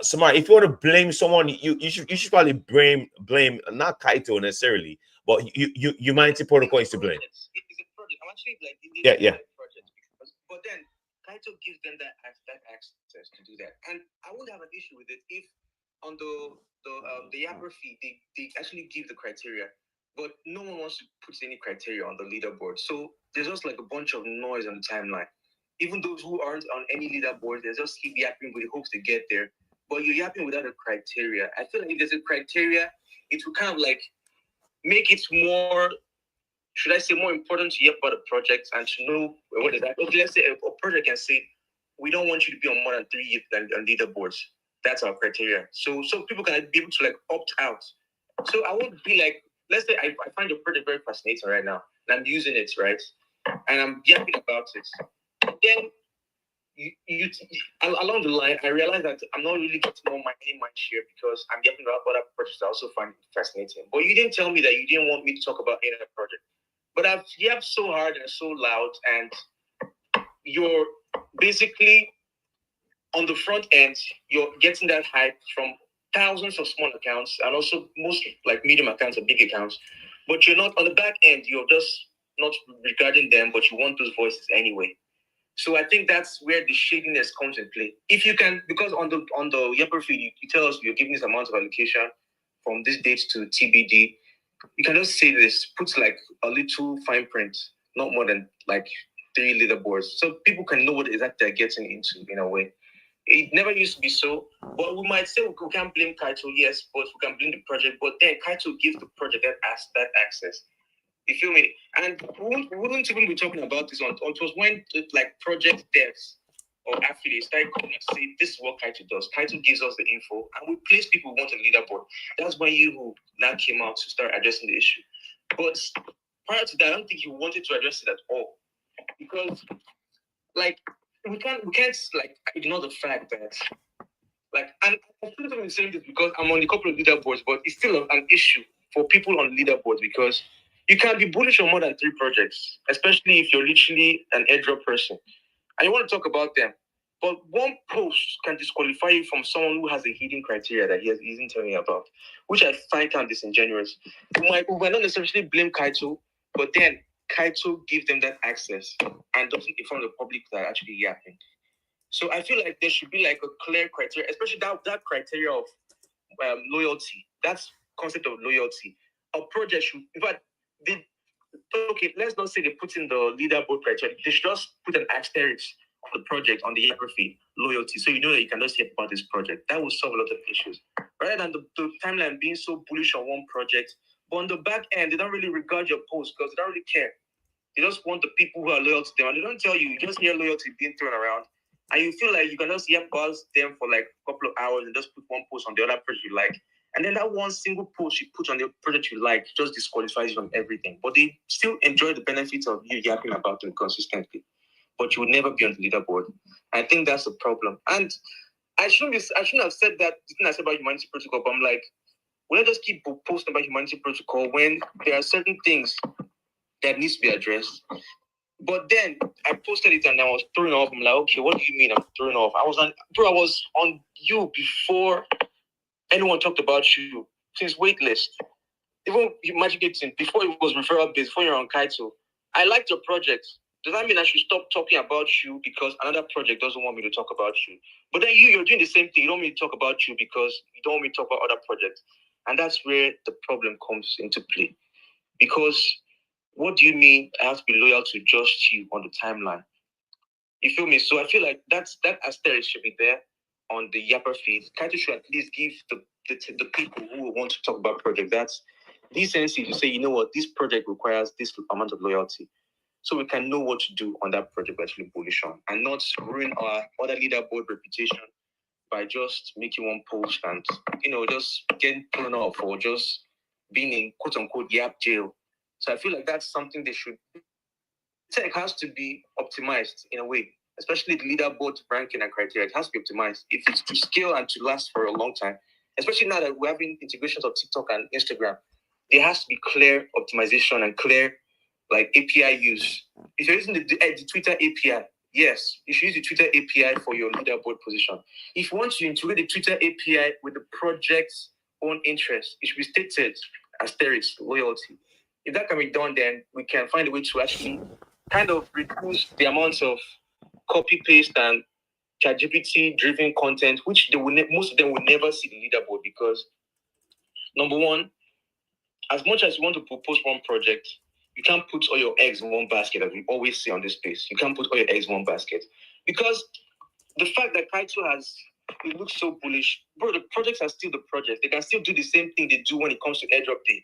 Samara, if you want to blame someone, you should probably blame not Kaito necessarily, but Humanity Protocol is to blame. It's a project. I'm actually like yeah. project, but then Kaito gives them that access to do that, and I would have an issue with it if on the Yapper feed they actually give the criteria, but no one wants to put any criteria on the leaderboard. So there's just like a bunch of noise on the timeline. Even those who aren't on any leaderboard, they just keep yapping with the hopes to get there. But you're yapping without a criteria. I feel like if there's a criteria, it will kind of like make it more, should I say, more important to yap about the project and to know what is that. Okay, let's say a project can say, we don't want you to be on more than 3 leaderboards. That's our criteria. So people can be able to like opt out. So I won't be like, let's say I find your project very fascinating right now, and I'm using it, right? And I'm yapping about it. Then along the line, I realized that I'm not really getting more any mind share because I'm yapping about other projects I also find fascinating. But you didn't tell me that you didn't want me to talk about any other project. But I've yapped so hard and so loud, and you're basically on the front end, you're getting that hype from thousands of small accounts and also most like medium accounts and big accounts. But you're not on the back end, you're just not regarding them, but you want those voices anyway. So I think that's where the shadiness comes in play. If you can, because on the Yapper feed, you tell us you're giving this amount of allocation from this date to TBD. You can just say this, put like a little fine print, not more than like 3 leaderboards, so people can know what exactly they're getting into in a way. It never used to be so, but we might say we can't blame Kaito, yes, but we can blame the project. But then Kaito gives the project that access. You feel me? And we wouldn't even be talking about this on it was when like project devs or affiliates started coming and say this is what Kaito does. Kaito gives us the info and we place people who want a leaderboard. That's when you now came out to start addressing the issue. But prior to that, I don't think you wanted to address it at all. Because like we can't like ignore the fact that like, and I'm still even saying this because I'm on a couple of leaderboards, but it's still an issue for people on leaderboards because you can be bullish on more than 3 projects, especially if you're literally an airdrop person and you want to talk about them. But one post can disqualify you from someone who has a hidden criteria that he isn't telling you about, which I find kind of disingenuous. We might not necessarily blame Kaito, but then Kaito gives them that access and doesn't inform the public that are actually yapping. So I feel like there should be like a clear criteria, especially that criteria of loyalty. That's concept of loyalty. A project should, in fact, okay, let's not say they put in the leaderboard criteria. They should just put an asterisk on the project on the geography, loyalty, so you know that you can just hear about this project. That will solve a lot of issues. Rather than the timeline being so bullish on one project, but on the back end, they don't really regard your post because they don't really care. They just want the people who are loyal to them, and they don't tell you. You just hear loyalty being thrown around, and you feel like you can just buzz them for like a couple of hours and just put one post on the other project you like. And then that one single post you put on the project you like just disqualifies you from everything. But they still enjoy the benefits of you yapping about them consistently. But you will never be on the leaderboard. I think that's the problem. And I shouldn't have said that the thing I said about Humanity Protocol, but I'm like, will I just keep posting about Humanity Protocol when there are certain things that needs to be addressed? But then I posted it and I was thrown off. I'm like, okay, what do you mean I'm thrown off? I was on you before anyone talked about you since waitlist. Even Magic 18, before it was referral based, before you're on Kaito. I liked your project. Does that mean I should stop talking about you because another project doesn't want me to talk about you? But then you're doing the same thing. You don't want me to talk about you because you don't want me to talk about other projects. And that's where the problem comes into play. Because what do you mean I have to be loyal to just you on the timeline? You feel me? So I feel like that asterisk should be there on the Yapper feed. Kaito should at least give the people who want to talk about project that's decency to say, you know what, this project requires this amount of loyalty. So we can know what to do on that project we're actually bullish on and not ruin our other leaderboard reputation by just making one post and, just getting thrown off or just being in quote unquote yap jail. So I feel like that's something they should. Tech has to be optimized in a way, especially the leaderboard ranking and criteria. It has to be optimized if it's to scale and to last for a long time. Especially now that we're having integrations of TikTok and Instagram, there has to be clear optimization and clear like API use. If you're using the Twitter API, yes, you should use the Twitter API for your leaderboard position. If you want to integrate the Twitter API with the project's own interest, it should be stated asterisk loyalty. If that can be done, then we can find a way to actually kind of reduce the amounts of copy paste and ChatGPT driven content, which most of them will never see the leaderboard because number one, as much as you want to propose one project, you can't put all your eggs in one basket, as we always say on this space. You can't put all your eggs in one basket because the fact that Kaito it looks so bullish, bro. The projects are still the projects. They can still do the same thing they do when it comes to airdrop day.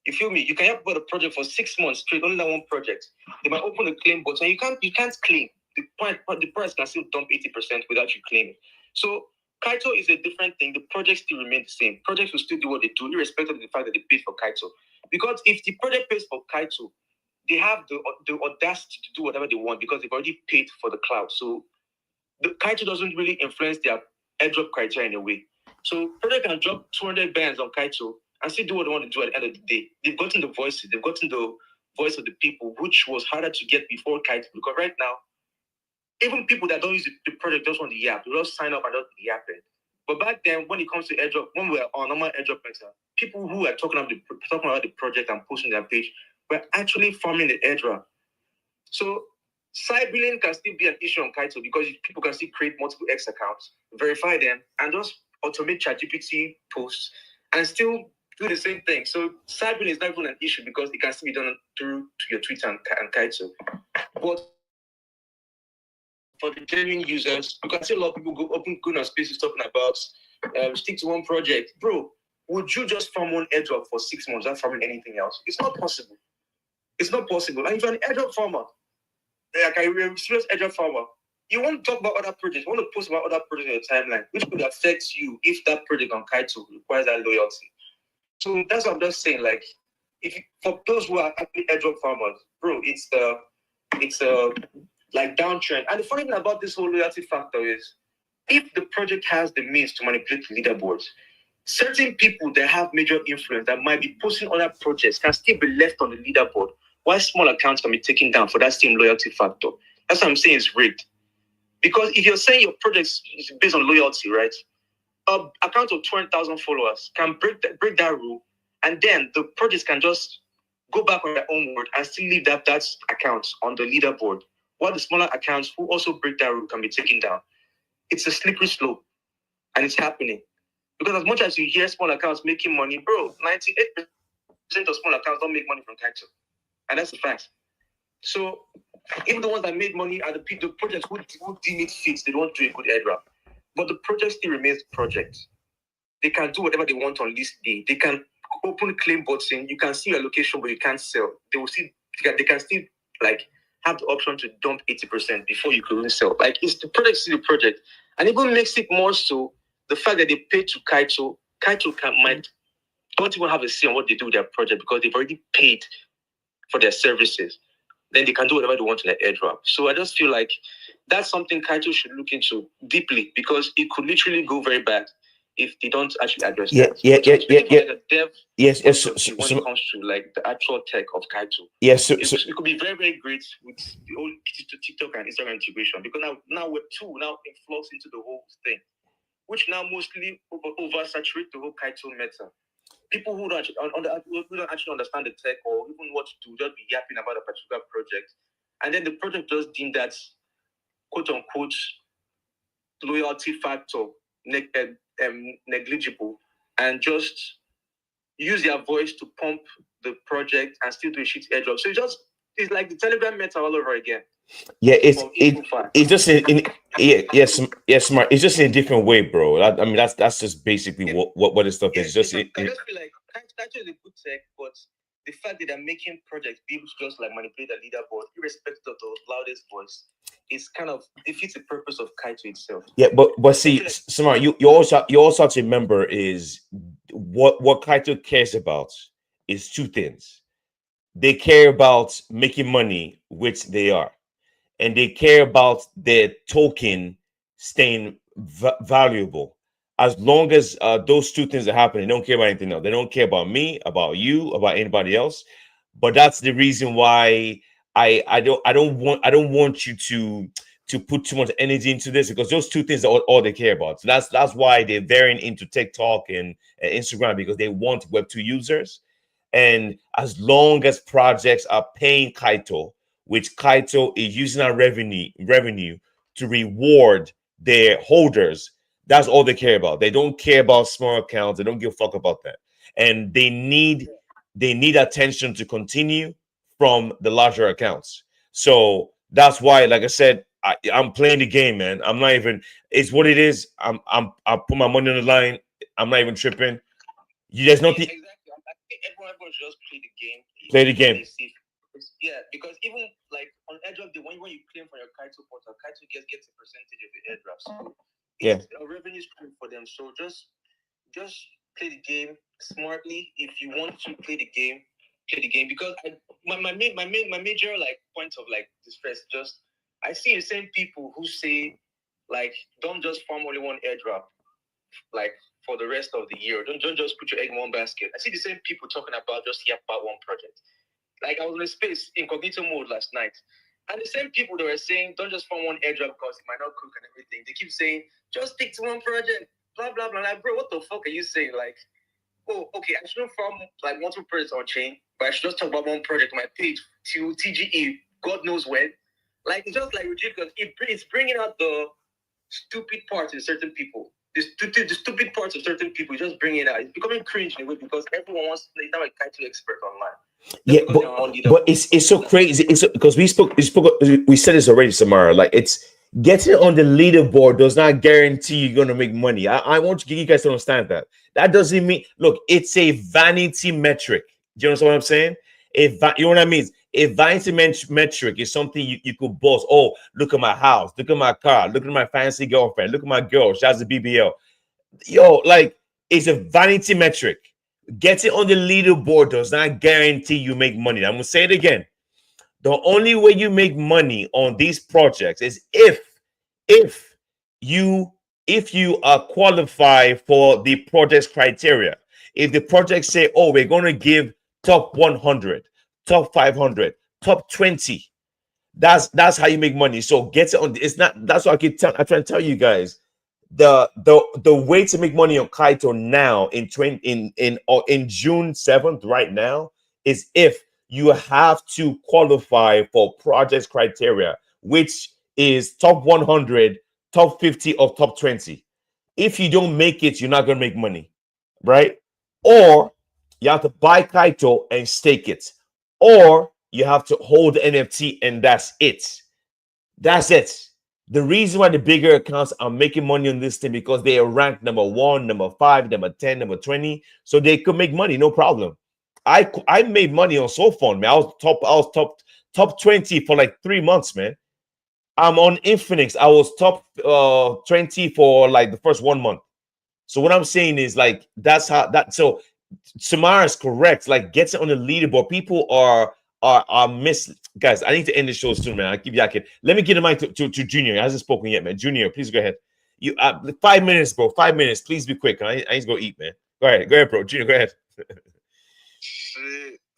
You feel me? You can have about a project for 6 months straight, only that one project. They might open a claim button. You can't claim. The price can still dump 80% without you claiming. So Kaito is a different thing. The projects still remain the same. Projects will still do what they do, irrespective of the fact that they paid for Kaito. Because if the project pays for Kaito, they have the audacity to do whatever they want because they've already paid for the cloud. So the Kaito doesn't really influence their airdrop criteria in a way. So project can drop 200 bands on Kaito and still do what they want to do at the end of the day. They've gotten the voices. They've gotten the voice of the people, which was harder to get before Kaito. Because right now, even people that don't use the project just want the app. They just sign up and just the app. But back then, when it comes to airdrop, when we were on normal airdrop meta, people who were talking about the project and posting their page were actually farming the airdrop. So side billing can still be an issue on Kaito because people can still create multiple X accounts, verify them, and just automate ChatGPT posts and still do the same thing. So side billing is not even an issue because it can still be done through to your Twitter and Kaito. But for the genuine users, you can see a lot of people go on spaces talking about stick to one project. Bro, would you just farm one airdrop for 6 months without farming anything else? It's not possible. It's not possible. And if you're an airdrop farmer, like a serious airdrop farmer, you want to talk about other projects, you want to post about other projects in your timeline, which could affect you if that project on Kaito requires that loyalty. So that's what I'm just saying. Like, for those who are actually airdrop farmers, bro, it's like downtrend. And the funny thing about this whole loyalty factor is, if the project has the means to manipulate the leaderboards, certain people that have major influence that might be posting other projects can still be left on the leaderboard, while small accounts can be taken down for that same loyalty factor. That's what I'm saying is rigged. Because if you're saying your project is based on loyalty, right? An account of 20,000 followers can break that rule, and then the projects can just go back on their own word and still leave that account on the leaderboard, while the smaller accounts who also break that rule can be taken down. It's a slippery slope, and it's happening. Because as much as you hear small accounts making money, bro, 98% of small accounts don't make money from Kaito. And that's a fact. So even the ones that made money are the projects who deem it fits, they don't do a good airdrop. But the project still remains project. They can do whatever they want on list day. They can open claim button. You can see your location, but you can't sell. They will see. They can still like have the option to dump 80% before you can sell. Like, it's the project still the project, and even makes it more so the fact that they pay to Kaito. Kaito might don't even have a say on what they do with their project because they've already paid for their services. Then they can do whatever they want in their airdrop. So I just feel like that's something Kaito should look into deeply because it could literally go very bad if they don't actually address that. Yes. When it comes to like the actual tech of Kaito. Yes. It could be very, very great with the old TikTok and Instagram integration because now Web2 now influx into the whole thing, which now mostly oversaturate the whole Kaito meta. People who don't actually understand the tech or even what to do, just be yapping about a particular project. And then the project just deemed that quote unquote loyalty factor negligible and just use their voice to pump the project and still do a shit airdrop. So it's like the Telegram meta all over again. Yeah, it's just yes, smart. It's just in a different way, bro. I mean, that's just basically what this stuff is. Just I just feel like Kaito is a good tech, but the fact that they're making projects be able to just like manipulate the leaderboard, irrespective of the loudest voice, is kind of defeats the purpose of Kaito itself. Yeah, but see, like, smart. You also have to remember is what Kaito cares about is two things. They care about making money, which they are. And they care about their token staying valuable. As long as those two things are happening, they don't care about anything else. They don't care about me, about you, about anybody else. But that's the reason why I don't want you to put too much energy into this because those two things are all they care about. So that's why they're veering into TikTok and Instagram because they want Web2 users. And as long as projects are paying Kaito, which Kaito is using our revenue to reward their holders, that's all they care about. They don't care about small accounts. They don't give a fuck about that. And they need attention to continue from the larger accounts. So that's why, like I said, I'm playing the game, man. I'm not even. It's what it is. I put my money on the line. I'm not even tripping. There's nothing. Exactly. I think everyone should just play the game. Play the game. Yeah, because even like on airdrop, when you claim for your Kaito portal, Kaito gets a percentage of the airdrop. So it's a revenue stream for them. So just play the game smartly. If you want to play the game, because my major like point of like distress, just I see the same people who say like don't just farm only one airdrop like for the rest of the year. Don't just put your egg in one basket. I see the same people talking about just hear about one project. Like I was in a space incognito mode last night. And the same people that were saying, don't just farm one airdrop because it might not cook and everything. They keep saying, just stick to one project, blah, blah, blah. Like, bro, what the fuck are you saying? Like, oh, okay, I shouldn't farm like multiple projects on chain, but I should just talk about one project on my page to TGE, God knows when. Like, it's just like ridiculous. It's bringing out the stupid parts in certain people. The stupid parts of certain people, just bring it out. It's becoming cringe in a way because everyone wants to now a title expert online. Yeah, but it's so crazy. It's because we said this already, Samara. Like it's getting on the leaderboard does not guarantee you're gonna make money. I want you guys to understand that. That doesn't mean look, it's a vanity metric. Do you understand what I'm saying? You know what I mean? A vanity metric is something you could boast. Oh, look at my house, look at my car, look at my fancy girlfriend, look at my girl, she has a BBL. Yo, like it's a vanity metric. Getting on the leaderboard does not guarantee you make money. I'm gonna say it again. The only way you make money on these projects is if you are qualified for the project's criteria. If the project say, oh, we're gonna give top 100, top 500, top 20, that's how you make money. So get it on. It's not. That's what I try to tell you guys. The way to make money on Kaito now in June 7th right now is if you have to qualify for projects criteria, which is top 100, top 50, or top 20. If you don't make it, you're not going to make money, right? Or you have to buy Kaito and stake it, or you have to hold the NFT and that's it. That's it. The reason why the bigger accounts are making money on this thing because they are ranked number 1, number 5, number 10, number 20, so they could make money, no problem. I made money on SoFund, man. I was top 20 for like 3 months, man. I'm on Infinix. I was top 20 for like the first 1 month. So what I'm saying is like that's how that. So Samara is correct. Like gets it on the leaderboard. People are guys. I need to end the show soon, man. I'll give you a kid. Let me get the mic to Junior. He hasn't spoken yet, man. Junior, please go ahead. You 5 minutes, bro. 5 minutes. Please be quick. I need to go eat, man. Go ahead, bro. Junior, go ahead.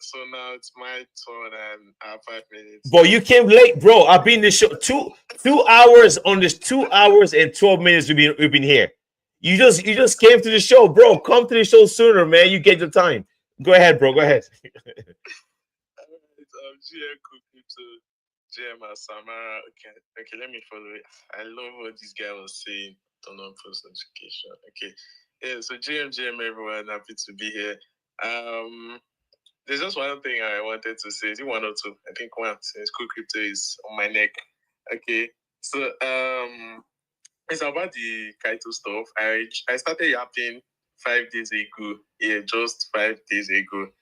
So now it's my turn and I have 5 minutes. Boy, you came late, bro. I've been in the show 2 hours on this 2 hours and 12 minutes. We've been here. You just came to the show, bro. Come to the show sooner, man. You get the time. Go ahead, bro. Go ahead. GM cooking to GM and Samara. Okay, let me follow it. I love what this guy was saying. Turn on post notification. Okay. Yeah, so GM, everyone, happy to be here. There's just one thing I wanted to say. Is it one or two? I think one, since Cool Crypto is on my neck. Okay. So it's about the Kaito stuff. I started yapping 5 days ago. Yeah, just 5 days ago.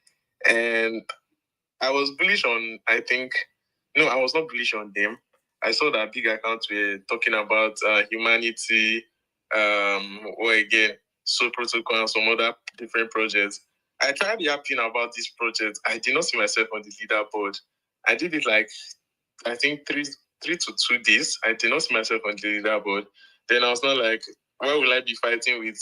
And I was bullish on, I was not bullish on them. I saw that big accounts were talking about humanity, or again, Soul Protocol and some other different projects. I tried yapping about this project. I did not see myself on the leaderboard. I did it like, I think 3 to 2 days. I did not see myself on the leaderboard. Then I was not like, why will I be fighting with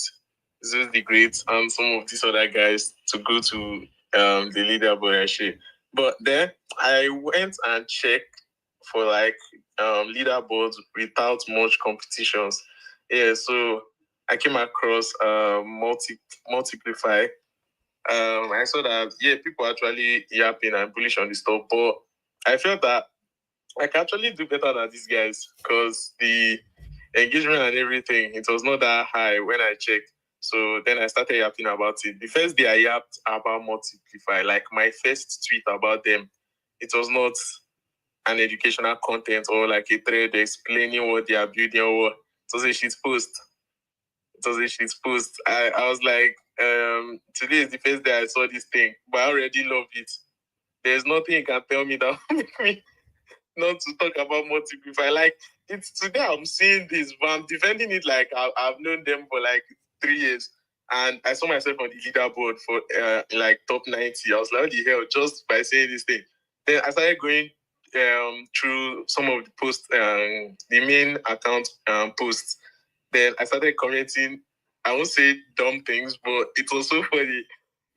Zeus the Great and some of these other guys to go to the leaderboard and shit. But then I went and checked for like leaderboards without much competitions. Yeah, so I came across Multiplify. I saw that people actually yapping and bullish on the stuff, but I felt that I can actually do better than these guys because the engagement and everything, it was not that high when I checked. So then I started yapping about it. The first day I yapped about Multiplify, like my first tweet about them, it was not an educational content or like a thread explaining what they are building or what. It was a shit post. I was like, today is the first day I saw this thing, but I already love it. There's nothing you can tell me that will make me not to talk about Multiplify. Like, it's today I'm seeing this, but I'm defending it like I've known them for like 3 years. And I saw myself on the leaderboard for like top 90. I was like, what the hell, just by saying this thing. Then I started going through some of the posts, the main account posts. Then I started commenting, I won't say dumb things, but it's also funny.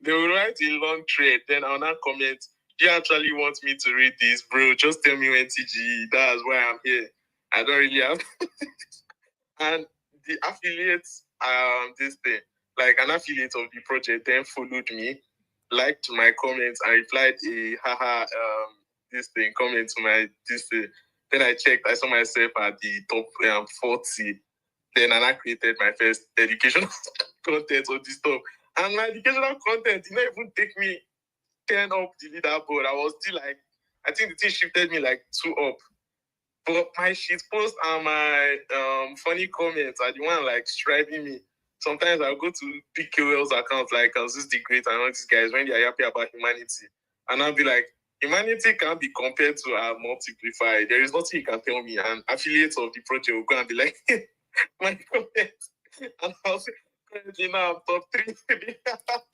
They will write a long thread, then I'll not comment. Do you actually want me to read this, bro? Just tell me when TG. That's why I'm here. I don't really have. And the affiliates, this thing, like an affiliate of the project, then followed me, liked my comments, and replied a haha this thing comment to my this thing. Then I checked, I saw myself at the top 40. Then I created my first educational content on this stuff. And my educational content did not even take me 10 up the leaderboard. I was still like, I think the thing shifted me like 2 up. But my shit post and my funny comments are the one like striving me. Sometimes I'll go to PKL's account like this the great and all these guys when they are happy about humanity. And I'll be like, humanity can't be compared to our multiply. There is nothing you can tell me. And affiliates of the project will go and be like, my comments. And I'll say, currently now I'm top 3.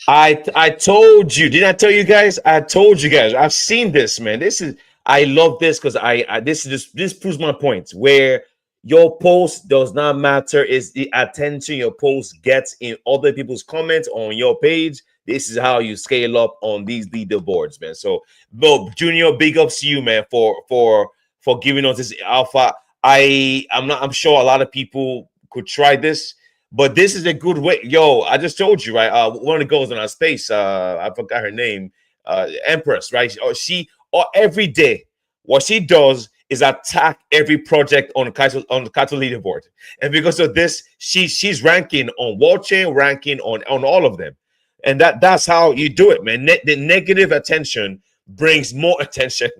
I told you, didn't I tell you guys? I told you guys. I've seen this, man. This is I love this because I this is just this proves my point where your post does not matter. Is the attention your post gets in other people's comments on your page. This is how you scale up on these leaderboards, man. So, Bob Junior, big ups to you, man, for giving us this alpha. I'm sure a lot of people could try this. But this is a good way. Yo, I just told you, right? One of the girls in our space, I forgot her name, Empress, right? Or every day, what she does is attack every project on the Kaito leaderboard. And because of this, she's ranking on World Chain, ranking on all of them. And that's how you do it, man. The negative attention brings more attention.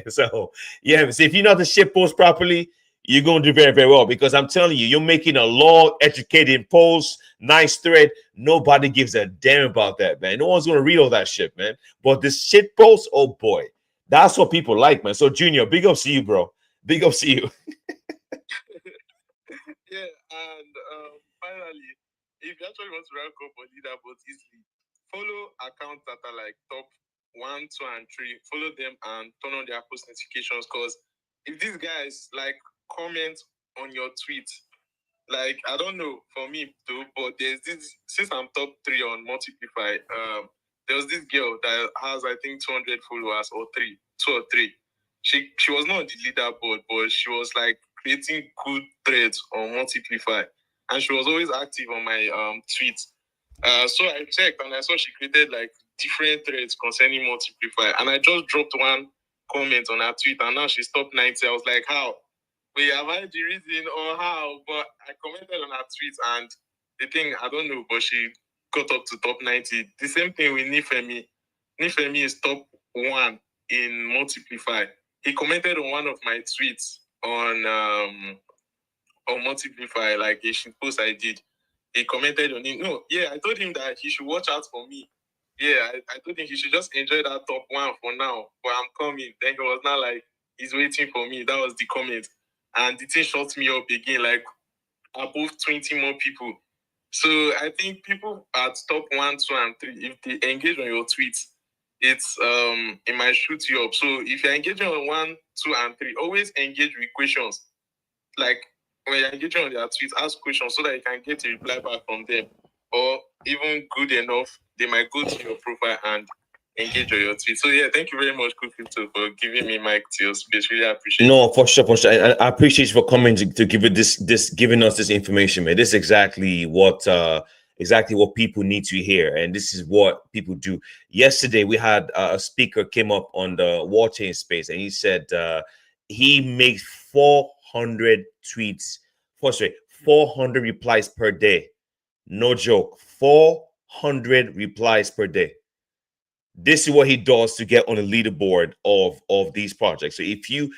So yeah, so if you know how to ship post properly, you're going to do very, very well because I'm telling you, you're making a long, educated post, nice thread. Nobody gives a damn about that, man. No one's going to read all that shit, man. But this shit post, oh boy, that's what people like, man. So, Junior, big up to you, bro. Big up to you. Yeah, and finally, if you actually want to rank up on leaderboard easily, follow accounts that are like top 1, 2, and 3. Follow them and turn on their post notifications because if these guys like comment on your tweet, like I don't know for me too, but there's this since I'm top 3 on Multiply, there was this girl that has I think 200 followers or 2 or 3. She was not on the leaderboard, but she was like creating good threads on Multiply, and she was always active on my tweets. So I checked and I saw she created like different threads concerning Multiply, and I just dropped one comment on her tweet, and now she's top 90. I was like, how? Wait, have I the reason or how? But I commented on her tweet, and the thing I don't know, but she got up to top 90. The same thing with Nifemi. Nifemi is top 1 in Multiply. He commented on one of my tweets on Multiply, like a shit post I did. He commented on it. No, yeah, I told him that he should watch out for me. Yeah, I told him he should just enjoy that top 1 for now. But I'm coming. Then he was not like, he's waiting for me. That was the comment. And the thing shot me up again, like above 20 more people. So I think people at top 1, 2, and 3, if they engage on your tweets, it might shoot you up. So if you're engaging on 1, 2, and 3, always engage with questions. Like when you're engaging on their tweets, ask questions so that you can get a reply back from them. Or even good enough, they might go to your profile and engage on your tweet. So yeah, thank you very much, Crypto, for giving me mic to your space. Really appreciate it. No, for sure, for sure. I appreciate you for coming to give it this giving us this information, man. This is exactly what people need to hear, and this is what people do. Yesterday, we had a speaker came up on the War Chain space, and he said he makes 400 tweets, 400 replies per day. No joke, 400 replies per day. This is what he does to get on the leaderboard of these projects. So if you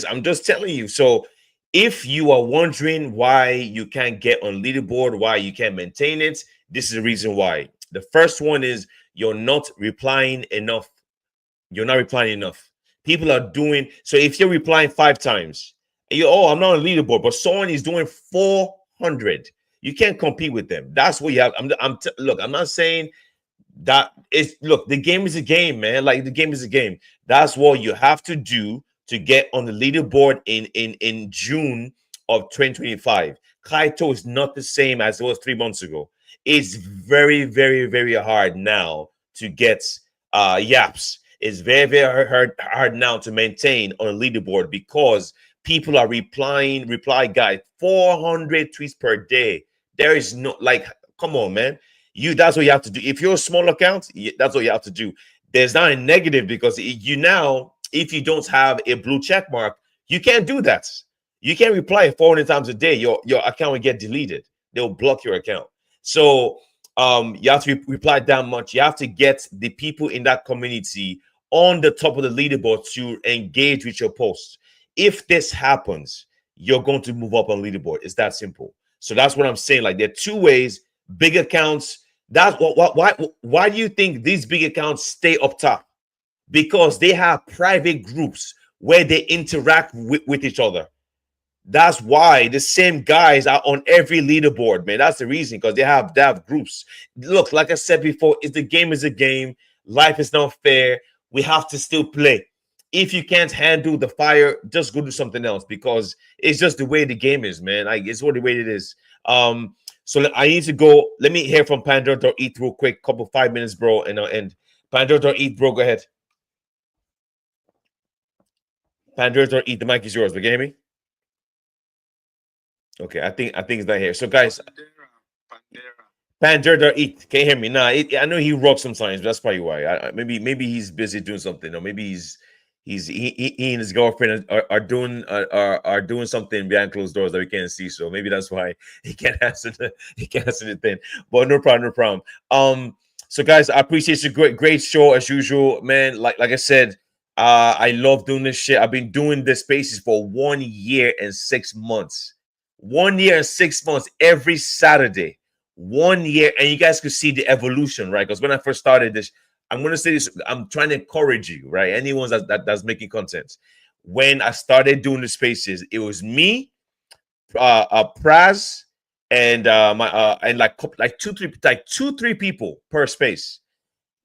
I'm just telling you. So if you are wondering why you can't get on leaderboard, why you can't maintain it, this is the reason why. The first one is you're not replying enough. You're not replying enough. People are doing so. If you're replying 5 times, Oh, I'm not on a leaderboard, but someone is doing 400. You can't compete with them. That's what you have. Look, I'm not saying that is, look, the game is a game, man. Like, the game is a game. That's what you have to do to get on the leaderboard in June of 2025. Kaito is not the same as it was 3 months ago. It's very, very, very hard now to get yaps. It's very, very hard now to maintain on a leaderboard because people are reply guy 400 tweets per day. There is no, like, come on, man. That's what you have to do. If you're a small account, that's what you have to do. There's not a negative because you now, if you don't have a blue check mark, you can't do that. You can't reply 400 times a day. Your account will get deleted. They'll block your account. So you have to reply that much. You have to get the people in that community on the top of the leaderboard to engage with your posts. If this happens, you're going to move up on leaderboard. It's that simple. So that's what I'm saying. Like, there are two ways. Big accounts. That's why do you think these big accounts stay up top? Because they have private groups where they interact with each other. That's why the same guys are on every leaderboard, man. That's the reason, because they have groups. Look, like I said before, the game is a game. Life is not fair. We have to still play. If you can't handle the fire, just go do something else, because it's just the way the game is, man. Like, it's what the way it is. So I need to go. Let me hear from Pandora.eth real quick, couple 5 minutes, bro, and I'll end. Pandora.eth, bro, go ahead. Pandora.eth, the mic is yours. But can you hear me? Okay, I think it's not here. So, guys, Pandora.eth, can you hear me? Nah, I know he rocks sometimes, but that's probably why. Maybe he's busy doing something, or maybe he and his girlfriend are doing something behind closed doors that we can't see. So maybe that's why he can't answer the thing. But no problem. So guys, I appreciate your great show as usual, man. Like I said, I love doing this shit. I've been doing this spaces for 1 year and 6 months. 1 year and 6 months every Saturday. 1 year, and you guys could see the evolution, right? Because when I first started this, I'm going to say this, I'm trying to encourage you, right? Anyone that's making content. When I started doing the spaces, it was me, Praz, and and like two, three people per space.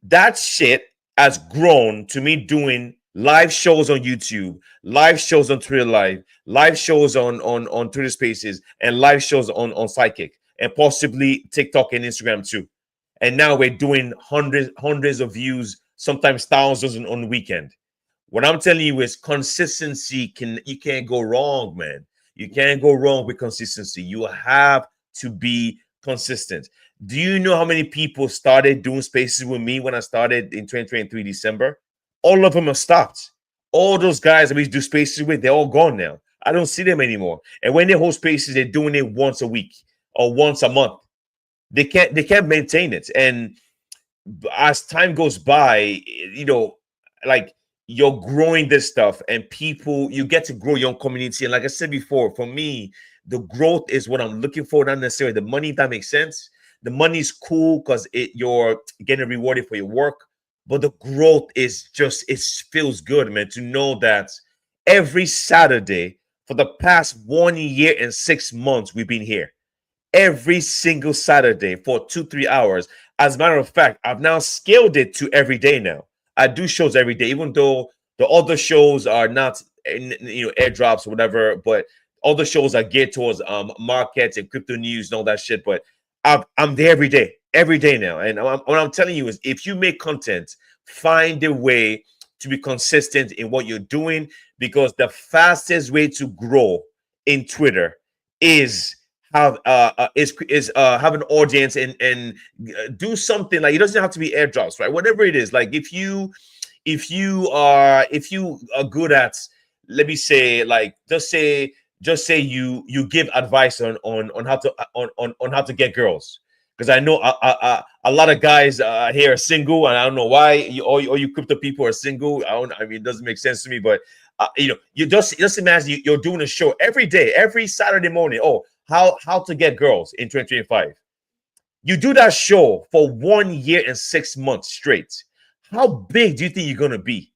That shit has grown to me doing live shows on YouTube, live shows on Twitter live shows on Twitter Spaces, and live shows on Psychic, and possibly TikTok and Instagram too. And now we're doing hundreds of views, sometimes thousands on the weekend. What I'm telling you is consistency. You can't go wrong, man. You can't go wrong with consistency. You have to be consistent. Do you know how many people started doing spaces with me when I started in 2023 December? All of them have stopped. All those guys that we do spaces with, they're all gone now. I don't see them anymore. And when they hold spaces, they're doing it once a week or once a month. They can't maintain it. And as time goes by, like, you're growing this stuff, and people, you get to grow your own community. And like I said before, for me, the growth is what I'm looking for, not necessarily the money, if that makes sense. The money is cool because you're getting rewarded for your work, but the growth is just, it feels good, man, to know that every Saturday for the past 1 year and 6 months we've been here every single Saturday for 2-3 hours. As a matter of fact, I've now scaled it to every day now. I do shows every day, even though the other shows are not, airdrops or whatever, but other shows are geared towards markets and crypto news and all that shit. But I'm there every day now. And what I'm telling you is, if you make content, find a way to be consistent in what you're doing, because the fastest way to grow in Twitter is have an audience and do something. Like, it doesn't have to be airdrops, right? Whatever it is, like, if you are good at, let me say, like, just say you give advice on how to get girls, because I know a lot of guys here are single, and I don't know why all you crypto people are single. I mean, it doesn't make sense to me, but you just imagine you're doing a show every day, every Saturday morning. Oh, how to get girls in 2025. You do that show for 1 year and 6 months straight. How big do you think you're gonna be?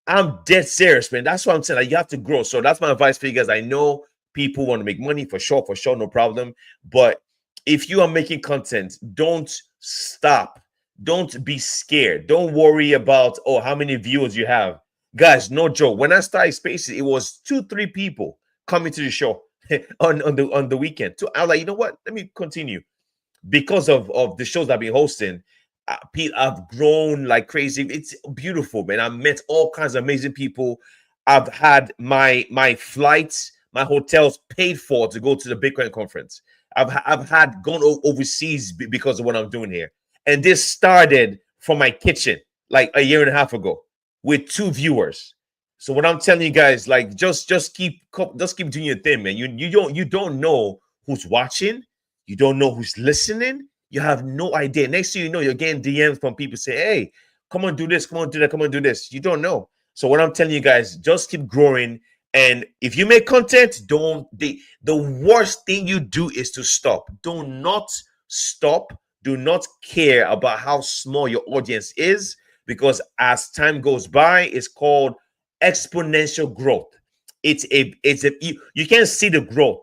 I'm dead serious, man. That's what I'm saying. Like, you have to grow. So that's my advice for you guys. I know people want to make money for sure, no problem. But if you are making content, don't stop. Don't be scared. Don't worry about, oh, how many viewers you have. Guys, no joke. When I started Spaces, it was 2, 3 people coming to the show on the weekend. So I was like, you know what? Let me continue because of the shows I've been hosting. I've grown like crazy. It's beautiful, man. I met all kinds of amazing people. I've had my flights, my hotels paid for to go to the Bitcoin conference. I've had gone overseas because of what I'm doing here. And this started from my kitchen like a year and a half ago with 2 viewers. So what I'm telling you guys, like, just keep doing your thing, man. You don't know who's watching, you don't know who's listening. You have no idea. Next thing you know, you're getting DMs from people say, "Hey, come on, do this, come on, do that, come on, do this." You don't know. So what I'm telling you guys, just keep growing. And if you make content, don't the worst thing you do is to stop. Do not stop. Do not care about how small your audience is, because as time goes by, it's called exponential growth. It's a you can't see the growth.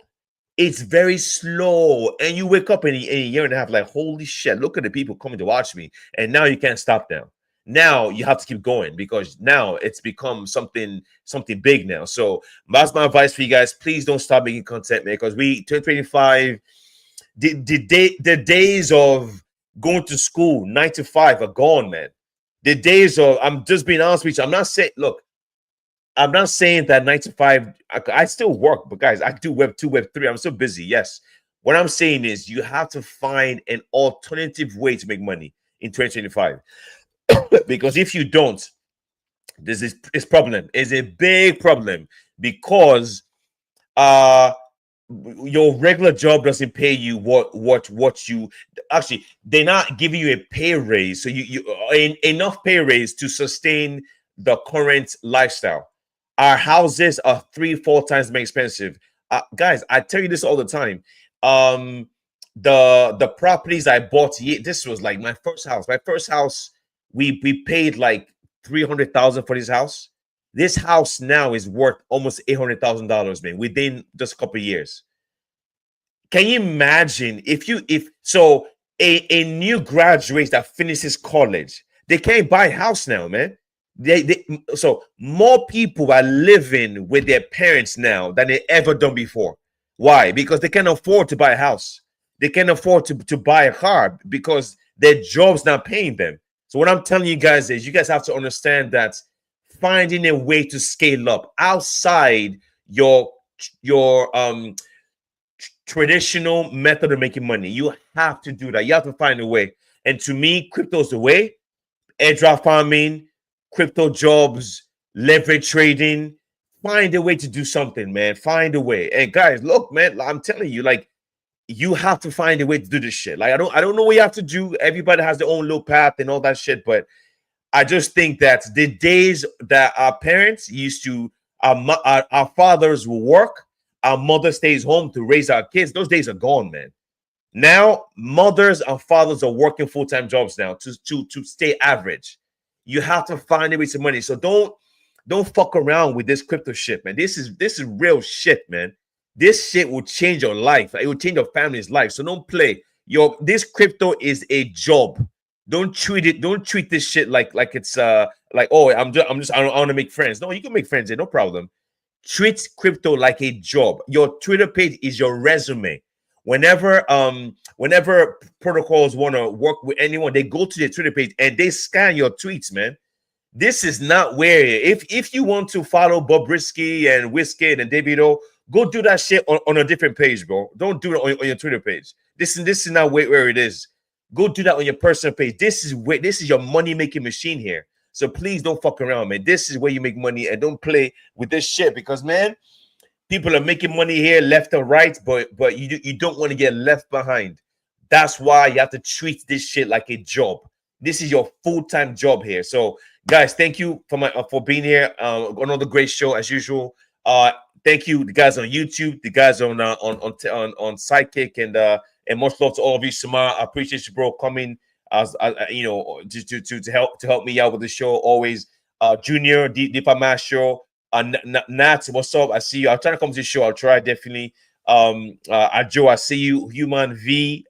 It's very slow, and you wake up in a year and a half like, holy shit, look at the people coming to watch me. And now you can't stop them. Now you have to keep going because now it's become something big now. So that's my advice for you guys. Please don't stop making content, man, because 2025, the days of going to school 9 to 5 are gone, man. The days of, I'm just being honest with you, I'm not saying, look, I'm not saying that 9 to 5, I still work, but guys, I do Web 2, Web 3. I'm still busy. Yes. What I'm saying is you have to find an alternative way to make money in 2025. Because if you don't, this problem is a big problem, because uh your regular job doesn't pay you what you actually, they're not giving you a pay raise, so enough pay raise to sustain the current lifestyle. Our houses are 3, 4 times more expensive. Guys, I tell you this all the time. um the properties I bought, this was like my first house. We paid like 300,000 for this house. This house now is worth almost $800,000, man, within just a couple of years. Can you imagine if so a new graduate that finishes college, they can't buy a house now, man. So more people are living with their parents now than they ever done before. Why? Because they can't afford to buy a house. They can't afford to buy a car because their job's not paying them. So what I'm telling you guys is you guys have to understand that finding a way to scale up outside your traditional method of making money. You have to do that. You have to find a way. And to me, crypto is the way. Airdrop farming, crypto jobs, leverage trading. Find a way to do something, man. Find a way. And guys, look, man, I'm telling you, like, you have to find a way to do this shit. Like, I don't know what you have to do. Everybody has their own little path and all that shit, but I just think that the days that our parents used to, our fathers will work, our mother stays home to raise our kids. Those days are gone, man. Now mothers and fathers are working full-time jobs now to stay average. You have to find a way to money. So don't fuck around with this crypto shit, man. This is real shit, man. This shit will change your life. It will change your family's life. So don't play. This crypto is a job. Don't treat this shit like it's like, oh, I want to make friends. No, you can make friends, no problem. Treat crypto like a job. Your Twitter page is your resume. Whenever protocols want to work with anyone, they go to their Twitter page and they scan your tweets, man. This is not where, if you want to follow Bob Risky and Whiskey and Davido, go do that shit on a different page, bro. Don't do it on your Twitter page. This is not where it is. Go do that on your personal page. This is your money making machine here. So please don't fuck around, man. This is where you make money, and don't play with this shit, because, man, people are making money here left and right, but you don't want to get left behind. That's why you have to treat this shit like a job. This is your full-time job here. So, guys, thank you for being here. Another great show as usual. Thank you, the guys on YouTube, the guys on Sidekick, and much love to all of you. Samar, I appreciate you, bro, coming as you know, to help me out with the show always. Junior, Deepa Mastro, Nat, what's up? I see you. I'll try to come to the show. I'll try definitely. Joe, I see you. Human V,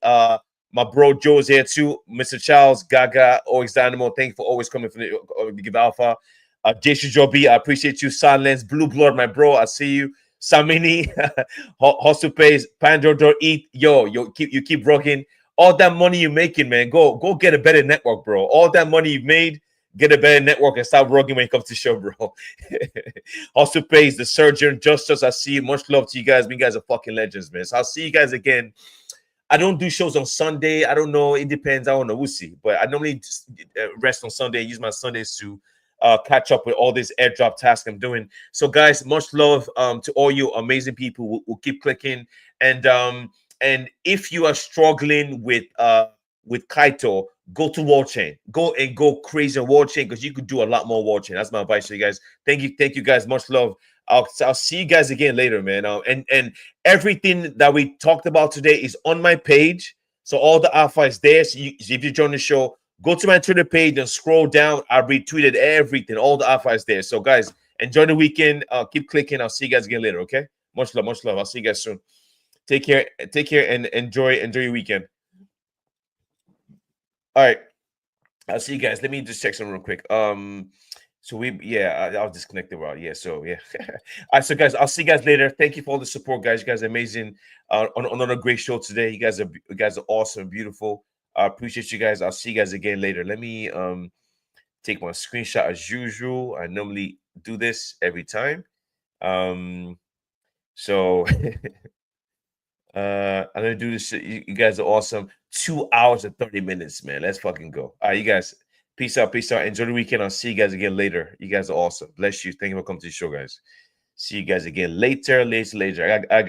my bro Joe's here too. Mr. Charles, Gaga, always Dynamo. Thank you for always coming from the Give Alpha. Jason Joby, I appreciate you. Silence, Blue Blood, my bro, I see you. Samini, Hustle Pays, Pandora, Eat, yo, you keep rocking. All that money you're making, man, go get a better network, bro. All that money you've made, get a better network and stop rocking when it comes to show, bro. Hustle Pays, the surgeon, Justice, I see you. Much love to you guys. You guys are fucking legends, man. So I'll see you guys again. I don't do shows on Sunday. I don't know. It depends. I don't know. We'll see. But I normally just rest on Sunday. Use my Sundays to catch up with all this airdrop task I'm doing. So, guys, much love to all you amazing people. We'll keep clicking. And if you are struggling with Kaito, go to Wall Chain. Go crazy on Wall Chain because you could do a lot more Wall Chain. That's my advice to you guys. Thank you guys. Much love. I'll see you guys again later, man. And everything that we talked about today is on my page. So all the alpha is there. So if you join the show, go to my Twitter page and scroll down. I retweeted everything. All the alpha is there. So guys, enjoy the weekend. Keep clicking. I'll see you guys again later. Okay. Much love. Much love. I'll see you guys soon. Take care. Take care and enjoy your weekend. All right. I'll see you guys. Let me just check something real quick. So I was disconnected. Well, yeah. So yeah. All right. So guys, I'll see you guys later. Thank you for all the support, guys. You guys are amazing. On another great show today. You guys are awesome, beautiful. I appreciate you guys. I'll see you guys again later. Let me take my screenshot as usual. I normally do this every time. So I'm gonna do this. You guys are awesome. 2 hours and 30 minutes, man. Let's fucking go. All right, you guys. Peace out. Peace out. Enjoy the weekend. I'll see you guys again later. You guys are awesome. Bless you. Thank you for coming to the show, guys. See you guys again later. I